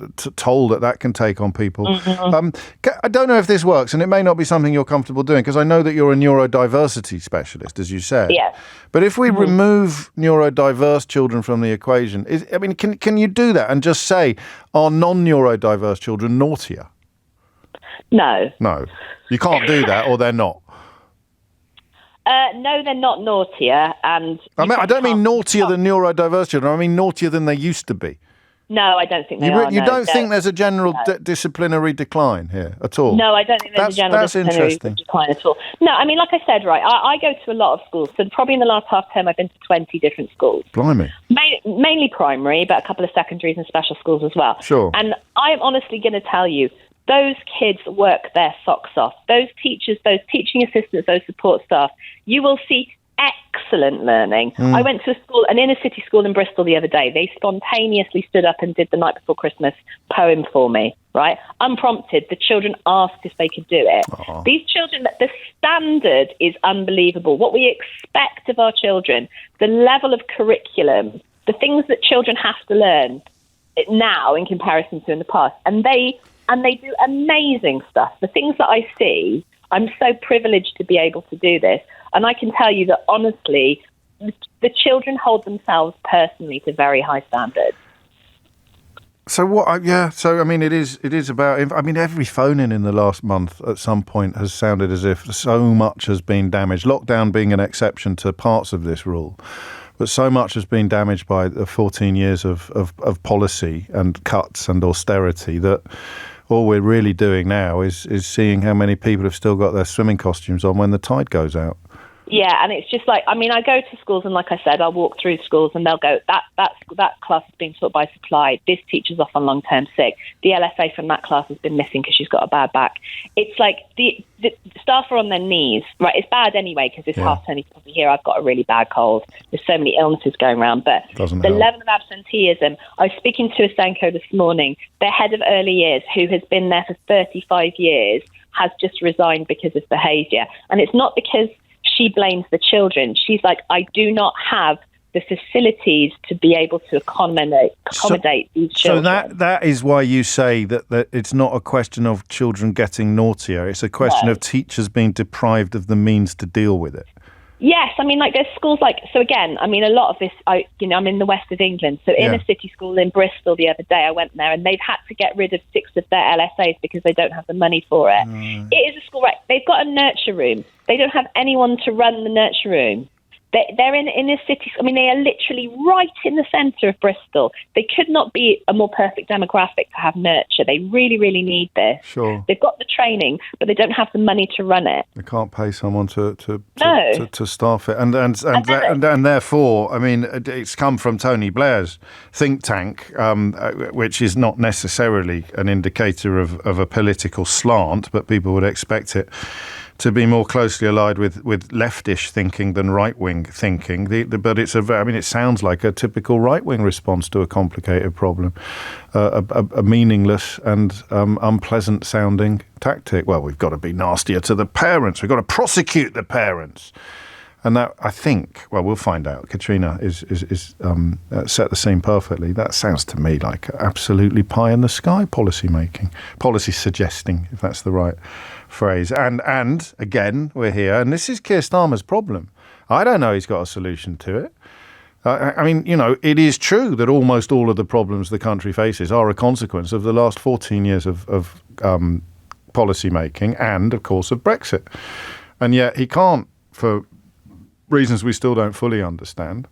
can take on people. I don't know if this works, and it may not be something you're comfortable doing, because I know that you're a neurodiversity specialist, as you said. Yes. But if we remove neurodiverse children from the equation, can you do that and just say, are non-neurodiverse children naughtier? No. No. You can't do that, or they're not. No, they're not naughtier. And I don't mean naughtier than neurodiverse children. I mean naughtier than they used to be. No, I don't think they are. You don't think there's a general disciplinary decline here at all? No, I don't think there's a general disciplinary decline at all. No, like I said, right, I go to a lot of schools. So probably in the last half term, I've been to 20 different schools. Blimey. Mainly primary, but a couple of secondaries and special schools as well. Sure. And I'm honestly going to tell you, those kids work their socks off. Those teachers, those teaching assistants, those support staff, you will see excellent learning. I went to an inner city school in Bristol the other day. They spontaneously stood up and did the Night Before Christmas poem for me, right? Unprompted. The children asked if they could do it. Aww. These children, the standard is unbelievable. What we expect of our children, the level of curriculum, the things that children have to learn now in comparison to in the past, and they do amazing stuff. The things that I see, I'm so privileged to be able to do this. And I can tell you that, honestly, the children hold themselves personally to very high standards. So what? So I mean, it is about. I mean, every phone-in the last month at some point has sounded as if so much has been damaged. Lockdown being an exception to parts of this rule, but so much has been damaged by the 14 years of policy and cuts and austerity that all we're really doing now is seeing how many people have still got their swimming costumes on when the tide goes out. Yeah, and it's just like, I mean, I go to schools and like I said, I'll walk through schools and they'll go, that class is being taught by supply. This teacher's off on long-term sick. The LSA from that class has been missing because she's got a bad back. It's like the staff are on their knees, right? It's bad anyway because this half-term you can probably hear I've got a really bad cold. There's so many illnesses going around, but the level of absenteeism. I was speaking to a Senko this morning, their head of early years, who has been there for 35 years, has just resigned because of behaviour. And it's not because she blames the children. She's like, I do not have the facilities to be able to accommodate these children. So that is why you say that it's not a question of children getting naughtier. It's a question of teachers being deprived of the means to deal with it. Yes, I mean, like there's schools like, so again, I mean, a lot of this, I'm in the west of England, so in a city school in Bristol the other day, I went there and they've had to get rid of 6 of their LSAs because they don't have the money for it. It is a school, right? They've got a nurture room. They don't have anyone to run the nurture room. They're in a city. I mean, they are literally right in the centre of Bristol. They could not be a more perfect demographic to have nurture. They really, really need this. Sure. They've got the training, but they don't have the money to run it. They can't pay someone to staff it, and therefore, I mean, it's come from Tony Blair's think tank, which is not necessarily an indicator of a political slant, but people would expect it to be more closely allied with leftish thinking than right-wing thinking. But it sounds like a typical right-wing response to a complicated problem, a meaningless and unpleasant-sounding tactic. Well, we've got to be nastier to the parents. We've got to prosecute the parents. And that, I think, well, we'll find out. Katrina is set the scene perfectly. That sounds to me like absolutely pie-in-the-sky policy suggesting, if that's the right phrase. And again, we're here, and this is Keir Starmer's problem. I don't know he's got a solution to it. I mean, it is true that almost all of the problems the country faces are a consequence of the last 14 years of policy making and, of course, of Brexit. And yet he can't, for reasons we still don't fully understand,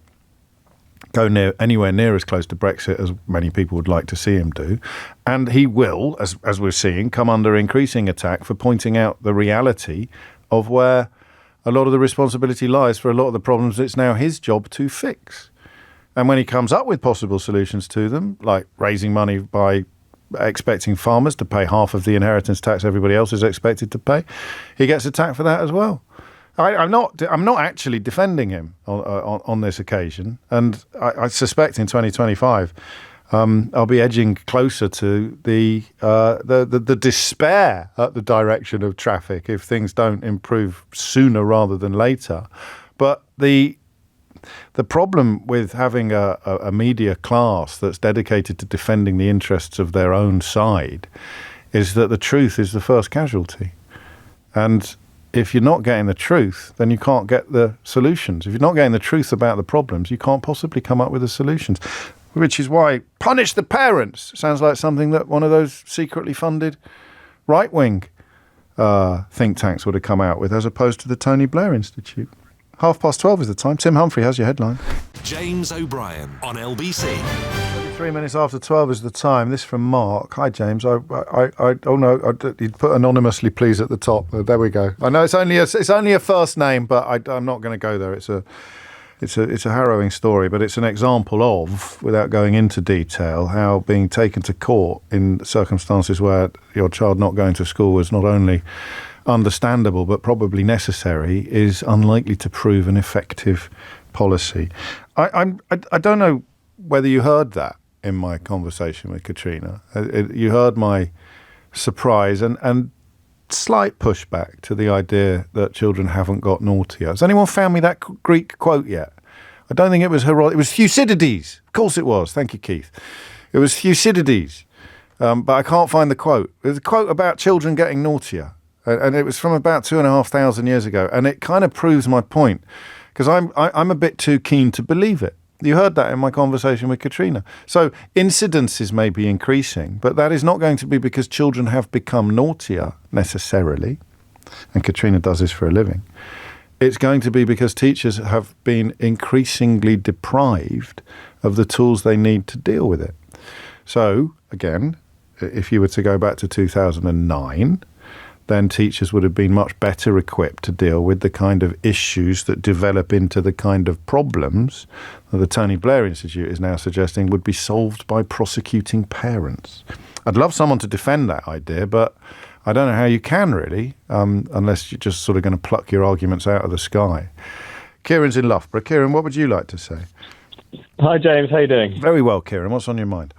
go anywhere near as close to Brexit as many people would like to see him do. And he will, as we're seeing, come under increasing attack for pointing out the reality of where a lot of the responsibility lies for a lot of the problems it's now his job to fix. And when he comes up with possible solutions to them, like raising money by expecting farmers to pay half of the inheritance tax everybody else is expected to pay, he gets attacked for that as well. I'm not actually defending him on this occasion, and I suspect in 2025 I'll be edging closer to the despair at the direction of traffic if things don't improve sooner rather than later. But the problem with having a media class that's dedicated to defending the interests of their own side is that the truth is the first casualty, and if you're not getting the truth, then you can't get the solutions. If you're not getting the truth about the problems, you can't possibly come up with the solutions, which is why punish the parents sounds like something that one of those secretly funded right-wing think tanks would have come out with, as opposed to the Tony Blair Institute. 12:30 is the time. Tim Humphrey has your headline. James O'Brien on LBC. 3 minutes after 12 is the time. This from Mark. Hi, James. You'd put anonymously, please, at the top. There we go. I know it's only a first name, but I'm not going to go there. It's it's a harrowing story, but it's an example of, without going into detail, how being taken to court in circumstances where your child not going to school was not only understandable but probably necessary is unlikely to prove an effective policy. I don't know whether you heard that in my conversation with Katrina. You heard my surprise and slight pushback to the idea that children haven't got naughtier. Has anyone found me that Greek quote yet? I don't think it was Herodotus. It was Thucydides. Of course it was. Thank you, Keith. It was Thucydides. But I can't find the quote. There's a quote about children getting naughtier. And it was from about 2,500 years ago. And it kind of proves my point, because I'm a bit too keen to believe it. You heard that in my conversation with Katrina. So incidences may be increasing, but that is not going to be because children have become naughtier necessarily. And Katrina does this for a living. It's going to be because teachers have been increasingly deprived of the tools they need to deal with it. So, again, if you were to go back to 2009, then teachers would have been much better equipped to deal with the kind of issues that develop into the kind of problems that the Tony Blair Institute is now suggesting would be solved by prosecuting parents. I'd love someone to defend that idea, but I don't know how you can really, unless you're just sort of going to pluck your arguments out of the sky. Kieran's in Loughborough. Kieran, what would you like to say? Hi, James. How you doing? Very well, Kieran. What's on your mind?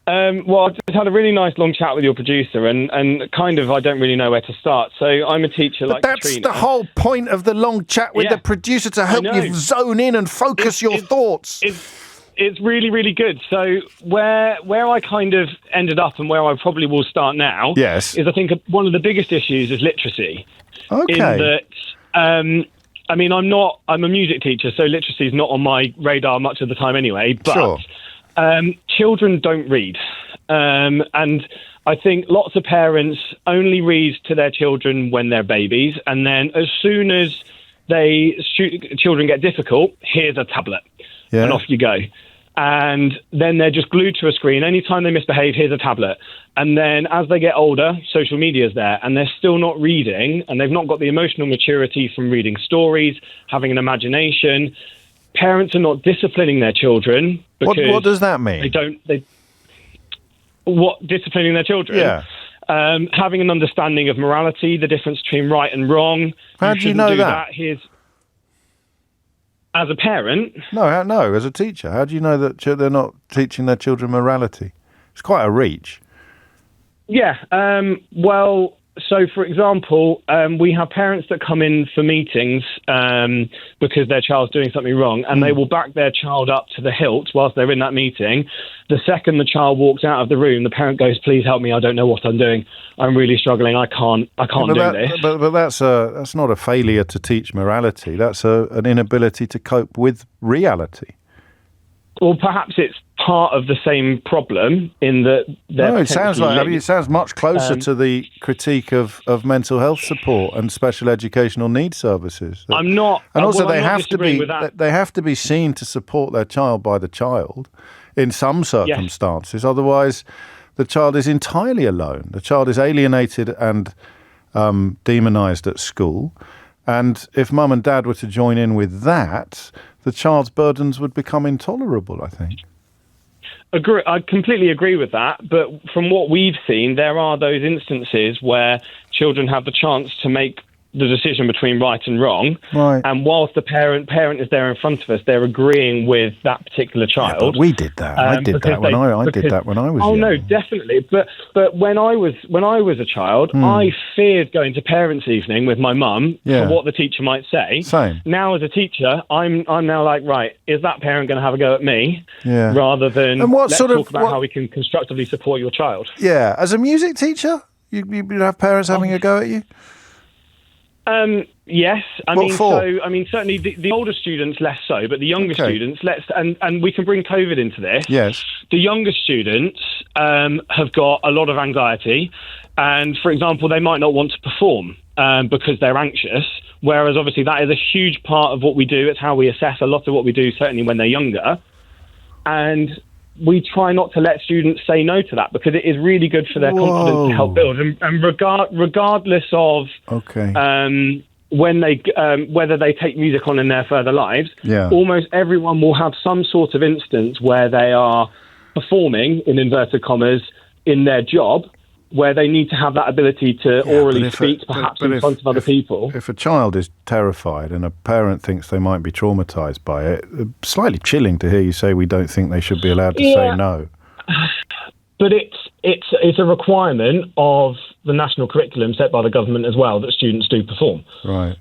Well, I just had a really nice long chat with your producer, and kind of I don't really know where to start. So I'm a teacher like Katrina. That's the whole point of the long chat with the producer, to help you zone in and focus your thoughts. It's really, really good. So where I kind of ended up and where I probably will start now is I think one of the biggest issues is literacy. Okay. In that, I mean, I'm a music teacher, so literacy is not on my radar much of the time anyway, but... Sure. Children don't read, and I think lots of parents only read to their children when they're babies, and then as soon as children get difficult, here's a tablet, and off you go. And then they're just glued to a screen. Anytime they misbehave, here's a tablet. And then as they get older, social media's there, and they're still not reading, and they've not got the emotional maturity from reading stories, having an imagination. Parents are not disciplining their children because what does that mean? Disciplining their children? Yeah. Having an understanding of morality, the difference between right and wrong. How do you know that? As a parent? No, as a teacher. How do you know that they're not teaching their children morality? It's quite a reach. Yeah. Well, so, for example, we have parents that come in for meetings because their child's doing something wrong, and they will back their child up to the hilt whilst they're in that meeting. The second the child walks out of the room, the parent goes, "Please help me, I don't know what I'm doing. I'm really struggling, I can't do this." But that's not a failure to teach morality. That's an inability to cope with reality. Well, perhaps it's part of the same problem in that. No, it sounds like. It sounds much closer to the critique of mental health support and special educational needs services. I'm not, and also they have to be seen to support their child by the child in some circumstances. Yes. Otherwise, the child is entirely alone. The child is alienated and demonised at school. And if mum and dad were to join in with that, the child's burdens would become intolerable, I think. I completely agree with that. But from what we've seen, there are those instances where children have the chance to make the decision between right and wrong. Right. And whilst the parent is there in front of us, they're agreeing with that particular child. Yeah, but we did that. I did that when I was young. No, definitely. But when I was a child, I feared going to parents' evening with my mum for what the teacher might say. Same. Now as a teacher, I'm now like, right, is that parent going to have a go at me? Yeah. Rather than talk about how we can constructively support your child. Yeah. As a music teacher, you'd have parents having a go at you? Yes, certainly the older students less so, but the younger students, and we can bring COVID into this. Yes, the younger students have got a lot of anxiety, and for example, they might not want to perform because they're anxious. Whereas obviously that is a huge part of what we do. It's how we assess a lot of what we do, certainly when they're younger, and we try not to let students say no to that because it is really good for their confidence to help build. And regardless of when they whether they take music on in their further lives, almost everyone will have some sort of instance where they are performing, in inverted commas, in their job, where they need to have that ability to orally speak, perhaps in front of other people. If a child is terrified and a parent thinks they might be traumatised by it, it's slightly chilling to hear you say we don't think they should be allowed to say no. But it's a requirement of the national curriculum set by the government as well that students do perform. Right.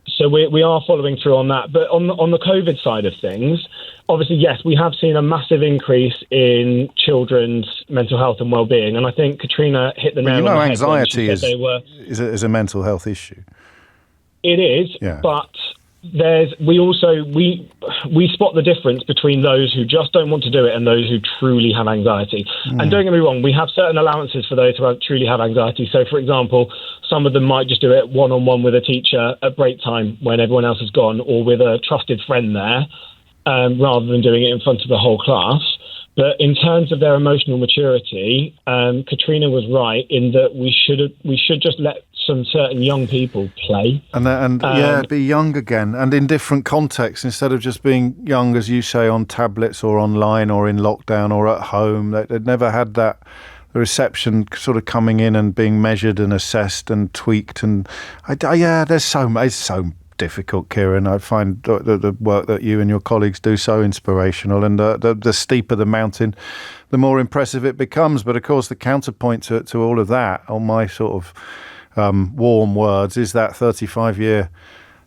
So we are following through on that. But on the COVID side of things, obviously, yes, we have seen a massive increase in children's mental health and well-being. And I think Katrina hit the nail on the head. Anxiety is a mental health issue. It is, but we spot the difference between those who just don't want to do it and those who truly have anxiety. And don't get me wrong, we have certain allowances for those who truly have anxiety. So, for example, some of them might just do it one-on-one with a teacher at break time when everyone else has gone, or with a trusted friend there, rather than doing it in front of the whole class. But in terms of their emotional maturity, Katrina was right in that we should just let some certain young people play. And be young again, and in different contexts, instead of just being young, as you say, on tablets or online or in lockdown or at home. They'd never had that reception sort of coming in and being measured and assessed and tweaked. And it's so difficult, Kieran. I find the work that you and your colleagues do so inspirational, and the steeper the mountain, the more impressive it becomes. But of course, the counterpoint to all of that, on my sort of warm words, is that 35-year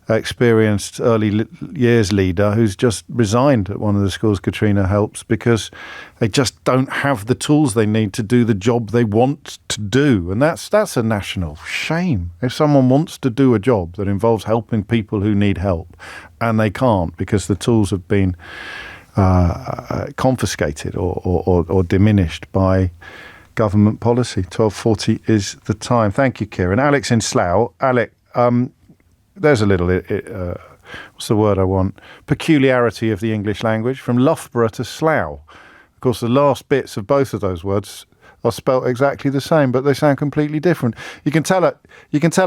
experienced early years leader who's just resigned at one of the schools Katrina helps because they just don't have the tools they need to do the job they want to do. And that's a national shame. If someone wants to do a job that involves helping people who need help and they can't because the tools have been confiscated or diminished by government policy. 12:40 is the time. Thank you, Kieran. Alex in Slough. Alec, there's a little, what's the word I want? Peculiarity of the English language, from Loughborough to Slough. Of course, the last bits of both of those words are spelt exactly the same, but they sound completely different. You can tell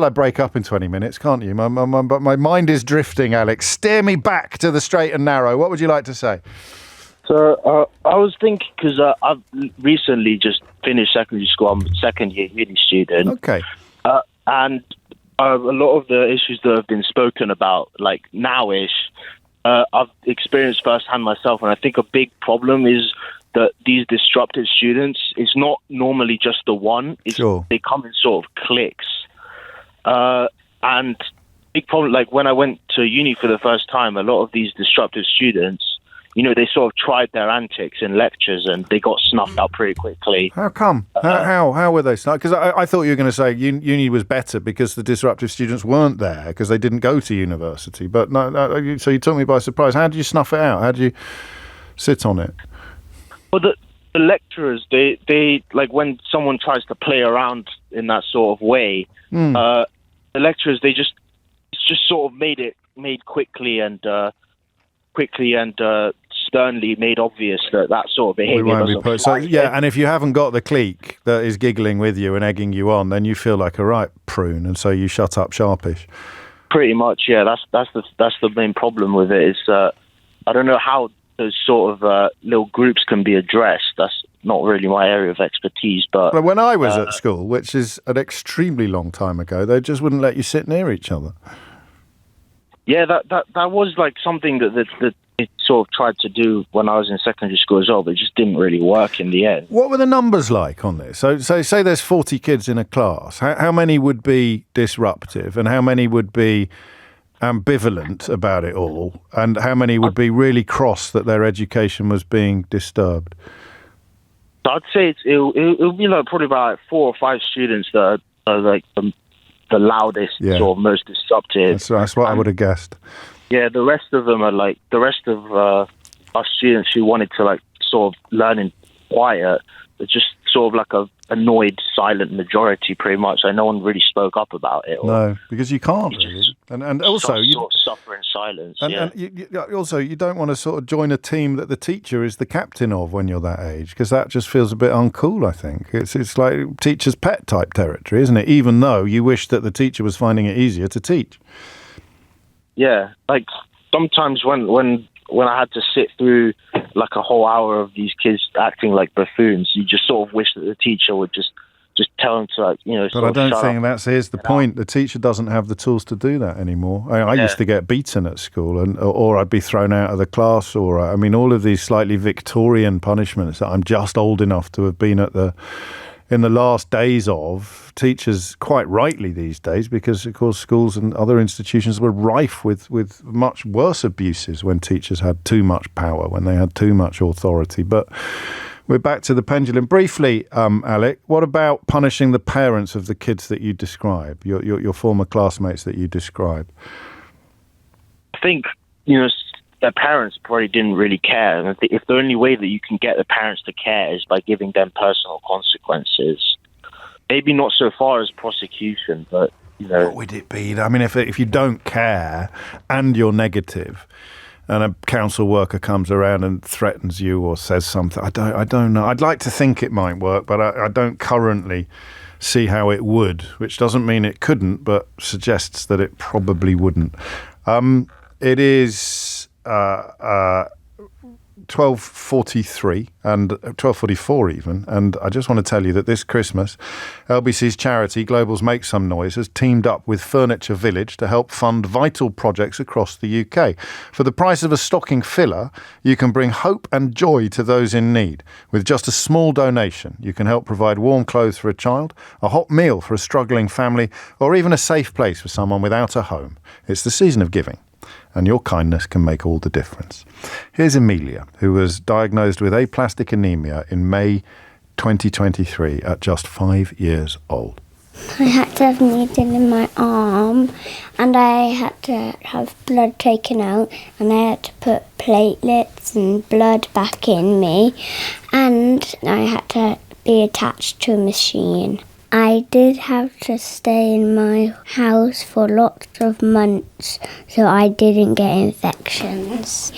I break up in 20 minutes, can't you? But my mind is drifting, Alex. Steer me back to the straight and narrow. What would you like to say? So I was thinking, because I've recently just finished secondary school. I'm a second-year uni student. Okay. And a lot of the issues that have been spoken about, like now-ish, I've experienced firsthand myself, and I think a big problem is that these disrupted students is not normally just the one. They come in sort of cliques. And big problem, like when I went to uni for the first time, a lot of these disruptive students, they sort of tried their antics in lectures and they got snuffed out pretty quickly. How come? How were they snuffed? Because I thought you were going to say uni was better because the disruptive students weren't there because they didn't go to university. But no, so you took me by surprise. How did you snuff it out? How did you sit on it? Well, the lecturers, they like when someone tries to play around in that sort of way, the lecturers, it's just sort of made quickly and sternly made obvious that sort of behaviour doesn't fly. So, and if you haven't got the clique that is giggling with you and egging you on, then you feel like a right prune, and so you shut up sharpish. Pretty much, yeah. That's the main problem with it. Is I don't know how those sort of little groups can be addressed. That's not really my area of expertise. But when I was at school, which is an extremely long time ago, they just wouldn't let you sit near each other. Yeah, that was like something that it sort of tried to do when I was in secondary school as well, but it just didn't really work in the end. What were the numbers like on this? So say there's 40 kids in a class. How many would be disruptive and how many would be ambivalent about it all? And how many would be really cross that their education was being disturbed? So I'd say it'll be like probably about 4 or 5 students that are like the loudest, sort of most disruptive. That's what I would have guessed. Yeah, the rest of them are like the rest of our students who wanted to like sort of learn in quiet. They're just sort of like annoyed, silent majority, pretty much. Like, no one really spoke up about it. No, because you can't really. And also, you sort of suffer in silence. And you don't want to sort of join a team that the teacher is the captain of when you're that age, because that just feels a bit uncool, I think. It's like teacher's pet type territory, isn't it? Even though you wish that the teacher was finding it easier to teach. Yeah, like sometimes when I had to sit through like a whole hour of these kids acting like buffoons, you just sort of wish that the teacher would just tell them to, like, you know. But I don't think here's the point. The teacher doesn't have the tools to do that anymore. I used to get beaten at school, or I'd be thrown out of the class, or I mean, all of these slightly Victorian punishments that I'm just old enough to have been in the last days of. Teachers, quite rightly these days, because of course schools and other institutions were rife with much worse abuses when teachers had too much power, when they had too much authority. But we're back to the pendulum. Briefly, Alec, what about punishing the parents of the kids that you describe, your former classmates that you describe? I think, you know, their parents probably didn't really care. And if the only way that you can get the parents to care is by giving them personal consequences, maybe not so far as prosecution, but, you know. What would it be? I mean, if you don't care and you're negative, and a council worker comes around and threatens you or says something, I don't know. I'd like to think it might work, but I don't currently see how it would, which doesn't mean it couldn't, but suggests that it probably wouldn't. It is 12:43 and 12:44 even, and I just want to tell you that this Christmas, LBC's charity Global's Make Some Noise has teamed up with Furniture Village to help fund vital projects across the UK. For the price of a stocking filler, you can bring hope and joy to those in need. With just a small donation, you can help provide warm clothes for a child, a hot meal for a struggling family, or even a safe place for someone without a home. It's the season of giving, and your kindness can make all the difference. Here's Amelia, who was diagnosed with aplastic anemia in May 2023 at just 5 years old. I had to have a needle in my arm, and I had to have blood taken out, and I had to put platelets and blood back in me, and I had to be attached to a machine. I did have to stay in my house for lots of months so I didn't get infections.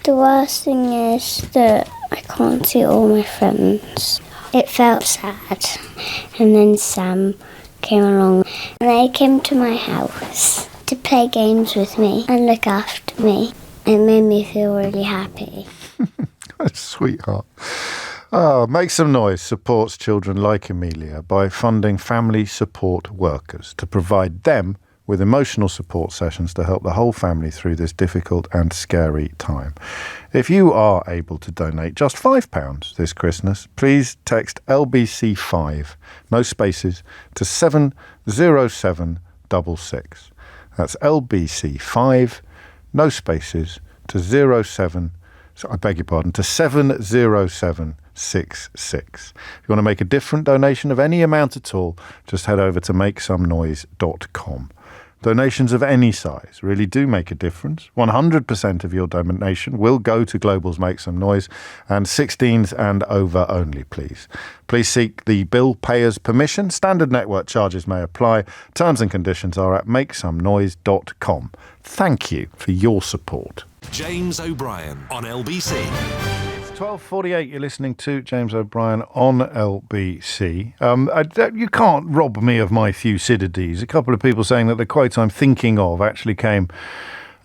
The worst thing is that I can't see all my friends. It felt sad. And then Sam came along and they came to my house to play games with me and look after me. It made me feel really happy. Sweetheart. Make Some Noise supports children like Amelia by funding family support workers to provide them with emotional support sessions to help the whole family through this difficult and scary time. If you are able to donate just £5 this Christmas, please text LBC5, no spaces, to 70766. That's LBC5, no spaces, to 70766. If you want to make a different donation of any amount at all, just head over to makesomenoise.com. Donations of any size really do make a difference. 100% of your donation will go to Global's Make Some Noise, and 16s and over only, please. Please seek the bill payer's permission. Standard network charges may apply. Terms and conditions are at makesomenoise.com. Thank you for your support. James O'Brien on LBC. 12:48, you're listening to James O'Brien on LBC. You can't rob me of my Thucydides. A couple of people saying that the quote I'm thinking of actually came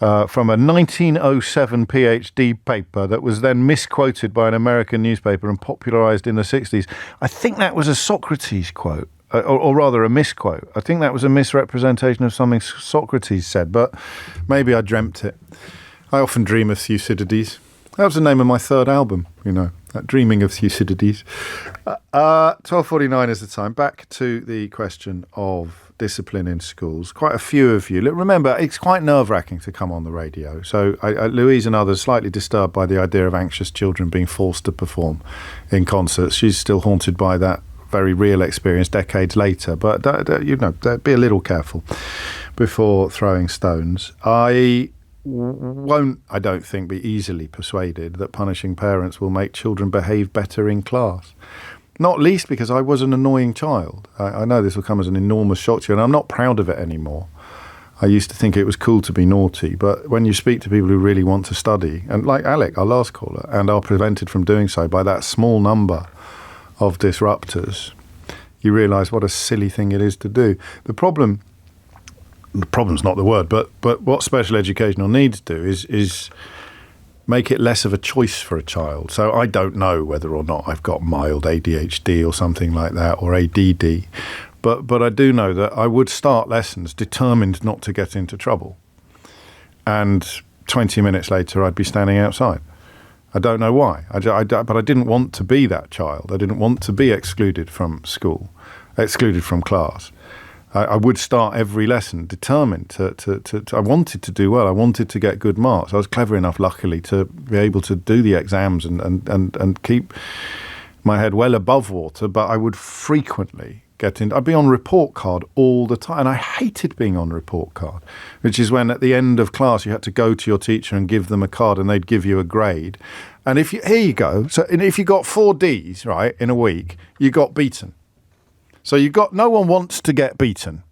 from a 1907 PhD paper that was then misquoted by an American newspaper and popularised in the 60s. I think that was a Socrates quote, or rather a misquote. I think that was a misrepresentation of something Socrates said, but maybe I dreamt it. I often dream of Thucydides. That was the name of my third album, you know, Dreaming of Thucydides. 12:49 is the time. Back to the question of discipline in schools. Quite a few of you. Remember, it's quite nerve-wracking to come on the radio. So Louise and others slightly disturbed by the idea of anxious children being forced to perform in concerts. She's still haunted by that very real experience decades later. But, be a little careful before throwing stones. I don't think, be easily persuaded that punishing parents will make children behave better in class. Not least because I was an annoying child. I know this will come as an enormous shock to you, and I'm not proud of it anymore. I used to think it was cool to be naughty, but when you speak to people who really want to study, and like Alec, our last caller, and are prevented from doing so by that small number of disruptors, you realise what a silly thing it is to do. The problem's not the word, but what special educational needs do is make it less of a choice for a child. So I don't know whether or not I've got mild ADHD or something like that, or ADD, but I do know that I would start lessons determined not to get into trouble, and 20 minutes later I'd be standing outside. I don't know why, but I didn't want to be that child. I didn't want to be excluded from school, excluded from class. I would start every lesson determined to I wanted to do well. I wanted to get good marks. I was clever enough, luckily, to be able to do the exams and keep my head well above water, but I would frequently I'd be on report card all the time, and I hated being on report card, which is when at the end of class you had to go to your teacher and give them a card, and they'd give you a grade. And here you go. So if you got 4 Ds, right, in a week, you got beaten. So no one wants to get beaten.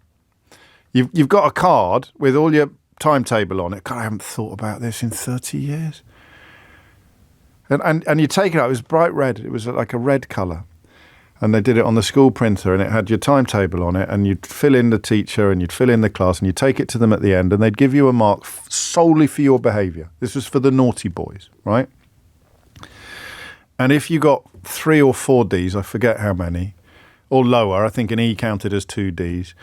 You've got a card with all your timetable on it. God, I haven't thought about this in 30 years. And you take it out, it was bright red. It was like a red colour. And they did it on the school printer, and it had your timetable on it, and you'd fill in the teacher and you'd fill in the class, and you'd take it to them at the end, and they'd give you a mark solely for your behaviour. This was for the naughty boys, right? And if you got 3 or 4 Ds, I forget how many, or lower, I think an E counted as 2 Ds,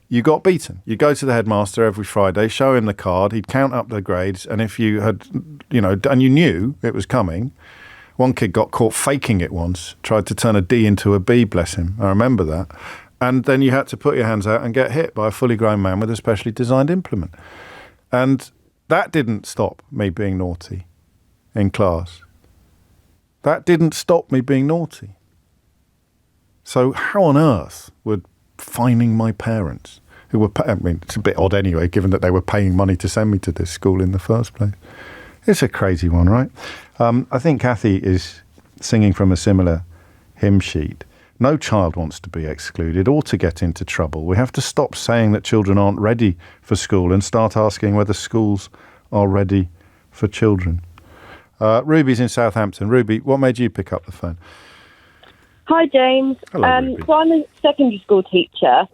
you got beaten. You go to the headmaster every Friday, show him the card, he'd count up the grades, and if you had, and you knew it was coming. One kid got caught faking it once, tried to turn a D into a B, bless him. I remember that. And then you had to put your hands out and get hit by a fully grown man with a specially designed implement. And that didn't stop me being naughty in class. That didn't stop me being naughty. So how on earth would fining my parents, who were, it's a bit odd anyway, given that they were paying money to send me to this school in the first place. It's a crazy one, right? I think Kathy is singing from a similar hymn sheet. No child wants to be excluded or to get into trouble. We have to stop saying that children aren't ready for school and start asking whether schools are ready for children. Ruby's in Southampton. Ruby, what made you pick up the phone? Hi, James. Hello, Ruby. So I'm a secondary school teacher,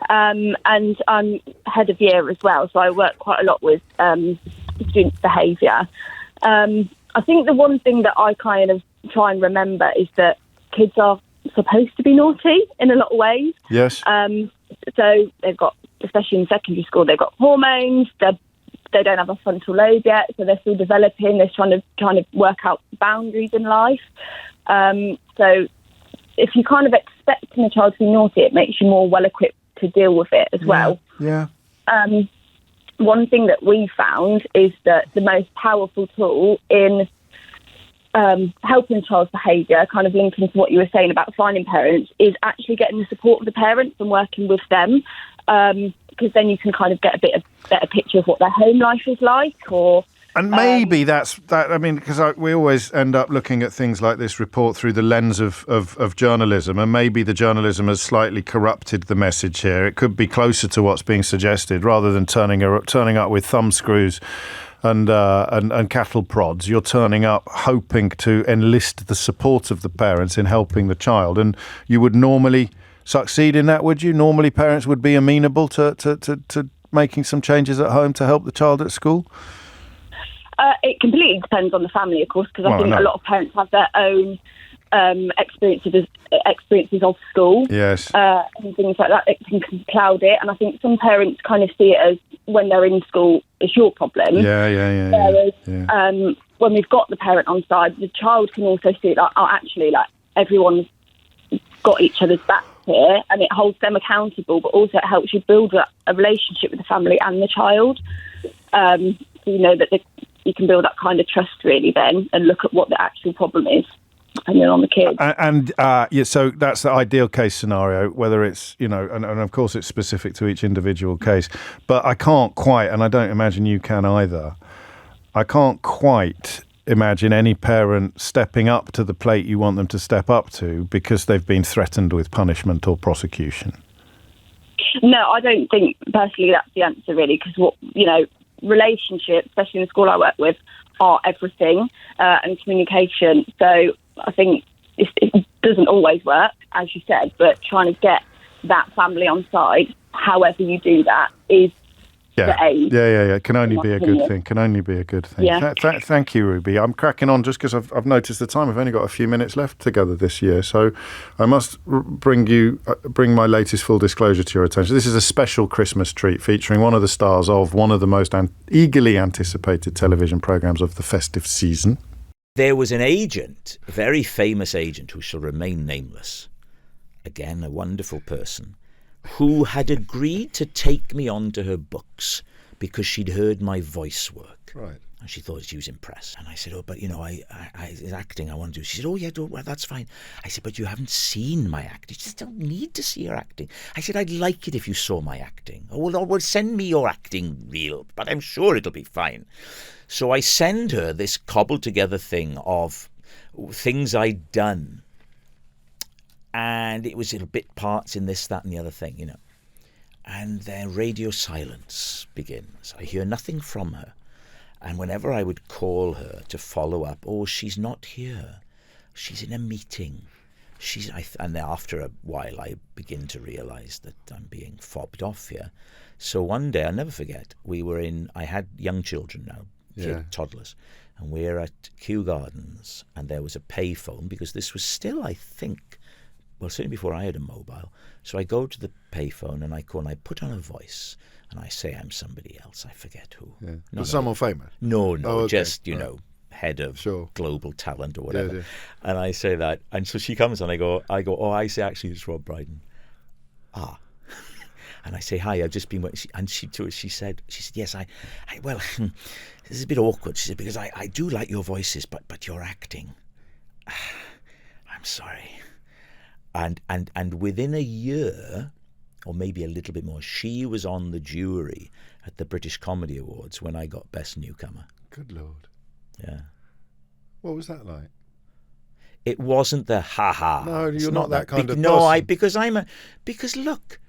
and I'm head of year as well, so I work quite a lot with students' behaviour. I think the one thing that I kind of try and remember is that kids are supposed to be naughty in a lot of ways. Yes. So they've got, especially in secondary school, they've got hormones, they don't have a frontal lobe yet, so they're still developing, they're trying to work out boundaries in life. So if you kind of expecting a child to be naughty, it makes you more well-equipped to deal with it as well. Yeah. One thing that we found is that the most powerful tool in helping a child's behaviour, kind of linking to what you were saying about finding parents, is actually getting the support of the parents and working with them, because then you can kind of get a bit of better picture of what their home life is like, And maybe that's that. I mean, because we always end up looking at things like this report through the lens of journalism, and maybe the journalism has slightly corrupted the message here. It could be closer to what's being suggested, rather than turning up with thumbscrews and cattle prods. You're turning up hoping to enlist the support of the parents in helping the child, and you would normally succeed in that, would you? Normally, parents would be amenable to making some changes at home to help the child at school. It completely depends on the family, of course, because I think a lot of parents have their own experiences of school. Yes. And things like that. It can cloud it. And I think some parents kind of see it as when they're in school, it's your problem. Yeah. Whereas when we've got the parent on side, the child can also see like, oh, actually, like everyone's got each other's back here, and it holds them accountable, but also it helps you build a relationship with the family and the child. So you know that you can build that kind of trust really then, and look at what the actual problem is, depending on the kids. And so that's the ideal case scenario, whether it's, and of course it's specific to each individual case. But I can't quite, and I don't imagine you can either, I can't quite imagine any parent stepping up to the plate you want them to step up to because they've been threatened with punishment or prosecution. No, I don't think personally that's the answer, really, because relationships, especially in the school I work with, are everything, and communication. So I think it doesn't always work, as you said, but trying to get that family on side, however you do that, is the aim. Yeah. Can only be a good thing. Can only be a good thing. Yeah. Thank you, Ruby. I'm cracking on just because I've noticed the time. We've only got a few minutes left together this year, so I must bring my latest full disclosure to your attention. This is a special Christmas treat featuring one of the stars of one of the most eagerly anticipated television programmes of the festive season. There was an agent, a very famous agent who shall remain nameless, again a wonderful person, who had agreed to take me onto her books because she'd heard my voice work. Right. And she thought she was impressed. And I said, but it's acting I want to do. She said, yeah, that's fine. I said, but you haven't seen my acting. She said, don't need to see your acting. I said, I'd like it if you saw my acting. Oh, well, send me your acting reel, but I'm sure it'll be fine. So I send her this cobbled together thing of things I'd done. And it was little bit parts in this, that, and the other thing, And then radio silence begins. I hear nothing from her. And whenever I would call her to follow up, she's not here. She's in a meeting. And after a while, I begin to realise that I'm being fobbed off here. So one day, I'll never forget, I had young children now, toddlers, and we're at Kew Gardens, and there was a payphone, because this was still, I think, certainly before I had a mobile. So I go to the payphone and I call and I put on a voice and I say I'm somebody else. I forget who. Yeah. Was someone famous? No, okay. Just, head of global talent or whatever. Yeah. And I say that. And so she comes and I go, I say, actually, it's Rob Brydon. Ah. And I say, hi, I've just been... And she said, yes, well, this is a bit awkward. She said, because I do like your voices, but your acting. I'm sorry. And within a year, or maybe a little bit more, she was on the jury at the British Comedy Awards when I got Best Newcomer. Good Lord. Yeah. What was that like? It wasn't the ha-ha. No, you're not that kind of person. No, because look,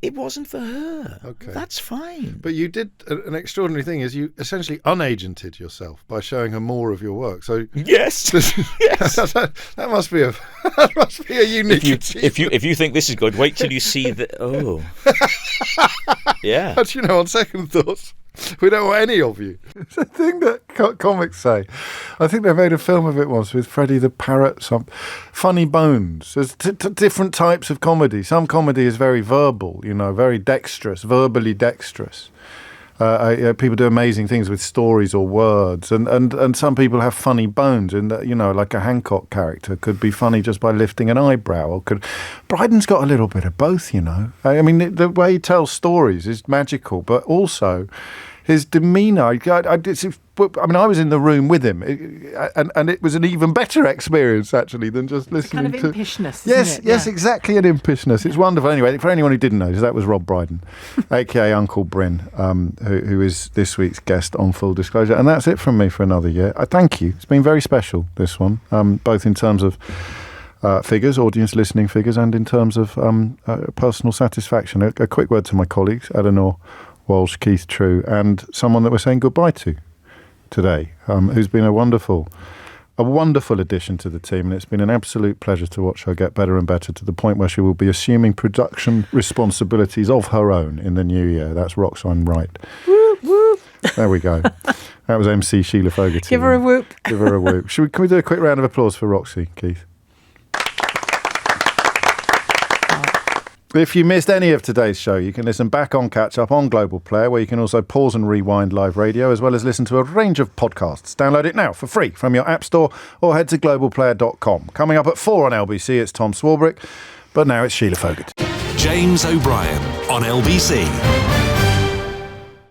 it wasn't for her. Okay. That's fine. But you did an extraordinary thing, is you essentially unagented yourself by showing her more of your work. So yes. Yes. that must be a unique if you think this is good, wait till you see the yeah. But on second thoughts, we don't want any of you. It's a thing that comics say. I think they made a film of it once with Freddie the Parrot. Some funny bones. There's different types of comedy. Some comedy is very verbal, very dexterous, verbally dexterous. People do amazing things with stories or words, and some people have funny bones. And like a Hancock character could be funny just by lifting an eyebrow. Or Brydon's got a little bit of both. I mean, the way he tells stories is magical, but also his demeanour. I was in the room with him, and it was an even better experience actually than just listening to... It's kind of impishness, isn't it? Yes, exactly, an impishness. It's wonderful. Anyway, for anyone who didn't know, that was Rob Brydon, a.k.a. Uncle Bryn, who is this week's guest on Full Disclosure. And that's it from me for another year. I thank you. It's been very special, this one, both in terms of figures, audience listening figures, and in terms of personal satisfaction. A quick word to my colleagues, Eleanor Walsh, Keith True, and someone that we're saying goodbye to today, who's been a wonderful addition to the team, and it's been an absolute pleasure to watch her get better and better to the point where she will be assuming production responsibilities of her own in the new year. That's Roxanne Wright. Whoop, whoop. There we go. That was MC Sheila Fogarty. Give her a whoop. Give her a whoop. Can we do a quick round of applause for Roxy, Keith? If you missed any of today's show, you can listen back on Catch Up on Global Player, where you can also pause and rewind live radio, as well as listen to a range of podcasts. Download it now for free from your app store or head to globalplayer.com. Coming up at 4 on LBC, it's Tom Swarbrick, but now it's Sheila Fogarty. James O'Brien on LBC.